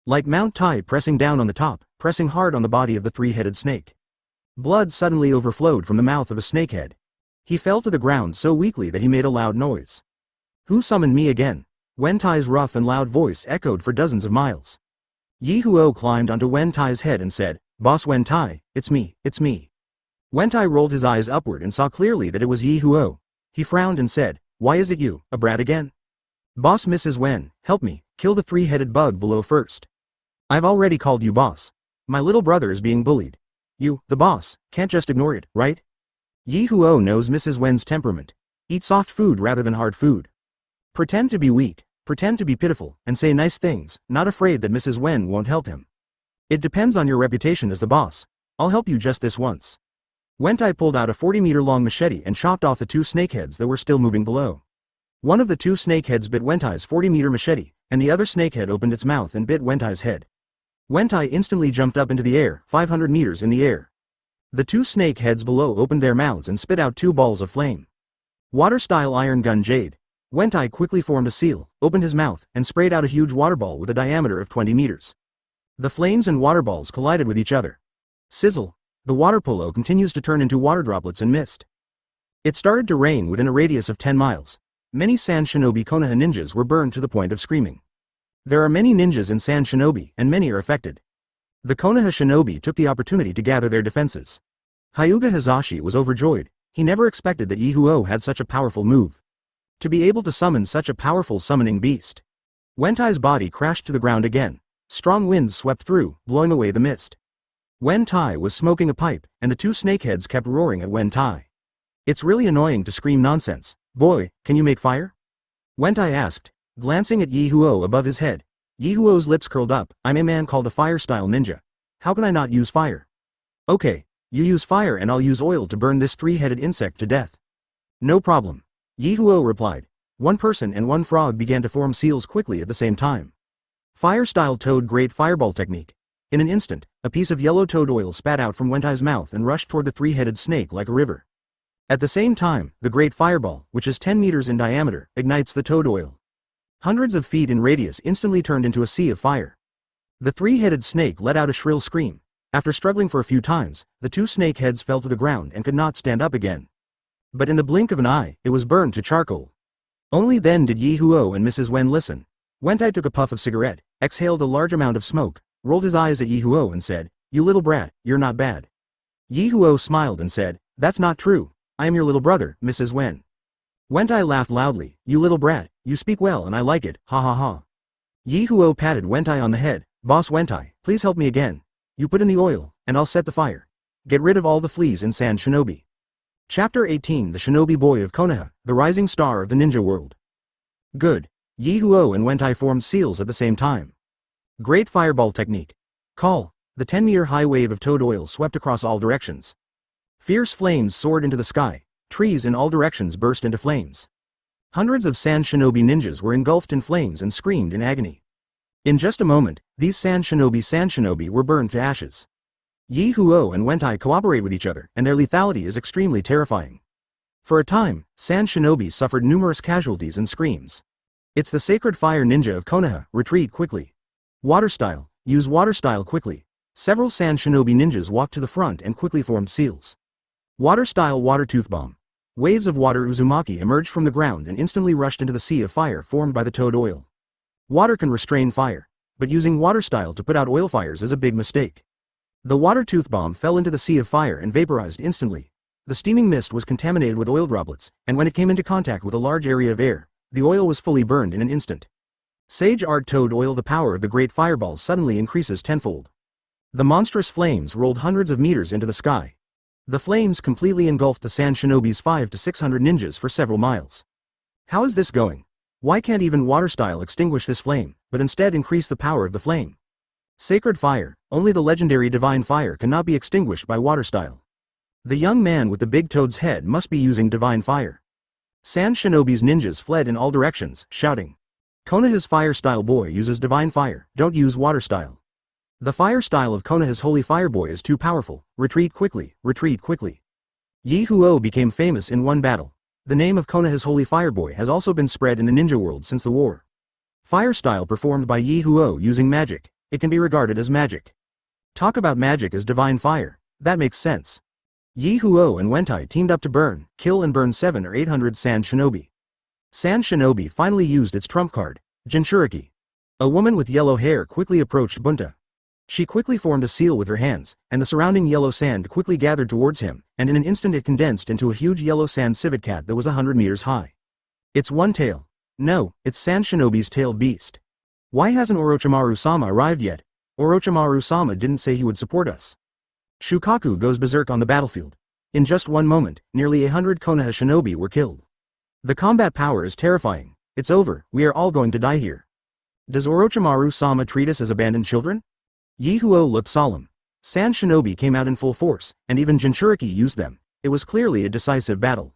Like Mount Tai pressing down on the top, pressing hard on the body of the 3-headed snake. Blood suddenly overflowed from the mouth of a snakehead. He fell to the ground so weakly that he made a loud noise. Who summoned me again? Wen Tai's rough and loud voice echoed for dozens of miles. Ye Huo climbed onto Wen Tai's head and said, "Boss Wen Tai, it's me, it's me." Wen Tai rolled his eyes upward and saw clearly that it was Ye Huo. He frowned and said, "Why is it you, a brat again?" "Boss Mrs. Wen, help me, kill the 3-headed bug below first." "I've already called you boss. My little brother is being bullied. You, the boss, can't just ignore it, right?" Ye Huo knows Mrs. Wen's temperament. Eat soft food rather than hard food. Pretend to be weak, pretend to be pitiful, and say nice things, not afraid that Mrs. Wen won't help him. It depends on your reputation as the boss. I'll help you just this once. Wen Tai pulled out a 40-meter-long machete and chopped off the 2 snakeheads that were still moving below. One of the 2 snakeheads bit Wen Tai's 40-meter machete, and the other snakehead opened its mouth and bit Wen Tai's head. Wen Tai instantly jumped up into the air, 500 meters in the air. The 2 snakeheads below opened their mouths and spit out 2 balls of flame. Water-style iron gun jade. Wen Tai quickly formed a seal, opened his mouth, and sprayed out a huge water ball with a diameter of 20 meters. The flames and water balls collided with each other. Sizzle. The water polo continues to turn into water droplets and mist. It started to rain within a radius of 10 miles. Many Sand Shinobi Konoha ninjas were burned to the point of screaming. There are many ninjas in Sand Shinobi, and many are affected. The Konoha Shinobi took the opportunity to gather their defenses. Hyuga Hizashi was overjoyed. He never expected that Ye Huo had such a powerful move. To be able to summon such a powerful summoning beast. Wen Tai's body crashed to the ground again. Strong winds swept through, blowing away the mist. Wen Tai was smoking a pipe, and the 2 snakeheads kept roaring at Wen Tai. "It's really annoying to scream nonsense. Boy, can you make fire?" Wen Tai asked, glancing at Ye Huo above his head. Ye Huo's lips curled up. "I'm a man called a fire-style ninja. How can I not use fire?" "Okay, you use fire and I'll use oil to burn this 3-headed insect to death." "No problem." Ye Huo replied. 1 person and 1 frog began to form seals quickly at the same time. Fire-style toad great fireball technique. In an instant, a piece of yellow toad oil spat out from Wentai's mouth and rushed toward the three-headed snake like a river. At the same time, the great fireball, which is 10 meters in diameter, ignites the toad oil. Hundreds of feet in radius instantly turned into a sea of fire. The three-headed snake let out a shrill scream. After struggling for a few times, the two snake heads fell to the ground and could not stand up again. But in the blink of an eye, it was burned to charcoal. Only then did Ye Huo and Mrs. Wen listen. Wentai took a puff of cigarette, exhaled a large amount of smoke, rolled his eyes at Ye Huo and said, "You little brat, you're not bad." Ye Huo smiled and said, "That's not true. I am your little brother, Mrs. Wen." Wentai laughed loudly, "You little brat, you speak well and I like it, ha ha ha." Ye Huo patted Wentai on the head, "Boss Wentai, please help me again. You put in the oil, and I'll set the fire. Get rid of all the fleas in Sand Shinobi." Chapter 18 The Shinobi Boy of Konoha, the rising star of the ninja world. Good. Ye Huo and Wentai formed seals at the same time. Great fireball technique. Call. The 10-meter high wave of toad oil swept across all directions. Fierce flames soared into the sky. Trees in all directions burst into flames. Hundreds of Sand Shinobi ninjas were engulfed in flames and screamed in agony. In just a moment, these Sand Shinobi were burned to ashes. Ye Huo and Wentai cooperate with each other, and their lethality is extremely terrifying. For a time, Sand Shinobi suffered numerous casualties and screams. It's the sacred fire ninja of Konoha, retreat quickly. Water style, use water style quickly. Several Sand Shinobi ninjas walked to the front and quickly formed seals. Water style water tooth bomb. Waves of water Uzumaki emerged from the ground and instantly rushed into the sea of fire formed by the toad oil. Water can restrain fire, but using water style to put out oil fires is a big mistake. The water tooth bomb fell into the sea of fire and vaporized instantly. The steaming mist was contaminated with oil droplets, and when it came into contact with a large area of air, the oil was fully burned in an instant. Sage Art Toad Oil. The power of the great fireball suddenly increases tenfold. The monstrous flames rolled hundreds of meters into the sky. The flames completely engulfed the Sand Shinobi's 500 to 600 ninjas for several miles. How is this going? Why can't even water style extinguish this flame, but instead increase the power of the flame? Sacred fire, only the legendary divine fire cannot be extinguished by water style. The young man with the big toad's head must be using divine fire. Sand Shinobi's ninjas fled in all directions, shouting. Konoha's fire style boy uses divine fire, don't use water style. The fire style of Konoha's holy fire boy is too powerful, retreat quickly, retreat quickly. Ye Huo became famous in one battle. The name of Konoha's holy fire boy has also been spread in the ninja world since the war. Fire style performed by Ye Huo using magic. It can be regarded as magic. Talk about magic as divine fire, that makes sense. Ye Huo and Wentai teamed up to kill and burn 700 or 800 Sand Shinobi. Sand Shinobi finally used its trump card, Jinchuriki. A woman with yellow hair quickly approached Bunta. She quickly formed a seal with her hands, and the surrounding yellow sand quickly gathered towards him, and in an instant it condensed into a huge yellow sand civet cat that was 100 meters high. It's one tail. No, it's Sand Shinobi's tailed beast. Why hasn't Orochimaru-sama arrived yet? Orochimaru-sama didn't say he would support us. Shukaku goes berserk on the battlefield. In just one moment, nearly 100 Konoha shinobi were killed. The combat power is terrifying. It's over, we are all going to die here. Does Orochimaru-sama treat us as abandoned children? Ye Huo looked solemn. Sand Shinobi came out in full force, and even Jinchuriki used them. It was clearly a decisive battle.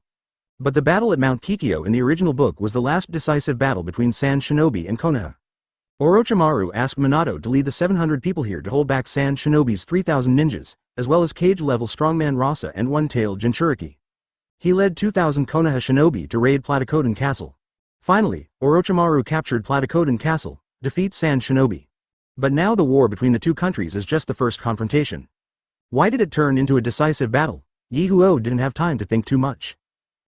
But the battle at Mount Kikyo in the original book was the last decisive battle between Sand Shinobi and Konoha. Orochimaru asked Minato to lead the 700 people here to hold back Sand Shinobi's 3,000 ninjas, as well as cage-level strongman Rasa and one-tailed Jinchuriki. He led 2,000 Konoha shinobi to raid Platykoden Castle. Finally, Orochimaru captured Platykoden Castle, defeats Sand Shinobi. But now the war between the two countries is just the first confrontation. Why did it turn into a decisive battle? Ye Huo didn't have time to think too much.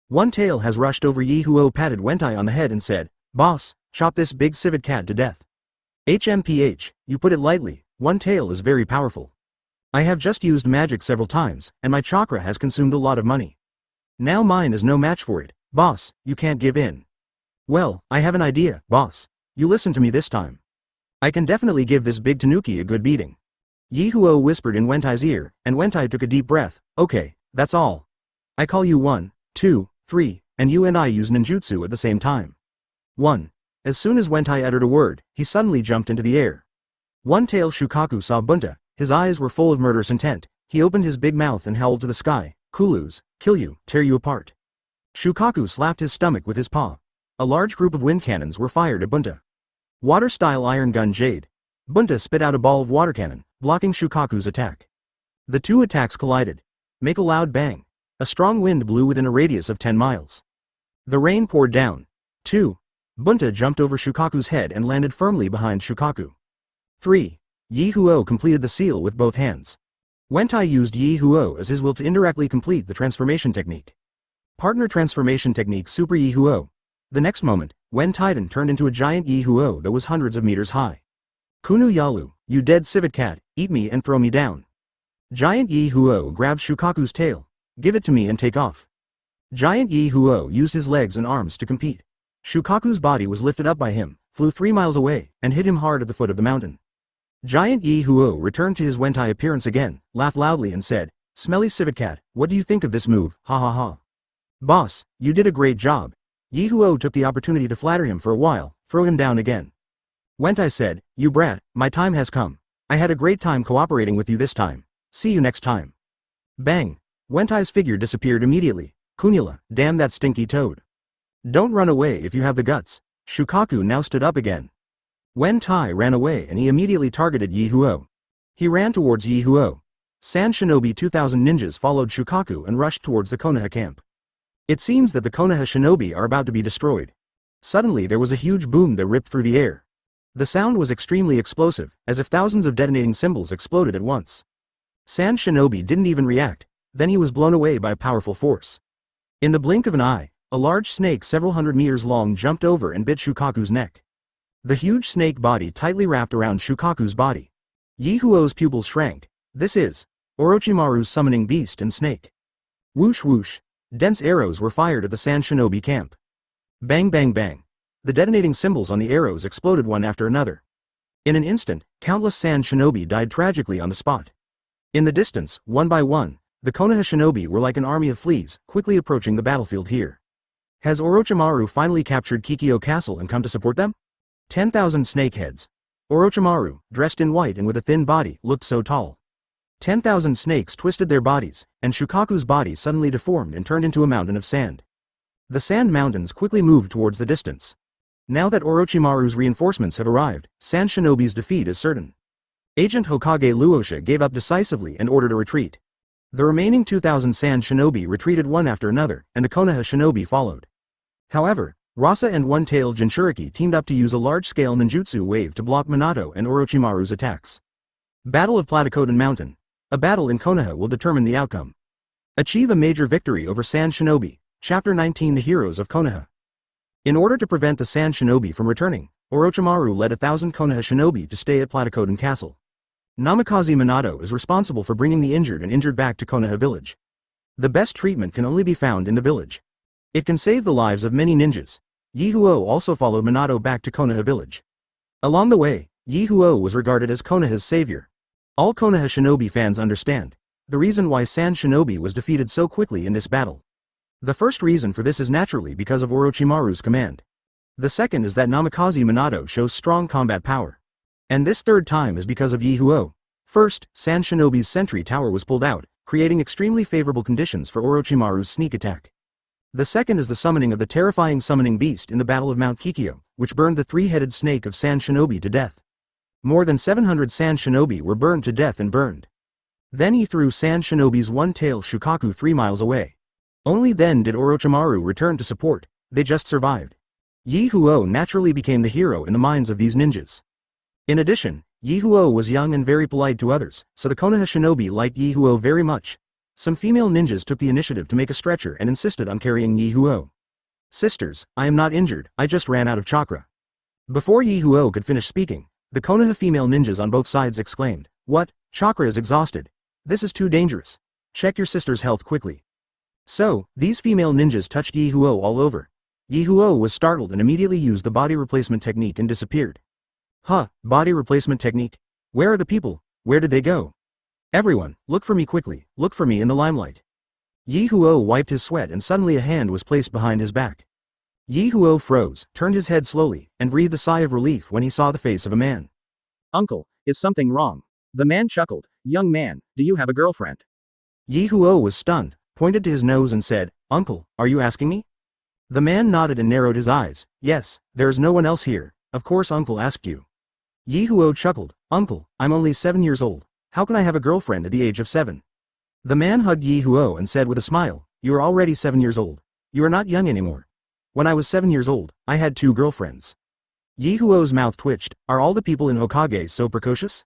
One tail has rushed over. Ye Huo patted Wentai on the head and said, "Boss, chop this big civet cat to death." HMPH, you put it lightly, one tail is very powerful. I have just used magic several times, and my chakra has consumed a lot of money. Now mine is no match for it. Boss, you can't give in. Well, I have an idea, boss. You listen to me this time. I can definitely give this big tanuki a good beating. Ye Huo whispered in Wentai's ear, and Wentai took a deep breath. Okay, that's all. I call you 1, 2, 3, and you and I use ninjutsu at the same time. 1. As soon as Wentai uttered a word, he suddenly jumped into the air. One-tail Shukaku saw Bunta, his eyes were full of murderous intent. He opened his big mouth and howled to the sky, "Kulus, kill you, tear you apart." Shukaku slapped his stomach with his paw. A large group of wind cannons were fired at Bunta. Water-style iron gun Jade. Bunta spit out a ball of water cannon, blocking Shukaku's attack. The two attacks collided. Make a loud bang. A strong wind blew within a radius of 10 miles. The rain poured down. 2. Bunta jumped over Shukaku's head and landed firmly behind Shukaku. 3. Ye Huo completed the seal with both hands. Wentai used Ye Huo as his will to indirectly complete the transformation technique. Partner transformation technique Super Ye Huo. The next moment, Wen Titan turned into a giant Ye Huo that was hundreds of meters high. Kunu Yalu, you dead civet cat, eat me and throw me down. Giant Ye Huo grabbed Shukaku's tail. Give it to me and take off. Giant Ye Huo used his legs and arms to compete. Shukaku's body was lifted up by him, flew 3 miles away, and hit him hard at the foot of the mountain. Giant Ye Huo returned to his Wentai appearance again, laughed loudly and said, Smelly civet cat, what do you think of this move, ha ha ha. Boss, you did a great job. Ye Huo took the opportunity to flatter him for a while, throw him down again. Wentai said, you brat, my time has come. I had a great time cooperating with you this time. See you next time. Bang. Wentai's figure disappeared immediately. Kunila, damn that stinky toad. Don't run away if you have the guts. Shukaku now stood up again. Wentai ran away and he immediately targeted Ye Huo. He ran towards Ye Huo. Sand Shinobi 2000 ninjas followed Shukaku and rushed towards the Konoha camp. It seems that the Konoha shinobi are about to be destroyed. Suddenly there was a huge boom that ripped through the air. The sound was extremely explosive, as if thousands of detonating symbols exploded at once. Sand Shinobi didn't even react, then he was blown away by a powerful force. In the blink of an eye, a large snake several hundred meters long jumped over and bit Shukaku's neck. The huge snake body tightly wrapped around Shukaku's body. Ye Huo's pupils shrank. This is Orochimaru's summoning beast and snake. Whoosh whoosh. Dense arrows were fired at the Sand Shinobi camp. Bang bang bang. The detonating symbols on the arrows exploded one after another. In an instant, countless Sand Shinobi died tragically on the spot. In the distance, one by one, the Konoha shinobi were like an army of fleas, quickly approaching the battlefield here. Has Orochimaru finally captured Kikyo Castle and come to support them? 10,000 snakeheads. Orochimaru, dressed in white and with a thin body, looked so tall. 10,000 snakes twisted their bodies, and Shukaku's body suddenly deformed and turned into a mountain of sand. The sand mountains quickly moved towards the distance. Now that Orochimaru's reinforcements have arrived, Sand Shinobi's defeat is certain. Agent Hokage Luosha gave up decisively and ordered a retreat. The remaining 2,000 Sand Shinobi retreated one after another, and the Konoha shinobi followed. However, Rasa and One-Tailed Jinchuriki teamed up to use a large-scale ninjutsu wave to block Minato and Orochimaru's attacks. Battle of Platycoden Mountain. A battle in Konoha will determine the outcome. Achieve a major victory over Sand Shinobi. Chapter 19 The Heroes of Konoha. In order to prevent the Sand Shinobi from returning, Orochimaru led 1,000 Konoha shinobi to stay at Platycoden Castle. Namikaze Minato is responsible for bringing the injured back to Konoha village. The best treatment can only be found in the village. It can save the lives of many ninjas. Ye Huo also followed Minato back to Konoha village. Along the way, Ye Huo was regarded as Konoha's savior. All Konoha shinobi fans understand the reason why Sand Shinobi was defeated so quickly in this battle. The first reason for this is naturally because of Orochimaru's command. The second is that Namikaze Minato shows strong combat power. And this third time is because of Ye Huo. First, Sand Shinobi's sentry tower was pulled out, creating extremely favorable conditions for Orochimaru's sneak attack. The second is the summoning of the terrifying summoning beast in the Battle of Mount Kikyo, which burned the three-headed snake of Sand Shinobi to death. More than 700 Sand Shinobi were burned to death and burned. Then he threw Sand Shinobi's one-tail Shukaku 3 miles away. Only then did Orochimaru return to support. They just survived. Ye Huo naturally became the hero in the minds of these ninjas. In addition, Ye Huo was young and very polite to others, so the Konoha shinobi liked Ye Huo very much. Some female ninjas took the initiative to make a stretcher and insisted on carrying Ye Huo. Sisters, I am not injured, I just ran out of chakra. Before Ye Huo could finish speaking, the Konoha female ninjas on both sides exclaimed, What? Chakra is exhausted. This is too dangerous. Check your sister's health quickly. So, these female ninjas touched Ye Huo all over. Ye Huo was startled and immediately used the body replacement technique and disappeared. Huh, body replacement technique? Where are the people? Where did they go? Everyone, look for me quickly, look for me in the limelight. Ye Huo wiped his sweat and suddenly a hand was placed behind his back. Ye Huo froze, turned his head slowly, and breathed a sigh of relief when he saw the face of a man. Uncle, is something wrong? The man chuckled, Young man, do you have a girlfriend? Ye Huo was stunned, pointed to his nose and said, Uncle, are you asking me? The man nodded and narrowed his eyes. Yes, there is no one else here, of course uncle asked you. Ye Huo chuckled, Uncle, I'm only 7 years old, How can I have a girlfriend at the age of 7? The man hugged Ye Huo and said with a smile, you are already 7 years old. You are not young anymore. When I was 7 years old, I had 2 girlfriends. Ye Huo's mouth twitched. Are all the people in Hokage so precocious?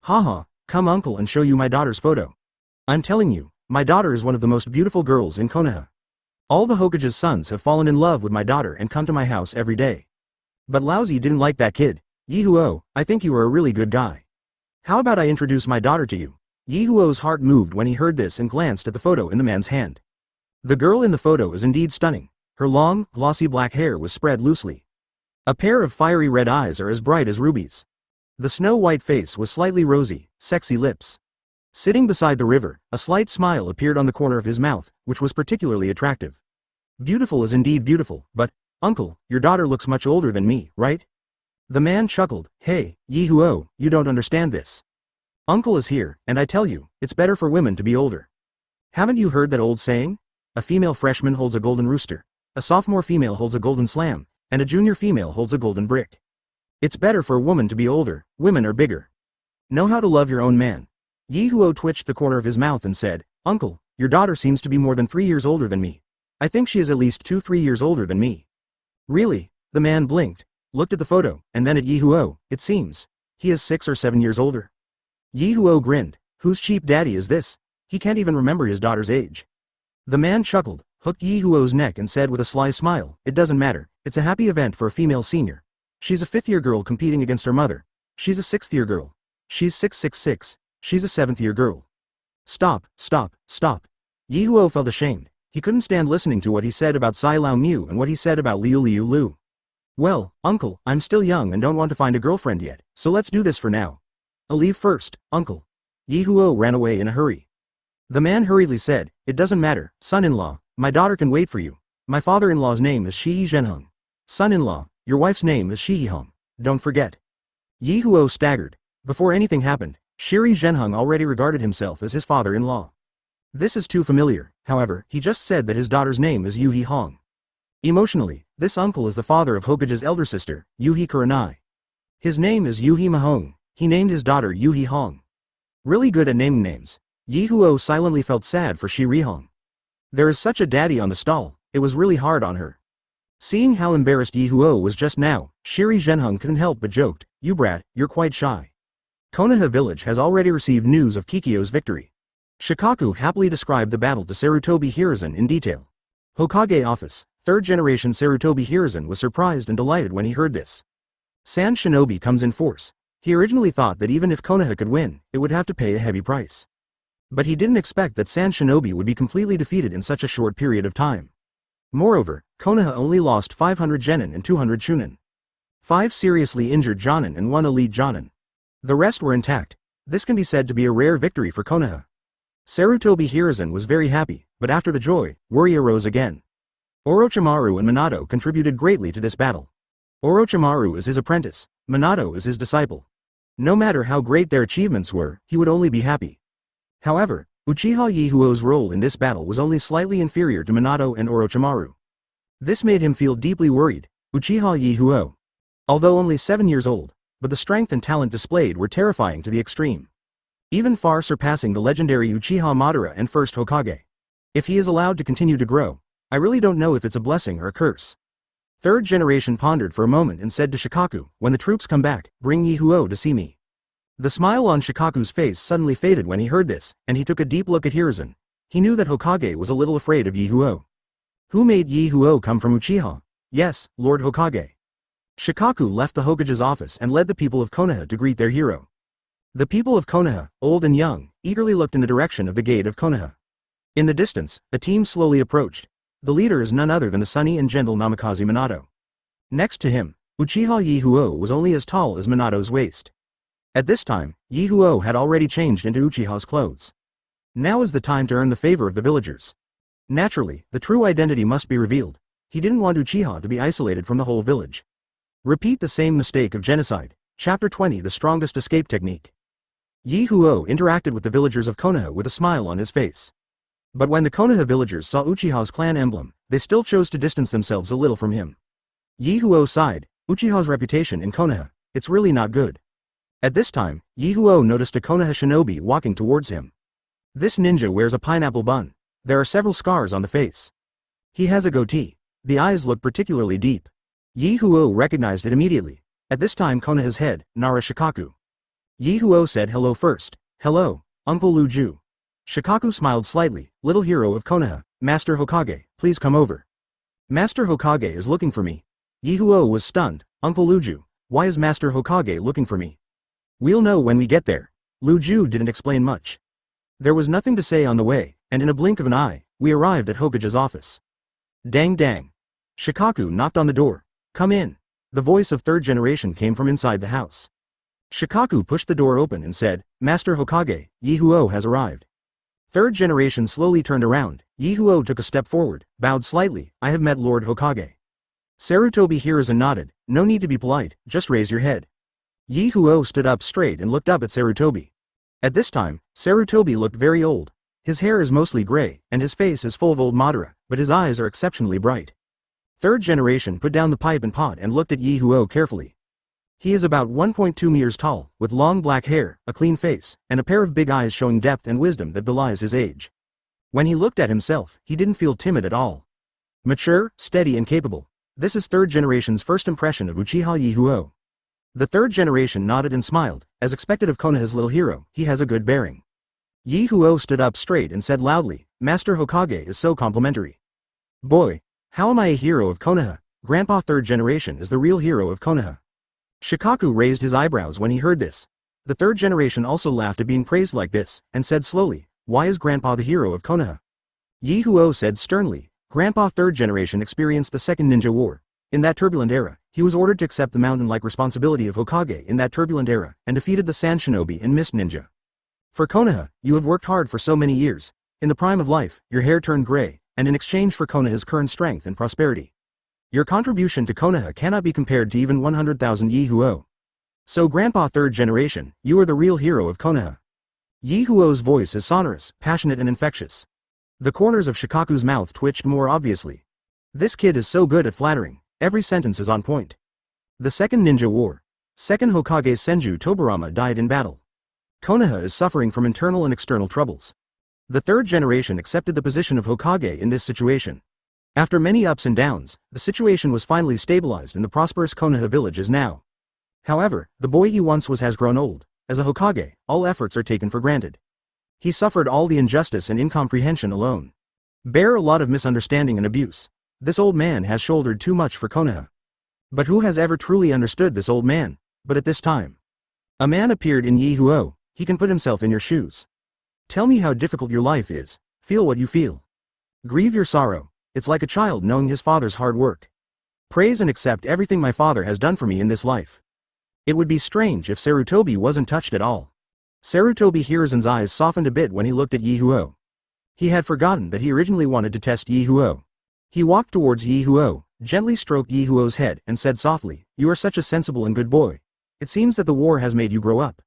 Haha, come uncle and show you my daughter's photo. I'm telling you, my daughter is one of the most beautiful girls in Konoha. All the Hokage's sons have fallen in love with my daughter and come to my house every day. But Laozi didn't like that kid. Ye Huo, I think you are a really good guy. How about I introduce my daughter to you? Ye Huo's heart moved when he heard this and glanced at the photo in the man's hand. The girl in the photo is indeed stunning. Her long, glossy black hair was spread loosely. A pair of fiery red eyes are as bright as rubies. The snow-white face was slightly rosy, sexy lips. Sitting beside the river, a slight smile appeared on the corner of his mouth, which was particularly attractive. Beautiful is indeed beautiful, but, uncle, your daughter looks much older than me, right? The man chuckled. Hey, Ye Huo, you don't understand this. Uncle is here, and I tell you, it's better for women to be older. Haven't you heard that old saying? A female freshman holds a golden rooster, a sophomore female holds a golden slam, and a junior female holds a golden brick. It's better for a woman to be older. Women are bigger. Know how to love your own man. Ye Huo twitched the corner of his mouth and said, Uncle, your daughter seems to be more than 3 years older than me. I think she is at least 2-3 years older than me. Really? The man blinked, looked at the photo, and then at Ye Huo. It seems he is 6 or 7 years older. Ye Huo grinned. Whose cheap daddy is this? He can't even remember his daughter's age. The man chuckled, hooked Ye Huo's neck and said with a sly smile, it doesn't matter, it's a happy event for a female senior. She's a 5th-year girl competing against her mother. She's a 6th-year girl. She's 666. She's a 7th-year girl. Stop, stop, stop. Ye Huo felt ashamed. He couldn't stand listening to what he said about Sai Lao Mu and what he said about Liu Liu Lu. Well, uncle, I'm still young and don't want to find a girlfriend yet, so let's do this for now. I'll leave first, uncle. Ye Huo ran away in a hurry. The man hurriedly said, it doesn't matter, son-in-law, my daughter can wait for you. My father-in-law's name is Shihi Zhenheng. Son-in-law, your wife's name is Shihi Hong. Don't forget. Ye Huo staggered. Before anything happened, Shiri Zhenheng already regarded himself as his father-in-law. This is too familiar. However, he just said that his daughter's name is Yuhi Hong. Emotionally, this uncle is the father of Hokage's elder sister, Yuhi Kurenai. His name is Yuhi Mahong. He named his daughter Yuhi Hong. Really good at naming names. Ye Huo silently felt sad for Shiri Hong. There is such a daddy on the stall, it was really hard on her. Seeing how embarrassed Ye Huo was just now, Shiri Zhenheng couldn't help but joked, you brat, you're quite shy. Konoha village has already received news of Kikyo's victory. Shikaku happily described the battle to Sarutobi Hiruzen in detail. Hokage office, 3rd generation Sarutobi Hiruzen was surprised and delighted when he heard this. Sand Shinobi comes in force. He originally thought that even if Konoha could win, it would have to pay a heavy price. But he didn't expect that Sand Shinobi would be completely defeated in such a short period of time. Moreover, Konoha only lost 500 genin and 200 chunin. 5 seriously injured jonin and 1 elite jonin. The rest were intact. This can be said to be a rare victory for Konoha. Sarutobi Hiruzen was very happy, but after the joy, worry arose again. Orochimaru and Minato contributed greatly to this battle. Orochimaru is his apprentice, Minato is his disciple. No matter how great their achievements were, he would only be happy. However, Uchiha Ye Huo's role in this battle was only slightly inferior to Minato and Orochimaru. This made him feel deeply worried. Uchiha Ye Huo. Although only 7 years old, but the strength and talent displayed were terrifying to the extreme. Even far surpassing the legendary Uchiha Madara and first Hokage. If he is allowed to continue to grow, I really don't know if it's a blessing or a curse. 3rd generation pondered for a moment and said to Shikaku, when the troops come back, bring Ye Huo to see me. The smile on Shikaku's face suddenly faded when he heard this, and he took a deep look at Hiruzen. He knew that Hokage was a little afraid of Ye Huo. Who made Ye Huo come from Uchiha? Yes, Lord Hokage. Shikaku left the Hokage's office and led the people of Konoha to greet their hero. The people of Konoha, old and young, eagerly looked in the direction of the gate of Konoha. In the distance, a team slowly approached. The leader is none other than the sunny and gentle Namikaze Minato. Next to him, Uchiha Ye Huo was only as tall as Minato's waist. At this time, Ye Huo had already changed into Uchiha's clothes. Now is the time to earn the favor of the villagers. Naturally, the true identity must be revealed. He didn't want Uchiha to be isolated from the whole village. Repeat the same mistake of genocide. Chapter 20 The Strongest Escape Technique. Ye Huo interacted with the villagers of Konoha with a smile on his face. But when the Konoha villagers saw Uchiha's clan emblem, they still chose to distance themselves a little from him. Ye Huo sighed, Uchiha's reputation in Konoha, it's really not good. At this time, Ye Huo noticed a Konoha shinobi walking towards him. This ninja wears a pineapple bun. There are several scars on the face. He has a goatee. The eyes look particularly deep. Ye Huo recognized it immediately. At this time Konoha's head, Nara Shikaku. Ye Huo said hello first. Hello, Uncle Luju. Shikaku smiled slightly. Little hero of Konoha, Master Hokage, please come over. Master Hokage is looking for me. Ye Huo was stunned. Uncle Luju, why is Master Hokage looking for me? We'll know when we get there. Luju didn't explain much. There was nothing to say on the way, and in a blink of an eye, we arrived at Hokage's office. Dang dang. Shikaku knocked on the door. Come in. The voice of third generation came from inside the house. Shikaku pushed the door open and said, Master Hokage, Ye Huo has arrived. Third generation slowly turned around. Ye Huo took a step forward, bowed slightly. I have met Lord Hokage. Sarutobi Hiruzen nodded. No need to be polite, just raise your head. Ye Huo stood up straight and looked up at Sarutobi. At this time, Sarutobi looked very old. His hair is mostly gray, and his face is full of old Madara, but his eyes are exceptionally bright. Third generation put down the pipe and pot and looked at Ye Huo carefully. He is about 1.2 meters tall, with long black hair, a clean face, and a pair of big eyes showing depth and wisdom that belies his age. When he looked at himself, he didn't feel timid at all. Mature, steady and capable. This is third generation's first impression of Uchiha Ye Huo. The third generation nodded and smiled. As expected of Konoha's little hero, he has a good bearing. Ye Huo stood up straight and said loudly, Master Hokage is so complimentary. Boy, how am I a hero of Konoha? Grandpa third generation is the real hero of Konoha. Shikaku raised his eyebrows when he heard this. The third generation also laughed at being praised like this, and said slowly, why is Grandpa the hero of Konoha? Ye Huo said sternly, Grandpa third generation experienced the Second Ninja War. In that turbulent era, he was ordered to accept the mountain-like responsibility of Hokage in that turbulent era, and defeated the Sand Shinobi and Mist Ninja. For Konoha, you have worked hard for so many years. In the prime of life, your hair turned gray, and in exchange for Konoha's current strength and prosperity. Your contribution to Konoha cannot be compared to even 100,000 Ye Huo. So Grandpa third generation, you are the real hero of Konoha. Ye Huo's voice is sonorous, passionate and infectious. The corners of Shikaku's mouth twitched more obviously. This kid is so good at flattering. Every sentence is on point. The Second Ninja War. Second Hokage Senju Tobirama died in battle. Konoha is suffering from internal and external troubles. The third generation accepted the position of Hokage in this situation. After many ups and downs, the situation was finally stabilized and the prosperous Konoha village is now. However, the boy he once was has grown old. As a Hokage, all efforts are taken for granted. He suffered all the injustice and incomprehension alone. Bear a lot of misunderstanding and abuse. This old man has shouldered too much for Konoha. But who has ever truly understood this old man? But at this time, a man appeared in Ye Huo. He can put himself in your shoes. Tell me how difficult your life is. Feel what you feel. Grieve your sorrow. It's like a child knowing his father's hard work. Praise and accept everything my father has done for me in this life. It would be strange if Sarutobi wasn't touched at all. Sarutobi Hiruzen's eyes softened a bit when he looked at Ye Huo. He had forgotten that he originally wanted to test Ye Huo. He walked towards Ye Huo, gently stroked Ye Huo's head and said softly, you are such a sensible and good boy. It seems that the war has made you grow up.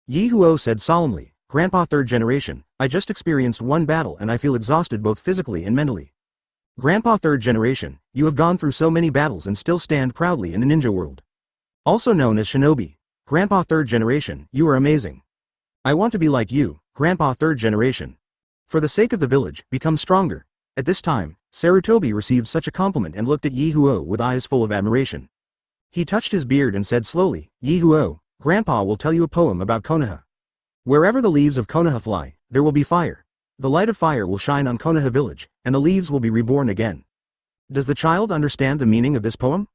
Ye Huo said solemnly, Grandpa third generation, I just experienced one battle and I feel exhausted both physically and mentally. Grandpa third generation, you have gone through so many battles and still stand proudly in the ninja world. Also known as Shinobi. Grandpa third generation, you are amazing. I want to be like you, Grandpa third generation. For the sake of the village, become stronger. At this time, Sarutobi received such a compliment and looked at Ye Huo with eyes full of admiration. He touched his beard and said slowly, Ye Huo, Grandpa will tell you a poem about Konoha. Wherever the leaves of Konoha fly, there will be fire. The light of fire will shine on Konoha village, and the leaves will be reborn again. Does the child understand the meaning of this poem?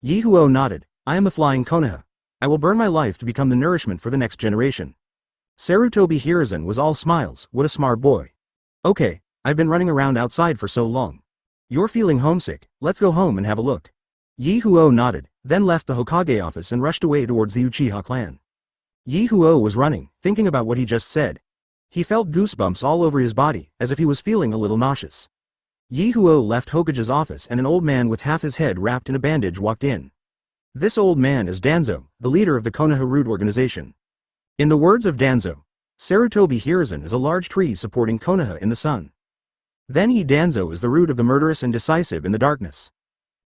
Ye Huo nodded. I am the flying Konoha. I will burn my life to become the nourishment for the next generation. Sarutobi Hiruzen was all smiles. What a smart boy. Okay, I've been running around outside for so long. You're feeling homesick, let's go home and have a look. Ye Huo nodded, then left the Hokage office and rushed away towards the Uchiha clan. Ye Huo was running, thinking about what he just said. He felt goosebumps all over his body, as if he was feeling a little nauseous. Ye Huo left Hokage's office and an old man with half his head wrapped in a bandage walked in. This old man is Danzo, the leader of the Konoha Root organization. In the words of Danzo, Sarutobi Hiruzen is a large tree supporting Konoha in the sun. Then Danzo is the root of the murderous and decisive in the darkness.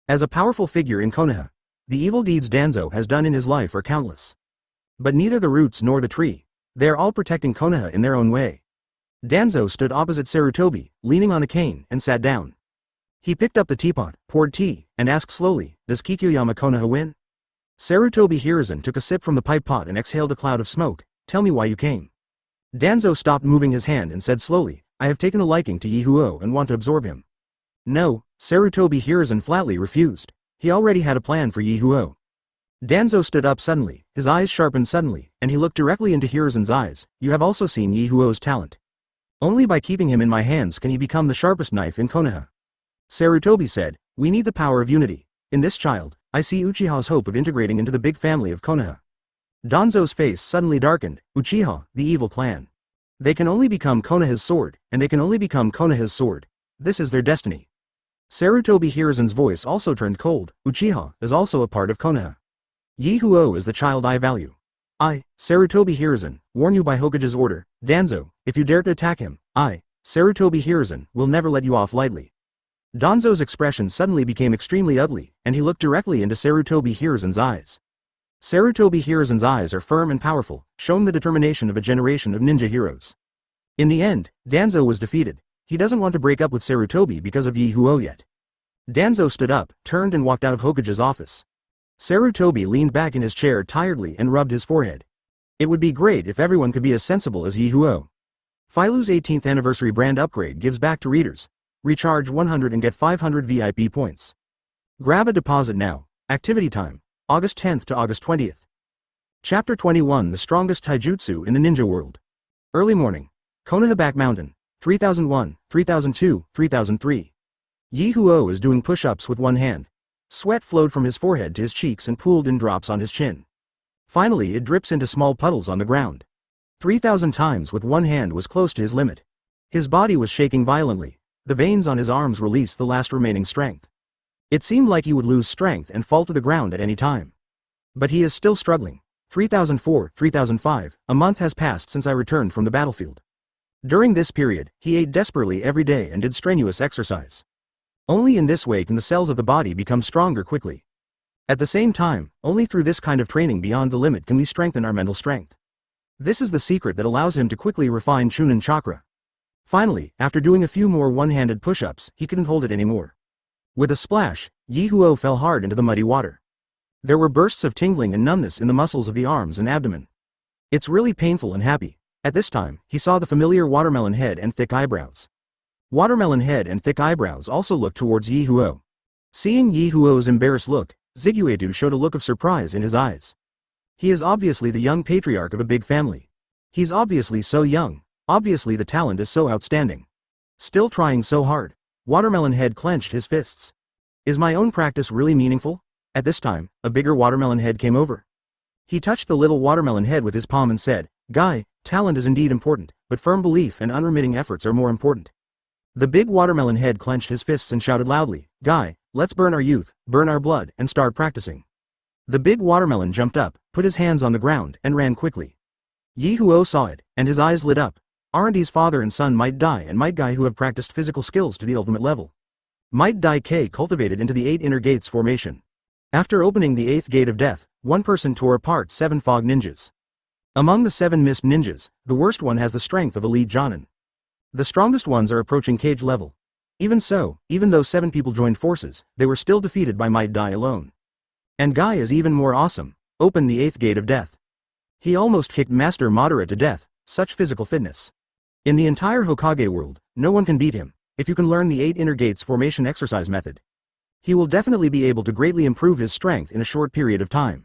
As a powerful figure in Konoha, the evil deeds Danzo has done in his life are countless. But neither the roots nor the tree. They are all protecting Konoha in their own way. Danzo stood opposite Sarutobi, leaning on a cane, and sat down. He picked up the teapot, poured tea, and asked slowly, "Does Kikyoyama Konoha win?" Sarutobi Hiruzen took a sip from the pipe pot and exhaled a cloud of smoke. "Tell me why you came." Danzo stopped moving his hand and said slowly, "I have taken a liking to Ye Huo and want to absorb him." No, Sarutobi Hiruzen flatly refused. He already had a plan for Ye Huo. Danzo stood up suddenly, his eyes sharpened suddenly, and he looked directly into Hiruzen's eyes. "You have also seen Ye Huo's talent. Only by keeping him in my hands can he become the sharpest knife in Konoha." Sarutobi said, "We need the power of unity. In this child, I see Uchiha's hope of integrating into the big family of Konoha." Danzo's face suddenly darkened. Uchiha, the evil clan. They can only become Konoha's sword, and they can only become Konoha's sword. This is their destiny. Sarutobi Hiruzen's voice also turned cold. Uchiha is also a part of Konoha. Ye Huo is the child I value. I, Sarutobi Hiruzen, warn you by Hokage's order, Danzo, if you dare to attack him, I, Sarutobi Hiruzen, will never let you off lightly. Danzo's expression suddenly became extremely ugly, and he looked directly into Sarutobi Hiruzen's eyes. Sarutobi Hiruzen's eyes are firm and powerful, showing the determination of a generation of ninja heroes. In the end, Danzo was defeated. He doesn't want to break up with Sarutobi because of Ye Huo yet. Danzo stood up, turned and walked out of Hokage's office. Sarutobi leaned back in his chair tiredly and rubbed his forehead. It would be great if everyone could be as sensible as Ye Huo. Filu's 18th anniversary brand upgrade gives back to readers. Recharge 100 and get 500 VIP points. Grab a deposit now. Activity time, August 10th to August 20th. Chapter 21, The Strongest Taijutsu in the Ninja World. Early morning. Konoha Back Mountain. 3001, 3002, 3003. Ye Huo is doing push-ups with one hand. Sweat flowed from his forehead to his cheeks and pooled in drops on his chin. Finally it drips into small puddles on the ground. 3,000 times with one hand was close to his limit. His body was shaking violently. The veins on his arms released the last remaining strength. It seemed like he would lose strength and fall to the ground at any time. But he is still struggling. 3004, 3005, a month has passed since I returned from the battlefield. During this period, he ate desperately every day and did strenuous exercise. Only in this way can the cells of the body become stronger quickly. At the same time, only through this kind of training beyond the limit can we strengthen our mental strength. This is the secret that allows him to quickly refine Chunin chakra. Finally, after doing a few more one-handed push-ups, he couldn't hold it anymore. With a splash, Ye Huo fell hard into the muddy water. There were bursts of tingling and numbness in the muscles of the arms and abdomen. It's really painful and happy. At this time, he saw the familiar watermelon head and thick eyebrows. Watermelon head and thick eyebrows also looked towards Ye Huo. Seeing Ye Huo's embarrassed look, Ziguetu showed a look of surprise in his eyes. He is obviously the young patriarch of a big family. He's obviously so young. Obviously the talent is so outstanding. Still trying so hard. Watermelon head clenched his fists. Is my own practice really meaningful? At this time, a bigger watermelon head came over. He touched the little watermelon head with his palm and said, "Guy, talent is indeed important, but firm belief and unremitting efforts are more important." The big watermelon head clenched his fists and shouted loudly, "Guy, let's burn our youth, burn our blood, and start practicing." The big watermelon jumped up, put his hands on the ground, and ran quickly. Ye Huo saw it, and his eyes lit up. R&D's father and son Might Dai and Might Guy who have practiced physical skills to the ultimate level. Might Dai K cultivated into the 8 inner gates formation. After opening the 8th gate of death, one person tore apart 7 fog ninjas. Among the 7 mist ninjas, the worst one has the strength of elite Jonin. The strongest ones are approaching cage level. Even so, even though 7 people joined forces, they were still defeated by Might Dai alone. And Guy is even more awesome. Open the 8th gate of death. He almost kicked Master Madara to death, such physical fitness. In the entire Hokage world, no one can beat him, if you can learn the 8 inner gates formation exercise method. He will definitely be able to greatly improve his strength in a short period of time.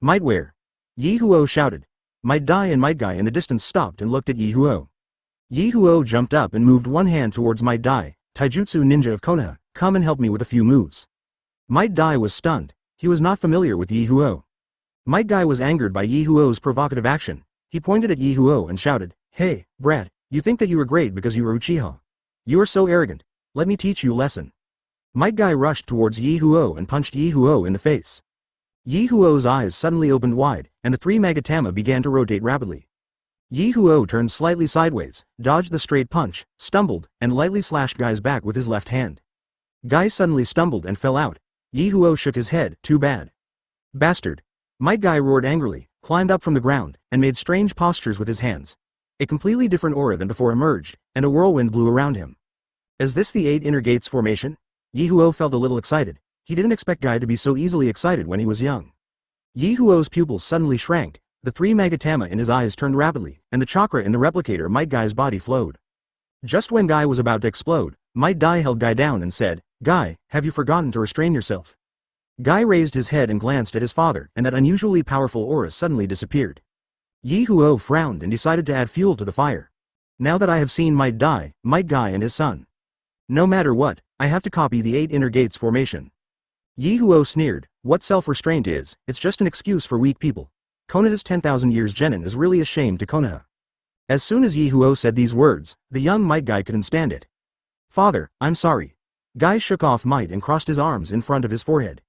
Might where? Ye Huo shouted. Might Dai and Might Guy in the distance stopped and looked at Ye Huo. Ye Huo jumped up and moved one hand towards Might Dai. "Taijutsu ninja of Konoha, come and help me with a few moves." Might Dai was stunned. He was not familiar with Ye Huo. Might Guy was angered by Ye Huo's provocative action. He pointed at Ye Huo and shouted, "Hey, brat, you think that you are great because you are Uchiha. You are so arrogant. Let me teach you a lesson." Might Guy rushed towards Ye Huo and punched Ye Huo in the face. Ye Huo's eyes suddenly opened wide, and the 3 Magatama began to rotate rapidly. Ye Huo turned slightly sideways, dodged the straight punch, stumbled, and lightly slashed Guy's back with his left hand. Guy suddenly stumbled and fell out. Ye Huo shook his head, "Too bad. Bastard." Might Guy roared angrily, climbed up from the ground, and made strange postures with his hands. A completely different aura than before emerged, and a whirlwind blew around him. Is this the 8 Inner Gates formation? Ye Huo felt a little excited. He didn't expect Guy to be so easily excited when he was young. Ye Huo's pupils suddenly shrank, the 3 Magatama in his eyes turned rapidly, and the chakra in the replicator Might Guy's body flowed. Just when Guy was about to explode, Might Dai held Guy down and said, "Guy, have you forgotten to restrain yourself?" Guy raised his head and glanced at his father, and that unusually powerful aura suddenly disappeared. Ye Huo frowned and decided to add fuel to the fire. Now that I have seen Might Dai, Might Guy and his son. No matter what, I have to copy the 8 Inner Gates formation. Ye Huo sneered, what self-restraint is, it's just an excuse for weak people. Konoha's 10,000 years genin is really a shame to Konoha. As soon as Ye Huo said these words, the young Might Guy couldn't stand it. Father, I'm sorry. Guy shook off Might and crossed his arms in front of his forehead.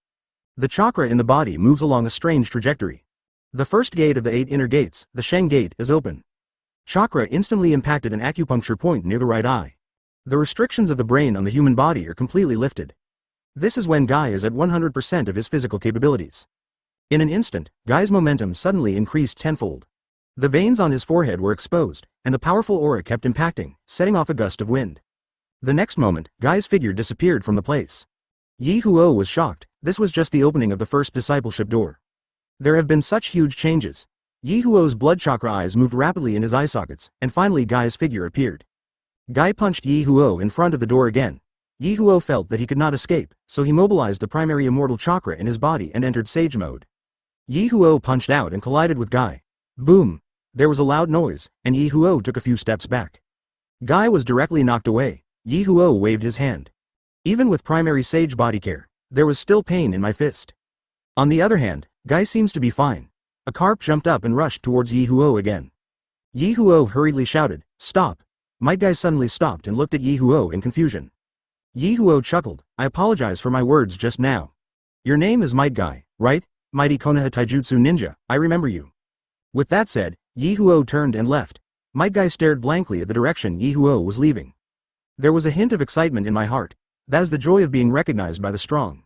The chakra in the body moves along a strange trajectory. The first gate of the 8 Inner Gates, the Sheng Gate, is open. Chakra instantly impacted an acupuncture point near the right eye. The restrictions of the brain on the human body are completely lifted. This is when Guy is at 100% of his physical capabilities. In an instant, Guy's momentum suddenly increased tenfold. The veins on his forehead were exposed, and the powerful aura kept impacting, setting off a gust of wind. The next moment, Guy's figure disappeared from the place. Ye Huo was shocked. This was just the opening of the first discipleship door. There have been such huge changes. Ye Huo's blood chakra eyes moved rapidly in his eye sockets, and finally Guy's figure appeared. Guy punched Ye Huo in front of the door again. Ye Huo felt that he could not escape, so he mobilized the primary immortal chakra in his body and entered Sage mode. Ye Huo punched out and collided with Guy. Boom! There was a loud noise, and Ye Huo took a few steps back. Guy was directly knocked away. Ye Huo waved his hand. Even with primary Sage body care, there was still pain in my fist. On the other hand, Guy seems to be fine. A carp jumped up and rushed towards Ye Huo again. Ye Huo hurriedly shouted, "Stop!" Might Guy suddenly stopped and looked at Ye Huo in confusion. Ye Huo chuckled, "I apologize for my words just now. Your name is Might Guy, right? Mighty Konoha Taijutsu Ninja, I remember you." With that said, Ye Huo turned and left. Might Guy stared blankly at the direction Ye Huo was leaving. There was a hint of excitement in my heart. That is the joy of being recognized by the strong.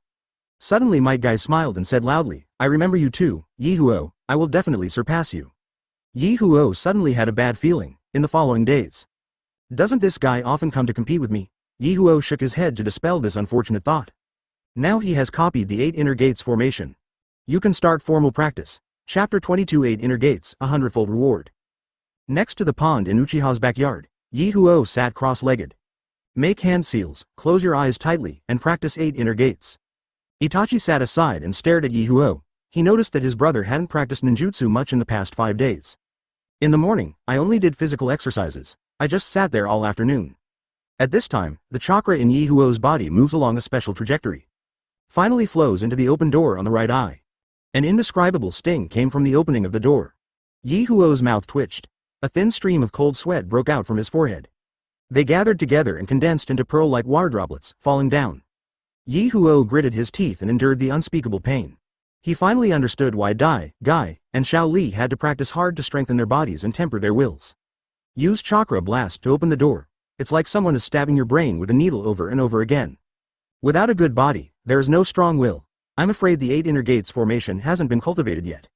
Suddenly Might Guy smiled and said loudly, "I remember you too, Ye Huo, I will definitely surpass you." Ye Huo suddenly had a bad feeling. In the following days, doesn't this guy often come to compete with me? Ye Huo shook his head to dispel this unfortunate thought. Now he has copied the 8 Inner Gates formation. You can start formal practice. Chapter 22 8 Inner Gates, a hundredfold reward. Next to the pond in Uchiha's backyard, Ye Huo sat cross-legged. Make hand seals, close your eyes tightly, and practice 8 Inner Gates. Itachi sat aside and stared at Ye Huo. He noticed that his brother hadn't practiced ninjutsu much in the past 5 days. In the morning, I only did physical exercises. I just sat there all afternoon. At this time, the chakra in Ye Huo's body moves along a special trajectory. Finally flows into the open door on the right eye. An indescribable sting came from the opening of the door. Ye Huo's mouth twitched. A thin stream of cold sweat broke out from his forehead. They gathered together and condensed into pearl-like water droplets, falling down. Ye Huo gritted his teeth and endured the unspeakable pain. He finally understood why Dai, Guy, and Xiao Li had to practice hard to strengthen their bodies and temper their wills. Use Chakra Blast to open the door. It's like someone is stabbing your brain with a needle over and over again. Without a good body, there is no strong will. I'm afraid the 8 Inner Gates formation hasn't been cultivated yet.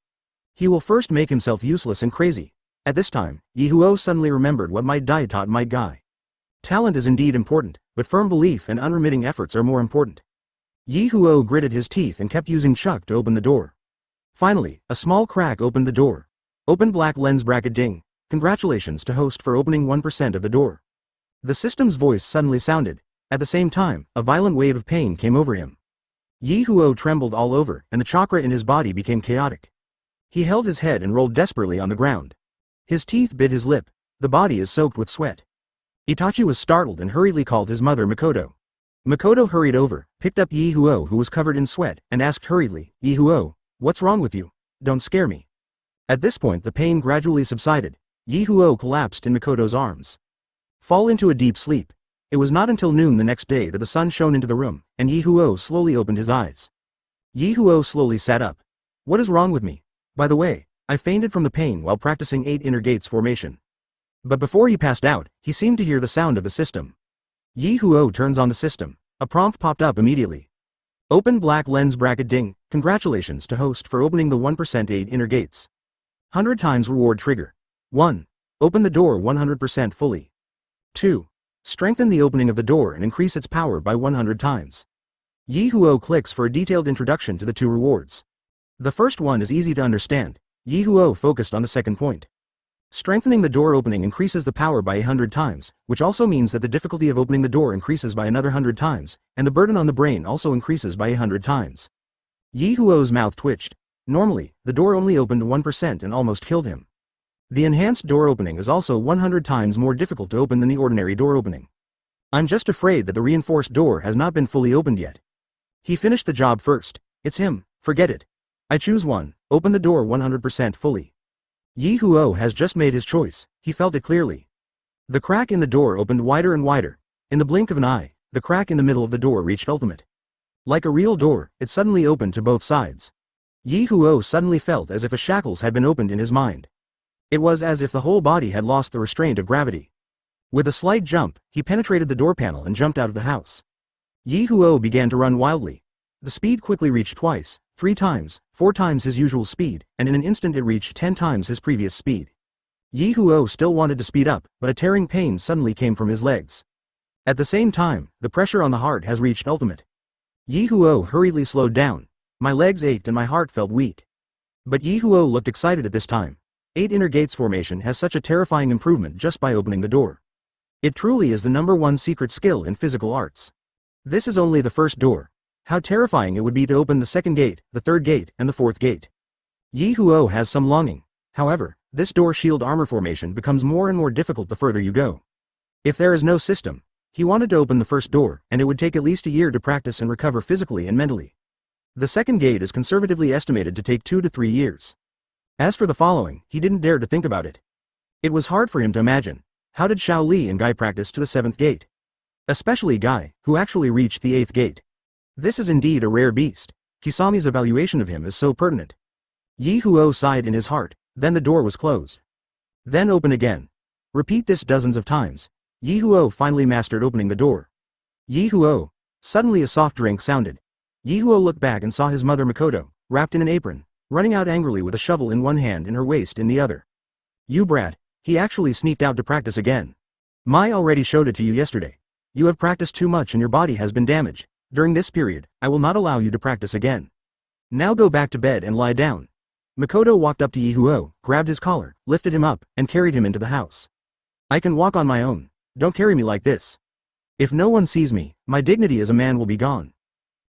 He will first make himself useless and crazy. At this time, Ye Huo suddenly remembered what Might Dai taught Might Guy. Talent is indeed important, but firm belief and unremitting efforts are more important. Ye Huo gritted his teeth and kept using Chuck to open the door. Finally, a small crack opened the door. Open black lens bracket ding. Congratulations to host for opening 1% of the door. The system's voice suddenly sounded. At the same time, a violent wave of pain came over him. Ye Huo trembled all over, and the chakra in his body became chaotic. He held his head and rolled desperately on the ground. His teeth bit his lip. The body is soaked with sweat. Itachi was startled and hurriedly called his mother Makoto. Makoto hurried over, picked up Ye Huo who was covered in sweat, and asked hurriedly, "Ye Huo, what's wrong with you? Don't scare me." At this point the pain gradually subsided. Ye Huo collapsed in Makoto's arms. Fall into a deep sleep. It was not until noon the next day that the sun shone into the room, and Ye Huo slowly opened his eyes. Ye Huo slowly sat up. What is wrong with me? By the way, I fainted from the pain while practicing 8 Inner Gates formation. But before he passed out, he seemed to hear the sound of the system. Ye Huo turns on the system. A prompt popped up immediately. Open black lens bracket ding. Congratulations to host for opening the 1% 8 Inner Gates. 100 times reward trigger. 1. Open the door 100% fully. 2. Strengthen the opening of the door and increase its power by 100 times. Ye Huo clicks for a detailed introduction to the two rewards. The first one is easy to understand. Ye Huo focused on the second point. Strengthening the door opening increases the power by 100 times, which also means that the difficulty of opening the door increases by another 100 times, and the burden on the brain also increases by 100 times. Ye Huo's mouth twitched. Normally, the door only opened 1% and almost killed him. The enhanced door opening is also 100 times more difficult to open than the ordinary door opening. I'm just afraid that the reinforced door has not been fully opened yet. He finished the job first. It's him, forget it. I choose one, open the door 100% fully. Ye Huo has just made his choice, he felt it clearly. The crack in the door opened wider and wider. In the blink of an eye, the crack in the middle of the door reached ultimate. Like a real door, it suddenly opened to both sides. Ye Huo suddenly felt as if a shackles had been opened in his mind. It was as if the whole body had lost the restraint of gravity. With a slight jump, he penetrated the door panel and jumped out of the house. Ye Huo began to run wildly. The speed quickly reached twice, 3 times, 4 times his usual speed, and in an instant it reached 10 times his previous speed. Ye Huo still wanted to speed up, but a tearing pain suddenly came from his legs. At the same time, the pressure on the heart has reached ultimate. Ye Huo hurriedly slowed down. My legs ached and my heart felt weak. But Ye Huo looked excited at this time. 8 inner gates formation has such a terrifying improvement just by opening the door. It truly is the #1 secret skill in physical arts. This is only the first door. How terrifying it would be to open the second gate, the third gate, and the fourth gate. Ye Huo has some longing. However, this door shield armor formation becomes more and more difficult the further you go. If there is no system, he wanted to open the first door, and it would take at least a year to practice and recover physically and mentally. The second gate is conservatively estimated to take 2 to 3 years. As for the following, he didn't dare to think about it. It was hard for him to imagine. How did Xiao Li and Guy practice to the 7th gate? Especially Guy, who actually reached the 8th gate. This is indeed a rare beast. Kisami's evaluation of him is so pertinent. Ye Huo sighed in his heart, then the door was closed. Then open again. Repeat this dozens of times. Ye Huo finally mastered opening the door. Ye Huo. Suddenly a soft drink sounded. Ye Huo looked back and saw his mother Makoto, wrapped in an apron, running out angrily with a shovel in one hand and her waist in the other. You brat, he actually sneaked out to practice again. Mai already showed it to you yesterday. You have practiced too much and your body has been damaged. During this period, I will not allow you to practice again. Now go back to bed and lie down. Makoto walked up to Ye Huo, grabbed his collar, lifted him up, and carried him into the house. I can walk on my own. Don't carry me like this. If no one sees me, my dignity as a man will be gone.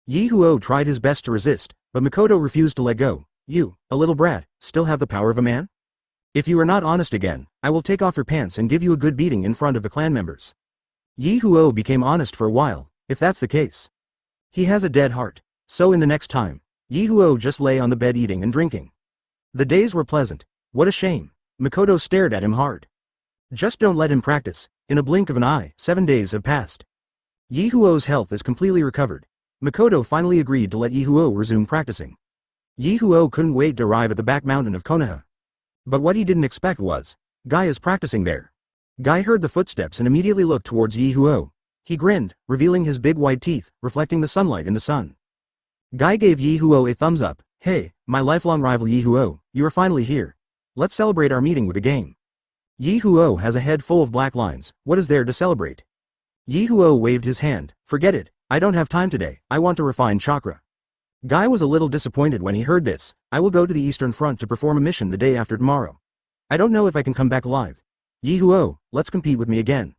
Ye Huo tried his best to resist, but Makoto refused to let go. You, a little brat, still have the power of a man? If you are not honest again, I will take off your pants and give you a good beating in front of the clan members. Ye Huo became honest for a while, if that's the case. He has a dead heart. So in the next time, Ye Huo just lay on the bed eating and drinking. The days were pleasant. What a shame. Makoto stared at him hard. Just don't let him practice. In a blink of an eye, 7 days have passed. Ye Huo's health is completely recovered. Makoto finally agreed to let Ye Huo resume practicing. Ye Huo couldn't wait to arrive at the back mountain of Konoha. But what he didn't expect was, Guy is practicing there. Guy heard the footsteps and immediately looked towards Ye Huo. He grinned, revealing his big white teeth, reflecting the sunlight in the sun. Guy gave Ye Huo a thumbs up. Hey, my lifelong rival Ye Huo, you are finally here. Let's celebrate our meeting with a game. Ye Huo has a head full of black lines. What is there to celebrate? Ye Huo waved his hand. Forget it, I don't have time today, I want to refine chakra. Guy was a little disappointed when he heard this. I will go to the Eastern Front to perform a mission the day after tomorrow. I don't know if I can come back alive. Ye Huo, let's compete with me again.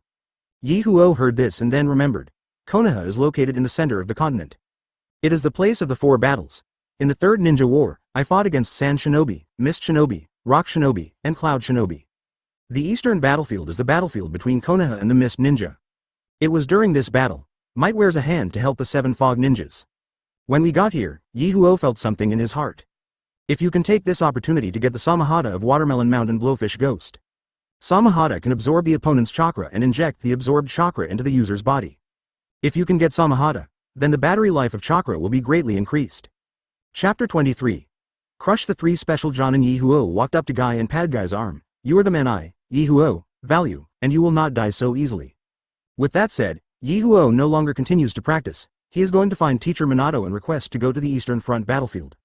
Ye Huo heard this and then remembered. Konoha is located in the center of the continent. It is the place of the 4 battles. In the 3rd Ninja War, I fought against Sand Shinobi, Mist Shinobi, Rock Shinobi, and Cloud Shinobi. The eastern battlefield is the battlefield between Konoha and the Mist Ninja. It was during this battle. Might wears a hand to help the 7 Fog Ninjas. When we got here, Ye Huo felt something in his heart. If you can take this opportunity to get the Samahata of Watermelon Mountain Blowfish Ghost. Samahata can absorb the opponent's chakra and inject the absorbed chakra into the user's body. If you can get Samahata, then the battery life of chakra will be greatly increased. Chapter 23. Crush the 3 special Jonin. Ye Huo walked up to Guy and patted Guy's arm. You are the man I, Ye Huo, value, and you will not die so easily. With that said, Ye Huo no longer continues to practice. He is going to find teacher Minato and request to go to the Eastern Front battlefield.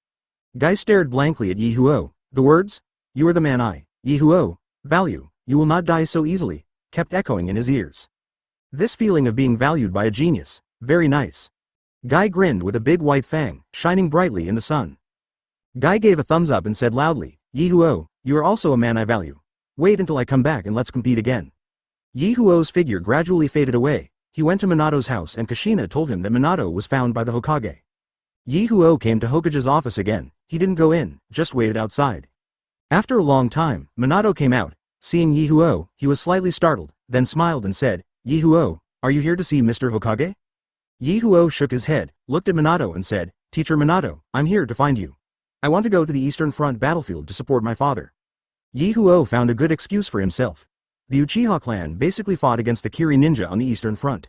Guy stared blankly at Ye Huo. The words? you are the man I, Ye Huo, value, you will not die so easily, kept echoing in his ears. This feeling of being valued by a genius, very nice. Guy grinned with a big white fang, shining brightly in the sun. Guy gave a thumbs up and said loudly, Ye Huo, you are also a man I value. Wait until I come back and let's compete again. Ye Huo's figure gradually faded away. He went to Minato's house and Kushina told him that Minato was found by the Hokage. Ye Huo came to Hokage's office again. He didn't go in, just waited outside. After a long time, Minato came out. Seeing Ye Huo, he was slightly startled, then smiled and said, Ye Huo, are you here to see Mr. Hokage? Ye Huo shook his head, looked at Minato and said, Teacher Minato, I'm here to find you. I want to go to the Eastern Front battlefield to support my father. Ye Huo found a good excuse for himself. The Uchiha clan basically fought against the Kiri ninja on the Eastern Front.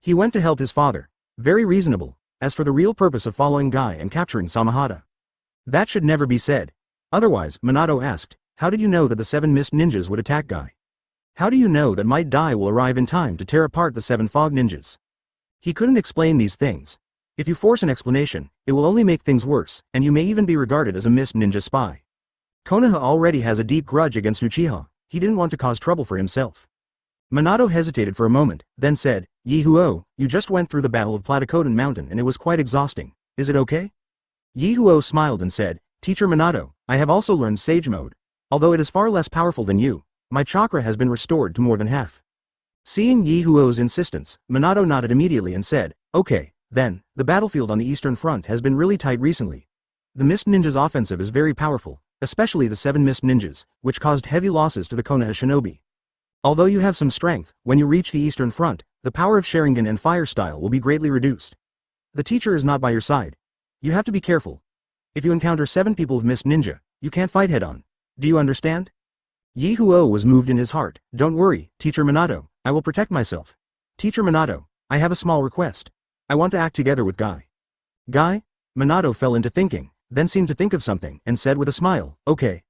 He went to help his father. Very reasonable. As for the real purpose of following Guy and capturing Samahata, that should never be said. Otherwise, Minato asked, how did you know that the 7 mist ninjas would attack Guy? How do you know that Might Dai will arrive in time to tear apart the 7 fog ninjas? He couldn't explain these things. If you force an explanation, it will only make things worse, and you may even be regarded as a mist ninja spy. Konoha already has a deep grudge against Uchiha. He didn't want to cause trouble for himself. Minato hesitated for a moment, then said, Ye Huo, you just went through the battle of Platycodon Mountain and it was quite exhausting. Is it okay? Ye Huo smiled and said, Teacher Minato, I have also learned Sage Mode. Although it is far less powerful than you, my chakra has been restored to more than half. Seeing Ye Huo's insistence, Minato nodded immediately and said, okay, then, the battlefield on the Eastern Front has been really tight recently. The Mist Ninjas' offensive is very powerful, especially the 7 Mist Ninjas, which caused heavy losses to the Konoha shinobi. Although you have some strength, when you reach the Eastern Front, the power of Sharingan and Fire Style will be greatly reduced. The teacher is not by your side. You have to be careful. If you encounter 7 people of Mist Ninja, you can't fight head-on. Do you understand? Ye Huo was moved in his heart. Don't worry, Teacher Minato, I will protect myself. Teacher Minato, I have a small request. I want to act together with Guy. Guy? Minato fell into thinking, then seemed to think of something, and said with a smile, okay.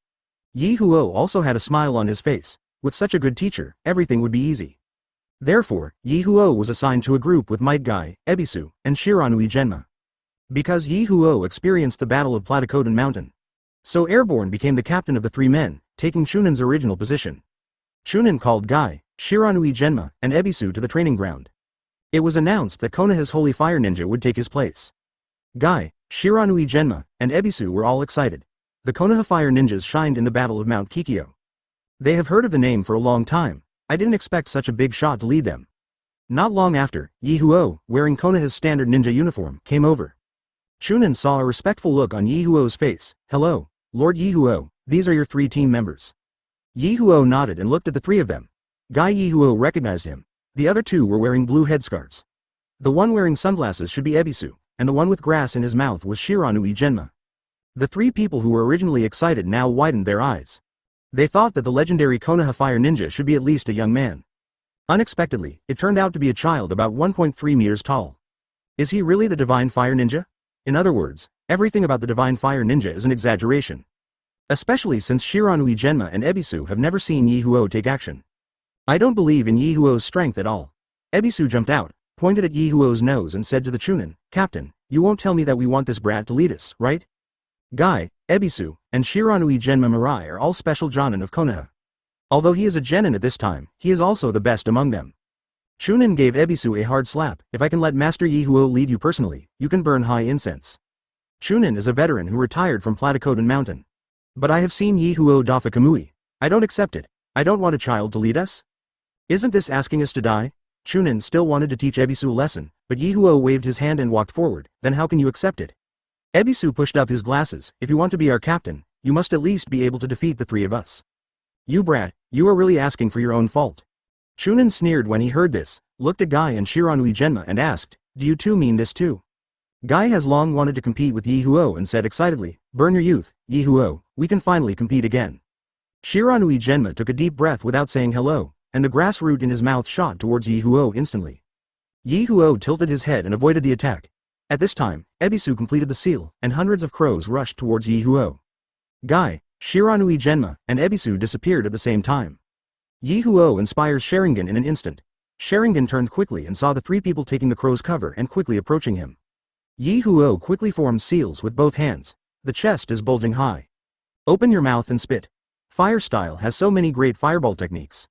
Ye Huo also had a smile on his face. With such a good teacher, everything would be easy. Therefore, Ye Huo was assigned to a group with Might Guy, Ebisu, and Shiranui Genma. Because Ye Huo experienced the Battle of Platycodon Mountain. So Airborne became the captain of the 3 men, taking Chunan's original position. Chunan called Guy, Shiranui Genma, and Ebisu to the training ground. It was announced that Konoha's Holy Fire Ninja would take his place. Guy, Shiranui Genma, and Ebisu were all excited. The Konoha Fire Ninjas shined in the Battle of Mount Kikyo. They have heard of the name for a long time. I didn't expect such a big shot to lead them. Not long after, Ye Huo, wearing Konoha's standard ninja uniform, came over. Chunan saw a respectful look on Ye Huo's face. Hello, Lord Ye Huo, these are your 3 team members. Ye Huo nodded and looked at the 3 of them. Guy Ye Huo recognized him. The other 2 were wearing blue headscarves. The one wearing sunglasses should be Ebisu, and the one with grass in his mouth was Shiranui Genma. The 3 people who were originally excited now widened their eyes. They thought that the legendary Konoha Fire Ninja should be at least a young man. Unexpectedly, it turned out to be a child about 1.3 meters tall. Is he really the Divine Fire Ninja? In other words, everything about the Divine Fire Ninja is an exaggeration. Especially since Shiranui Genma and Ebisu have never seen Ye Huo take action. I don't believe in Ye Huo's strength at all. Ebisu jumped out, pointed at Ye Huo's nose and said to the Chunin, Captain, you won't tell me that we want this brat to lead us, right? Guy, Ebisu, and Shiranui Genma Mirai are all special Jonin of Konoha. Although he is a genin at this time, he is also the best among them. Chunin gave Ebisu a hard slap. If I can let Master Ye Huo lead you personally, you can burn high incense. Chunin is a veteran who retired from Platycodon Mountain. But I have seen Ye Huo Dafa Kamui. I don't accept it. I don't want a child to lead us. Isn't this asking us to die? Chunin still wanted to teach Ebisu a lesson, but Ye Huo waved his hand and walked forward. Then how can you accept it? Ebisu pushed up his glasses. If you want to be our captain, you must at least be able to defeat the 3 of us. You brat, you are really asking for your own fault. Chunin sneered when he heard this, looked at Guy and Shiranui Genma and asked, do you 2 mean this too? Guy has long wanted to compete with Ye Huo and said excitedly, burn your youth, Ye Huo, we can finally compete again. Shiranui Genma took a deep breath without saying hello, and the grass root in his mouth shot towards Ye Huo instantly. Ye Huo tilted his head and avoided the attack. At this time, Ebisu completed the seal, and hundreds of crows rushed towards Ye Huo. Guy, Shiranui Genma, and Ebisu disappeared at the same time. Ye Huo inspires Sharingan in an instant. Sharingan turned quickly and saw the 3 people taking the crow's cover and quickly approaching him. Ye Huo quickly formed seals with both hands. The chest is bulging high. Open your mouth and spit. Fire style has so many great fireball techniques.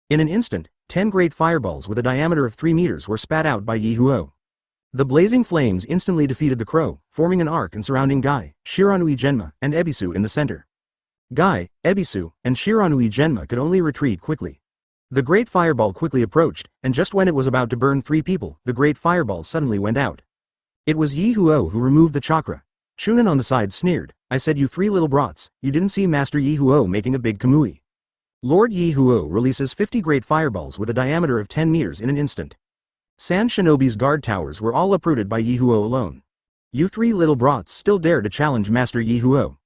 In an instant, 10 great fireballs with a diameter of 3 meters were spat out by Ye Huo. The blazing flames instantly defeated the crow, forming an arc and surrounding Guy, Shiranui Genma, and Ebisu in the center. Guy, Ebisu, and Shiranui Genma could only retreat quickly. The great fireball quickly approached, and just when it was about to burn 3 people, the great fireball suddenly went out. It was Ye Huo who removed the chakra. Chunin on the side sneered, "I said you 3 little brats, you didn't see Master Ye Huo making a big kamui." Lord Ye Huo releases 50 great fireballs with a diameter of 10 meters in an instant. Sand Shinobi's guard towers were all uprooted by Ye Huo alone. You 3 little brats still dare to challenge Master Ye Huo.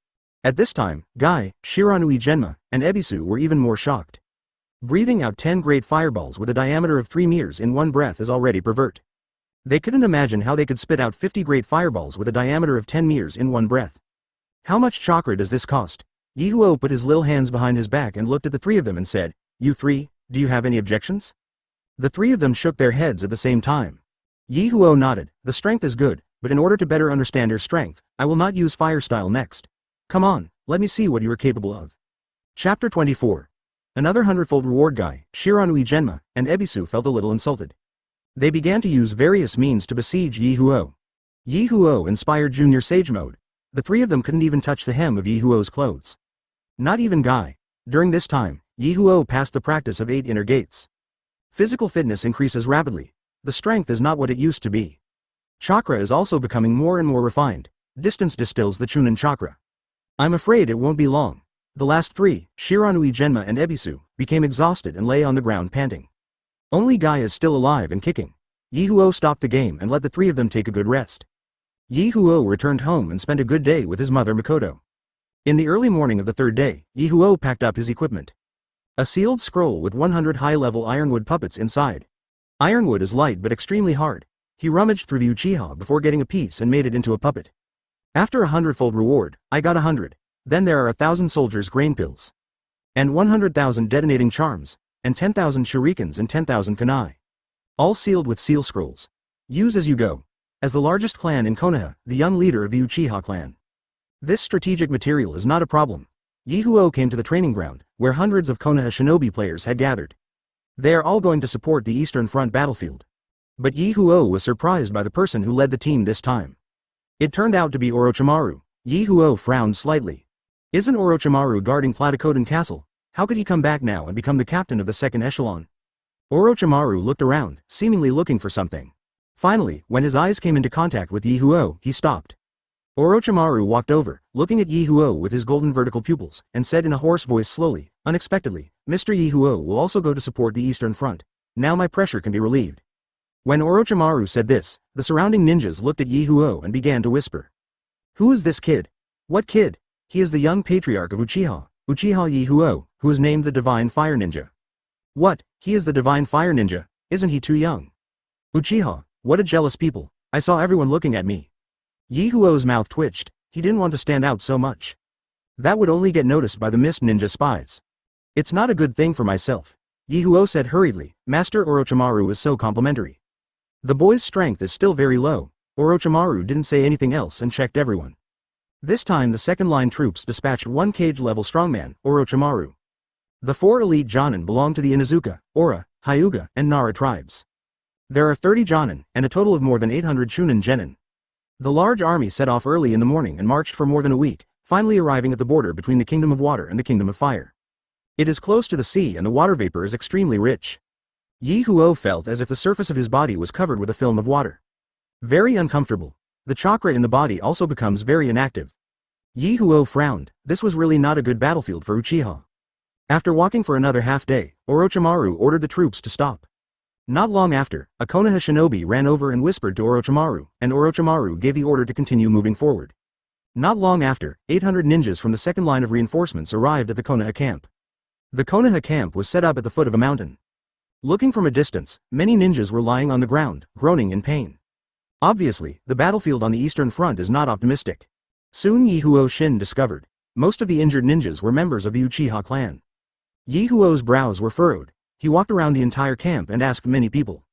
At this time, Guy, Shiranui Genma, and Ebisu were even more shocked. Breathing out 10 great fireballs with a diameter of 3 meters in one breath is already pervert. They couldn't imagine how they could spit out 50 great fireballs with a diameter of 10 meters in one breath. How much chakra does this cost? Ye Huo put his little hands behind his back and looked at the 3 of them and said, "You 3, do you have any objections?" The 3 of them shook their heads at the same time. Ye Huo nodded, "The strength is good, but in order to better understand your strength, I will not use fire style next. Come on, let me see what you are capable of." Chapter 24. Another hundredfold reward Guy, Shiranui Genma, and Ebisu felt a little insulted. They began to use various means to besiege Ye Huo. Ye Huo inspired Junior Sage Mode. The 3 of them couldn't even touch the hem of Ye Huo's clothes. Not even Guy. During this time, Ye Huo passed the practice of 8 inner gates. Physical fitness increases rapidly. The strength is not what it used to be. Chakra is also becoming more and more refined. Distance distills the Chunin chakra. I'm afraid it won't be long. The last 3, Shiranui Genma and Ebisu, became exhausted and lay on the ground panting. Only Guy is still alive and kicking. Ye Huo stopped the game and let the 3 of them take a good rest. Ye Huo returned home and spent a good day with his mother Makoto. In the early morning of the 3rd day, Ye Huo packed up his equipment. A sealed scroll with 100 high-level ironwood puppets inside. Ironwood is light but extremely hard. He rummaged through the Uchiha before getting a piece and made it into a puppet. After a hundredfold reward, I got 100. Then there are 1,000 soldiers' grain pills. And 100,000 detonating charms. And 10,000 shurikens and 10,000 kunai. All sealed with seal scrolls. Use as you go. As the largest clan in Konoha, the young leader of the Uchiha clan. This strategic material is not a problem. Ye Huo came to the training ground, where hundreds of Konoha shinobi players had gathered. They are all going to support the Eastern Front battlefield. But Ye Huo was surprised by the person who led the team this time. It turned out to be Orochimaru. Ye Huo frowned slightly. Isn't Orochimaru guarding Platycodon Castle? How could he come back now and become the captain of the second echelon? Orochimaru looked around, seemingly looking for something. Finally, when his eyes came into contact with Ye Huo, he stopped. Orochimaru walked over, looking at Ye Huo with his golden vertical pupils, and said in a hoarse voice slowly, unexpectedly, "Mr. Ye Huo will also go to support the Eastern Front. Now my pressure can be relieved." When Orochimaru said this, the surrounding ninjas looked at Ye Huo and began to whisper. "Who is this kid?" "What kid?" "He is the young patriarch of Uchiha, Uchiha Ye Huo, who is named the Divine Fire Ninja." "What, he is the Divine Fire Ninja? Isn't he too young?" "Uchiha, what a jealous people, I saw everyone looking at me." Ye Huo's mouth twitched, he didn't want to stand out so much. That would only get noticed by the mist ninja spies. "It's not a good thing for myself," Ye Huo said hurriedly. Master Orochimaru is so complimentary. The boy's strength is still very low. Orochimaru didn't say anything else and checked everyone. This time the second-line troops dispatched 1 cage-level strongman, Orochimaru. The 4 elite Jonin belong to the Inuzuka, Ora, Hyuga, and Nara tribes. There are 30 Jonin, and a total of more than 800 Chunin genin. The large army set off early in the morning and marched for more than a week, finally arriving at the border between the Kingdom of Water and the Kingdom of Fire. It is close to the sea and the water vapor is extremely rich. Ye Huo felt as if the surface of his body was covered with a film of water. Very uncomfortable. The chakra in the body also becomes very inactive. Ye Huo frowned. This was really not a good battlefield for Uchiha. After walking for another half day, Orochimaru ordered the troops to stop. Not long after, a Konoha shinobi ran over and whispered to Orochimaru, and Orochimaru gave the order to continue moving forward. Not long after, 800 ninjas from the second line of reinforcements arrived at the Konoha camp. The Konoha camp was set up at the foot of a mountain. Looking from a distance, many ninjas were lying on the ground, groaning in pain. Obviously, the battlefield on the Eastern Front is not optimistic. Soon Ye Huo Shin discovered. Most of the injured ninjas were members of the Uchiha clan. Ye Huo's brows were furrowed. He walked around the entire camp and asked many people.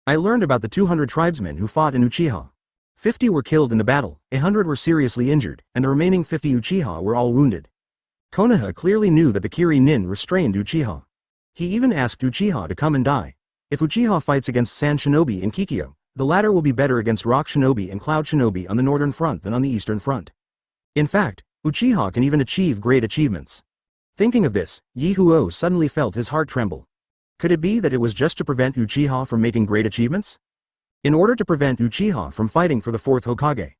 I learned about the 200 tribesmen who fought in Uchiha. 50 were killed in the battle, 100 were seriously injured, and the remaining 50 Uchiha were all wounded. Konoha clearly knew that the Kiri Nin restrained Uchiha. He even asked Uchiha to come and die. If Uchiha fights against Sand Shinobi and Kikyo, the latter will be better against Rock Shinobi and Cloud Shinobi on the northern front than on the eastern front. In fact, Uchiha can even achieve great achievements. Thinking of this, Ye Huo suddenly felt his heart tremble. Could it be that it was just to prevent Uchiha from making great achievements? In order to prevent Uchiha from fighting for the fourth Hokage?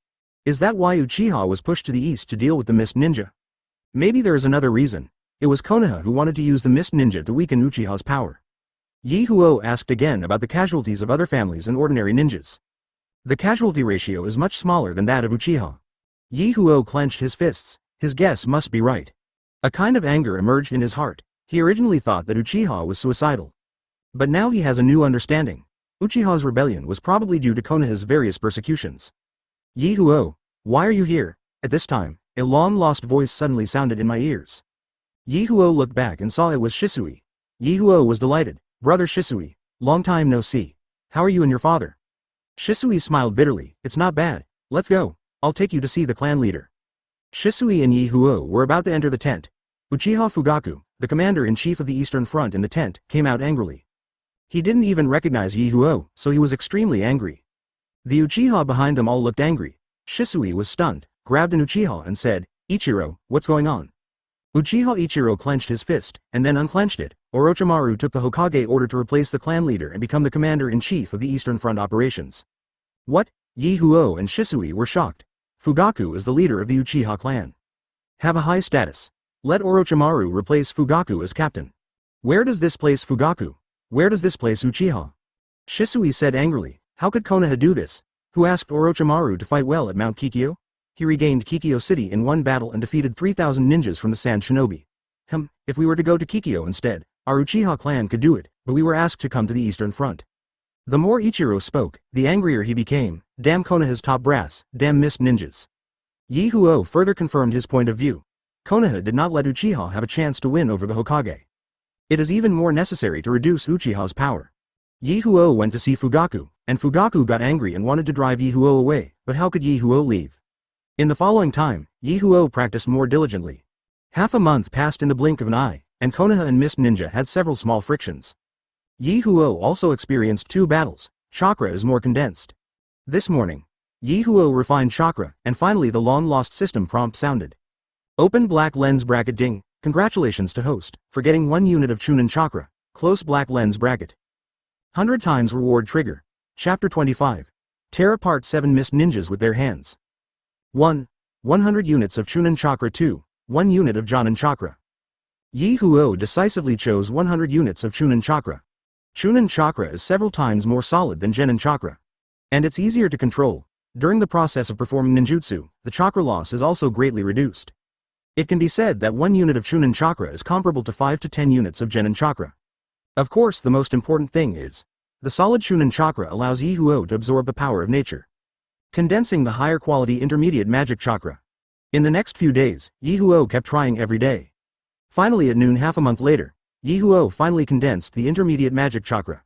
Is that why Uchiha was pushed to the east to deal with the Mist Ninja? Maybe there is another reason. It was Konoha who wanted to use the Mist Ninja to weaken Uchiha's power. Ye Huo asked again about the casualties of other families and ordinary ninjas. The casualty ratio is much smaller than that of Uchiha. Ye Huo clenched his fists. His guess must be right. A kind of anger emerged in his heart. He originally thought that Uchiha was suicidal. But now he has a new understanding. Uchiha's rebellion was probably due to Konoha's various persecutions. Ye Huo, why are you here? At this time, a long-lost voice suddenly sounded in my ears. Ye Huo looked back and saw it was Shisui. Ye Huo was delighted. Brother Shisui, long time no see. How are you and your father? Shisui smiled bitterly. It's not bad. Let's go. I'll take you to see the clan leader. Shisui and Ye Huo were about to enter the tent. Uchiha Fugaku, the commander-in-chief of the Eastern Front in the tent, came out angrily. He didn't even recognize Ye Huo, so he was extremely angry. The Uchiha behind them all looked angry. Shisui was stunned, grabbed an Uchiha and said, Ichiro, what's going on? Uchiha Ichiro clenched his fist, and then unclenched it. Orochimaru took the Hokage order to replace the clan leader and become the commander-in-chief of the Eastern Front operations. What? Ye Huo and Shisui were shocked. Fugaku is the leader of the Uchiha clan. Have a high status. Let Orochimaru replace Fugaku as captain. Where does this place Fugaku? Where does this place Uchiha? Shisui said angrily, how could Konoha do this? Who asked Orochimaru to fight well at Mount Kikyo? He regained Kikyo City in one battle and defeated 3,000 ninjas from the Sand Shinobi. If we were to go to Kikyo instead, our Uchiha clan could do it, but we were asked to come to the Eastern Front. The more Ichiro spoke, the angrier he became. Damn Konoha's top brass, damn Mist Ninjas. Ye Huo further confirmed his point of view. Konoha did not let Uchiha have a chance to win over the Hokage. It is even more necessary to reduce Uchiha's power. Ye Huo went to see Fugaku, and Fugaku got angry and wanted to drive Ye Huo away, but how could Ye Huo leave? In the following time, Ye Huo practiced more diligently. Half a month passed in the blink of an eye, and Konoha and Mist Ninja had several small frictions. Ye Huo also experienced 2 battles. Chakra is more condensed. This morning, Ye Huo refined chakra, and finally the long-lost system prompt sounded. Open black lens bracket ding, congratulations to host, for getting 1 unit of Chunin chakra, close black lens bracket. 100 times reward trigger. Chapter 25. Tear apart 7 Mist Ninjas with their hands. 1. 100 units of Chunin chakra. 2. 1 unit of Jonin chakra. Ye Huo decisively chose 100 units of Chunin chakra. Chunin chakra is several times more solid than Genin chakra. And it's easier to control. During the process of performing ninjutsu, the chakra loss is also greatly reduced. It can be said that 1 unit of Chunin chakra is comparable to 5 to 10 units of Genin chakra. Of course, the most important thing is, the solid Chunin chakra allows Ye Huo to absorb the power of nature, condensing the higher quality intermediate magic chakra. In the next few days, Ye Huo kept trying every day. Finally at noon half a month later, Ye Huo finally condensed the intermediate magic chakra.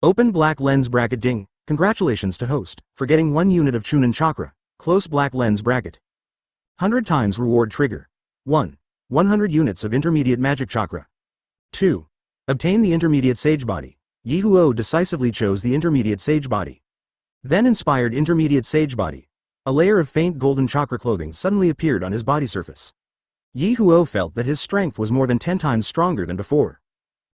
Open black lens bracket ding, congratulations to host, for getting 1 unit of Chunin chakra, close black lens bracket. 100 times reward trigger. 1. 100 units of intermediate magic chakra. 2. Obtain the intermediate sage body. Ye Huo decisively chose the intermediate sage body. Then inspired intermediate sage body. A layer of faint golden chakra clothing suddenly appeared on his body surface. Ye Huo felt that his strength was more than 10 times stronger than before.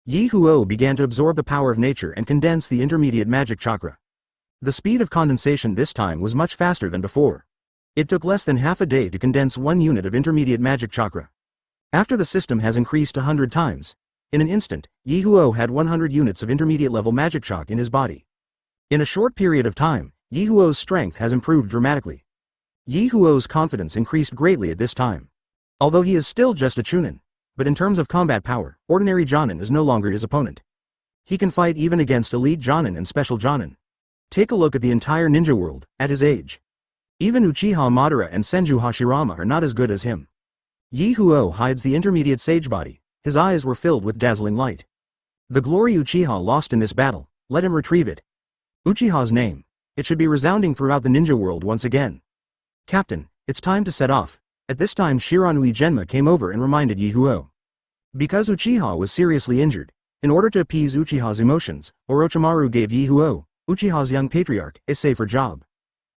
Ye Huo began to absorb the power of nature and condense the intermediate magic chakra. The speed of condensation this time was much faster than before. It took less than half a day to condense 1 unit of intermediate magic chakra. After the system has increased 100 times, in an instant, Ye Huo had 100 units of intermediate level magic chakra in his body. In a short period of time, Ye Huo's strength has improved dramatically. Ye Huo's confidence increased greatly at this time. Although he is still just a Chunin, but in terms of combat power, ordinary Jonin is no longer his opponent. He can fight even against elite Jonin and special Jonin. Take a look at the entire ninja world, at his age. Even Uchiha Madara and Senju Hashirama are not as good as him. Ye Huo hides the intermediate sage body. His eyes were filled with dazzling light. The glory Uchiha lost in this battle, let him retrieve it. Uchiha's name. It should be resounding throughout the ninja world once again. Captain, it's time to set off. At this time Shiranui Genma came over and reminded Ye Huo. Because Uchiha was seriously injured, in order to appease Uchiha's emotions, Orochimaru gave Ye Huo, Uchiha's young patriarch, a safer job.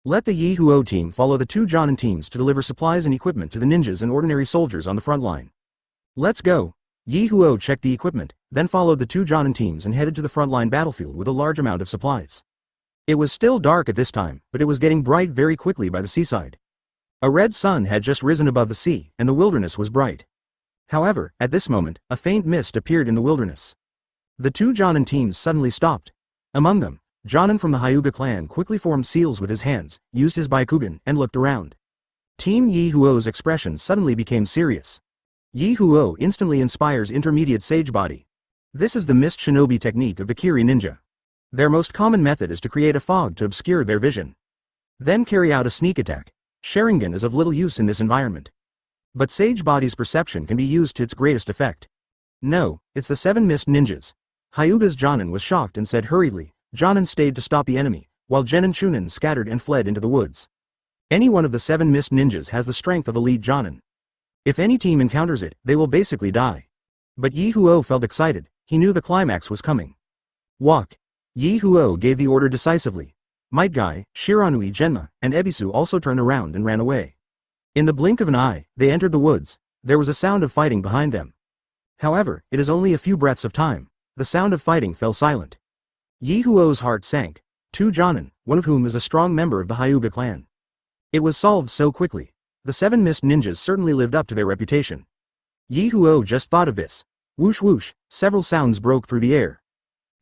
Let the Ye Huo team follow the two Jonin teams to deliver supplies and equipment to the ninjas and ordinary soldiers on the front line. Let's go. Ye Huo checked the equipment, then followed the two Jonin teams and headed to the frontline battlefield with a large amount of supplies. It was still dark at this time, but it was getting bright very quickly by the seaside. A red sun had just risen above the sea, and the wilderness was bright. However, at this moment, a faint mist appeared in the wilderness. The two Jonin teams suddenly stopped. Among them, Jonin from the Hyuga clan quickly formed seals with his hands, used his Byakugan, and looked around. Team Ye Huo's expression suddenly became serious. Ye Huo instantly inspires intermediate sage body. This is the mist shinobi technique of the Kiri ninja. Their most common method is to create a fog to obscure their vision. Then carry out a sneak attack. Sharingan is of little use in this environment. But sage body's perception can be used to its greatest effect. No, it's the 7 mist ninjas. Hyuga's Jonin was shocked and said hurriedly, Jonin stayed to stop the enemy, while Gen and Chunin scattered and fled into the woods. Any one of the 7 mist ninjas has the strength of elite Jonin. If any team encounters it, they will basically die. But Ye Huo felt excited, he knew the climax was coming. Walk. Ye Huo gave the order decisively. Might Guy, Shiranui Genma, and Ebisu also turned around and ran away. In the blink of an eye, they entered the woods. There was a sound of fighting behind them. However, it is only a few breaths of time. The sound of fighting fell silent. Ye Huo's heart sank. 2 Jonin, one of whom is a strong member of the Hyuga clan. It was solved so quickly. The 7 mist ninjas certainly lived up to their reputation. Ye Huo just thought of this. Whoosh whoosh, several sounds broke through the air.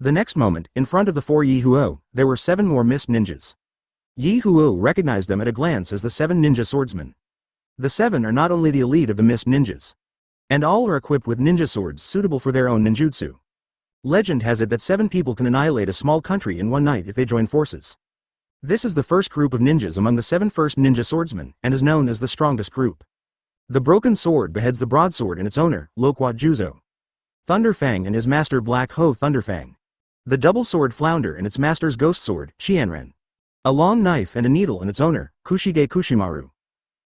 The next moment, in front of the 4 Ye Huo, there were 7 more mist ninjas. Ye Huo recognized them at a glance as the 7 ninja swordsmen. The 7 are not only the elite of the mist ninjas. And all are equipped with ninja swords suitable for their own ninjutsu. Legend has it that 7 people can annihilate a small country in one night if they join forces. This is the first group of ninjas among the 7 first ninja swordsmen, and is known as the strongest group. The broken sword beheads the broadsword and its owner, Loquat Juzo. Thunderfang and his master Black Ho Thunderfang. The double sword Flounder and its master's ghost sword, Qianren. A long knife and a needle and its owner, Kushige Kushimaru.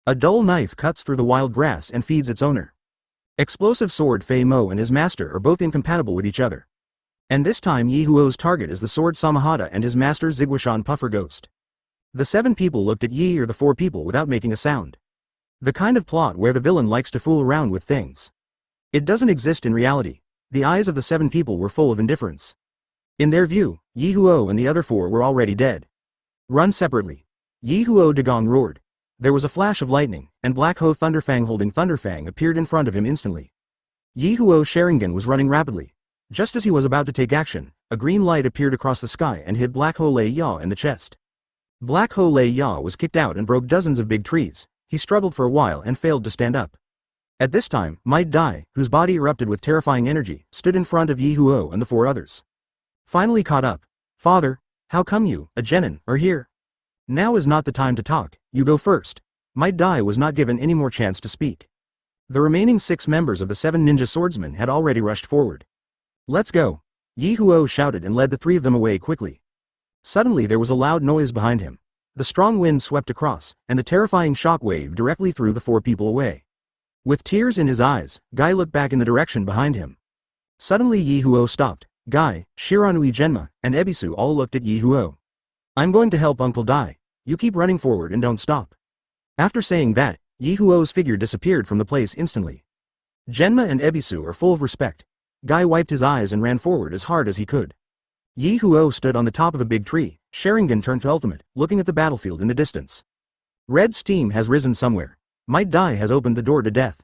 A dull knife cuts through the wild grass and feeds its owner. Explosive sword Fei Mo and his master are both incompatible with each other. And this time Ye Huo's target is the sword Samahata and his master Ziguishan Puffer Ghost. The 7 people looked at Yi or the 4 people without making a sound. The kind of plot where the villain likes to fool around with things. It doesn't exist in reality. The eyes of the 7 people were full of indifference. In their view, Ye Huo and the other 4 were already dead. Run separately. Ye Huo Dagong roared. There was a flash of lightning, and Black Ho Thunderfang holding Thunderfang appeared in front of him instantly. Ye Huo Sharingan was running rapidly. Just as he was about to take action, a green light appeared across the sky and hit Black Ho Lei Ya in the chest. Black Ho Lei Ya was kicked out and broke dozens of big trees. He struggled for a while and failed to stand up. At this time, Might Dai, whose body erupted with terrifying energy, stood in front of Ye Huo and the 4 others. Finally caught up. Father, how come you, a genin, are here? Now is not the time to talk, you go first. Might Dai was not given any more chance to speak. The remaining 6 members of the 7 ninja swordsmen had already rushed forward. Let's go. Ye Huo shouted and led the 3 of them away quickly. Suddenly there was a loud noise behind him. The strong wind swept across, and the terrifying shock wave directly threw the 4 people away. With tears in his eyes, Guy looked back in the direction behind him. Suddenly Ye Huo stopped. Guy, Shiranui Genma, and Ebisu all looked at Ye Huo. I'm going to help Uncle Dai. You keep running forward and don't stop. After saying that, Ye Huo's figure disappeared from the place instantly. Genma and Ebisu are full of respect. Guy wiped his eyes and ran forward as hard as he could. Ye Huo stood on the top of a big tree. Sharingan turned to ultimate, looking at the battlefield in the distance. Red steam has risen somewhere. Might Dai has opened the door to death.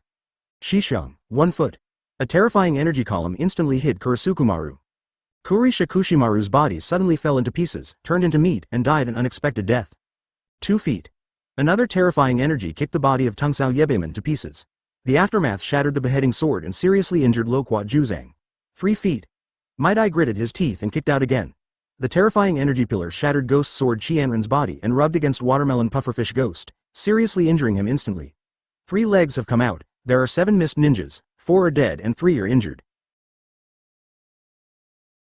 Shishang, 1 foot. A terrifying energy column instantly hit Kurisukumaru. Kurisha Kushimaru's body suddenly fell into pieces, turned into meat, and died an unexpected death. 2 feet. Another terrifying energy kicked the body of Tungsao Yebeman to pieces. The aftermath shattered the beheading sword and seriously injured Loquat Juzang. 3 feet. Might Dai gritted his teeth and kicked out again. The terrifying energy pillar shattered Ghost Sword Qianren's body and rubbed against Watermelon Pufferfish Ghost, seriously injuring him instantly. 3 legs have come out. There are 7 mist ninjas, 4 are dead and 3 are injured.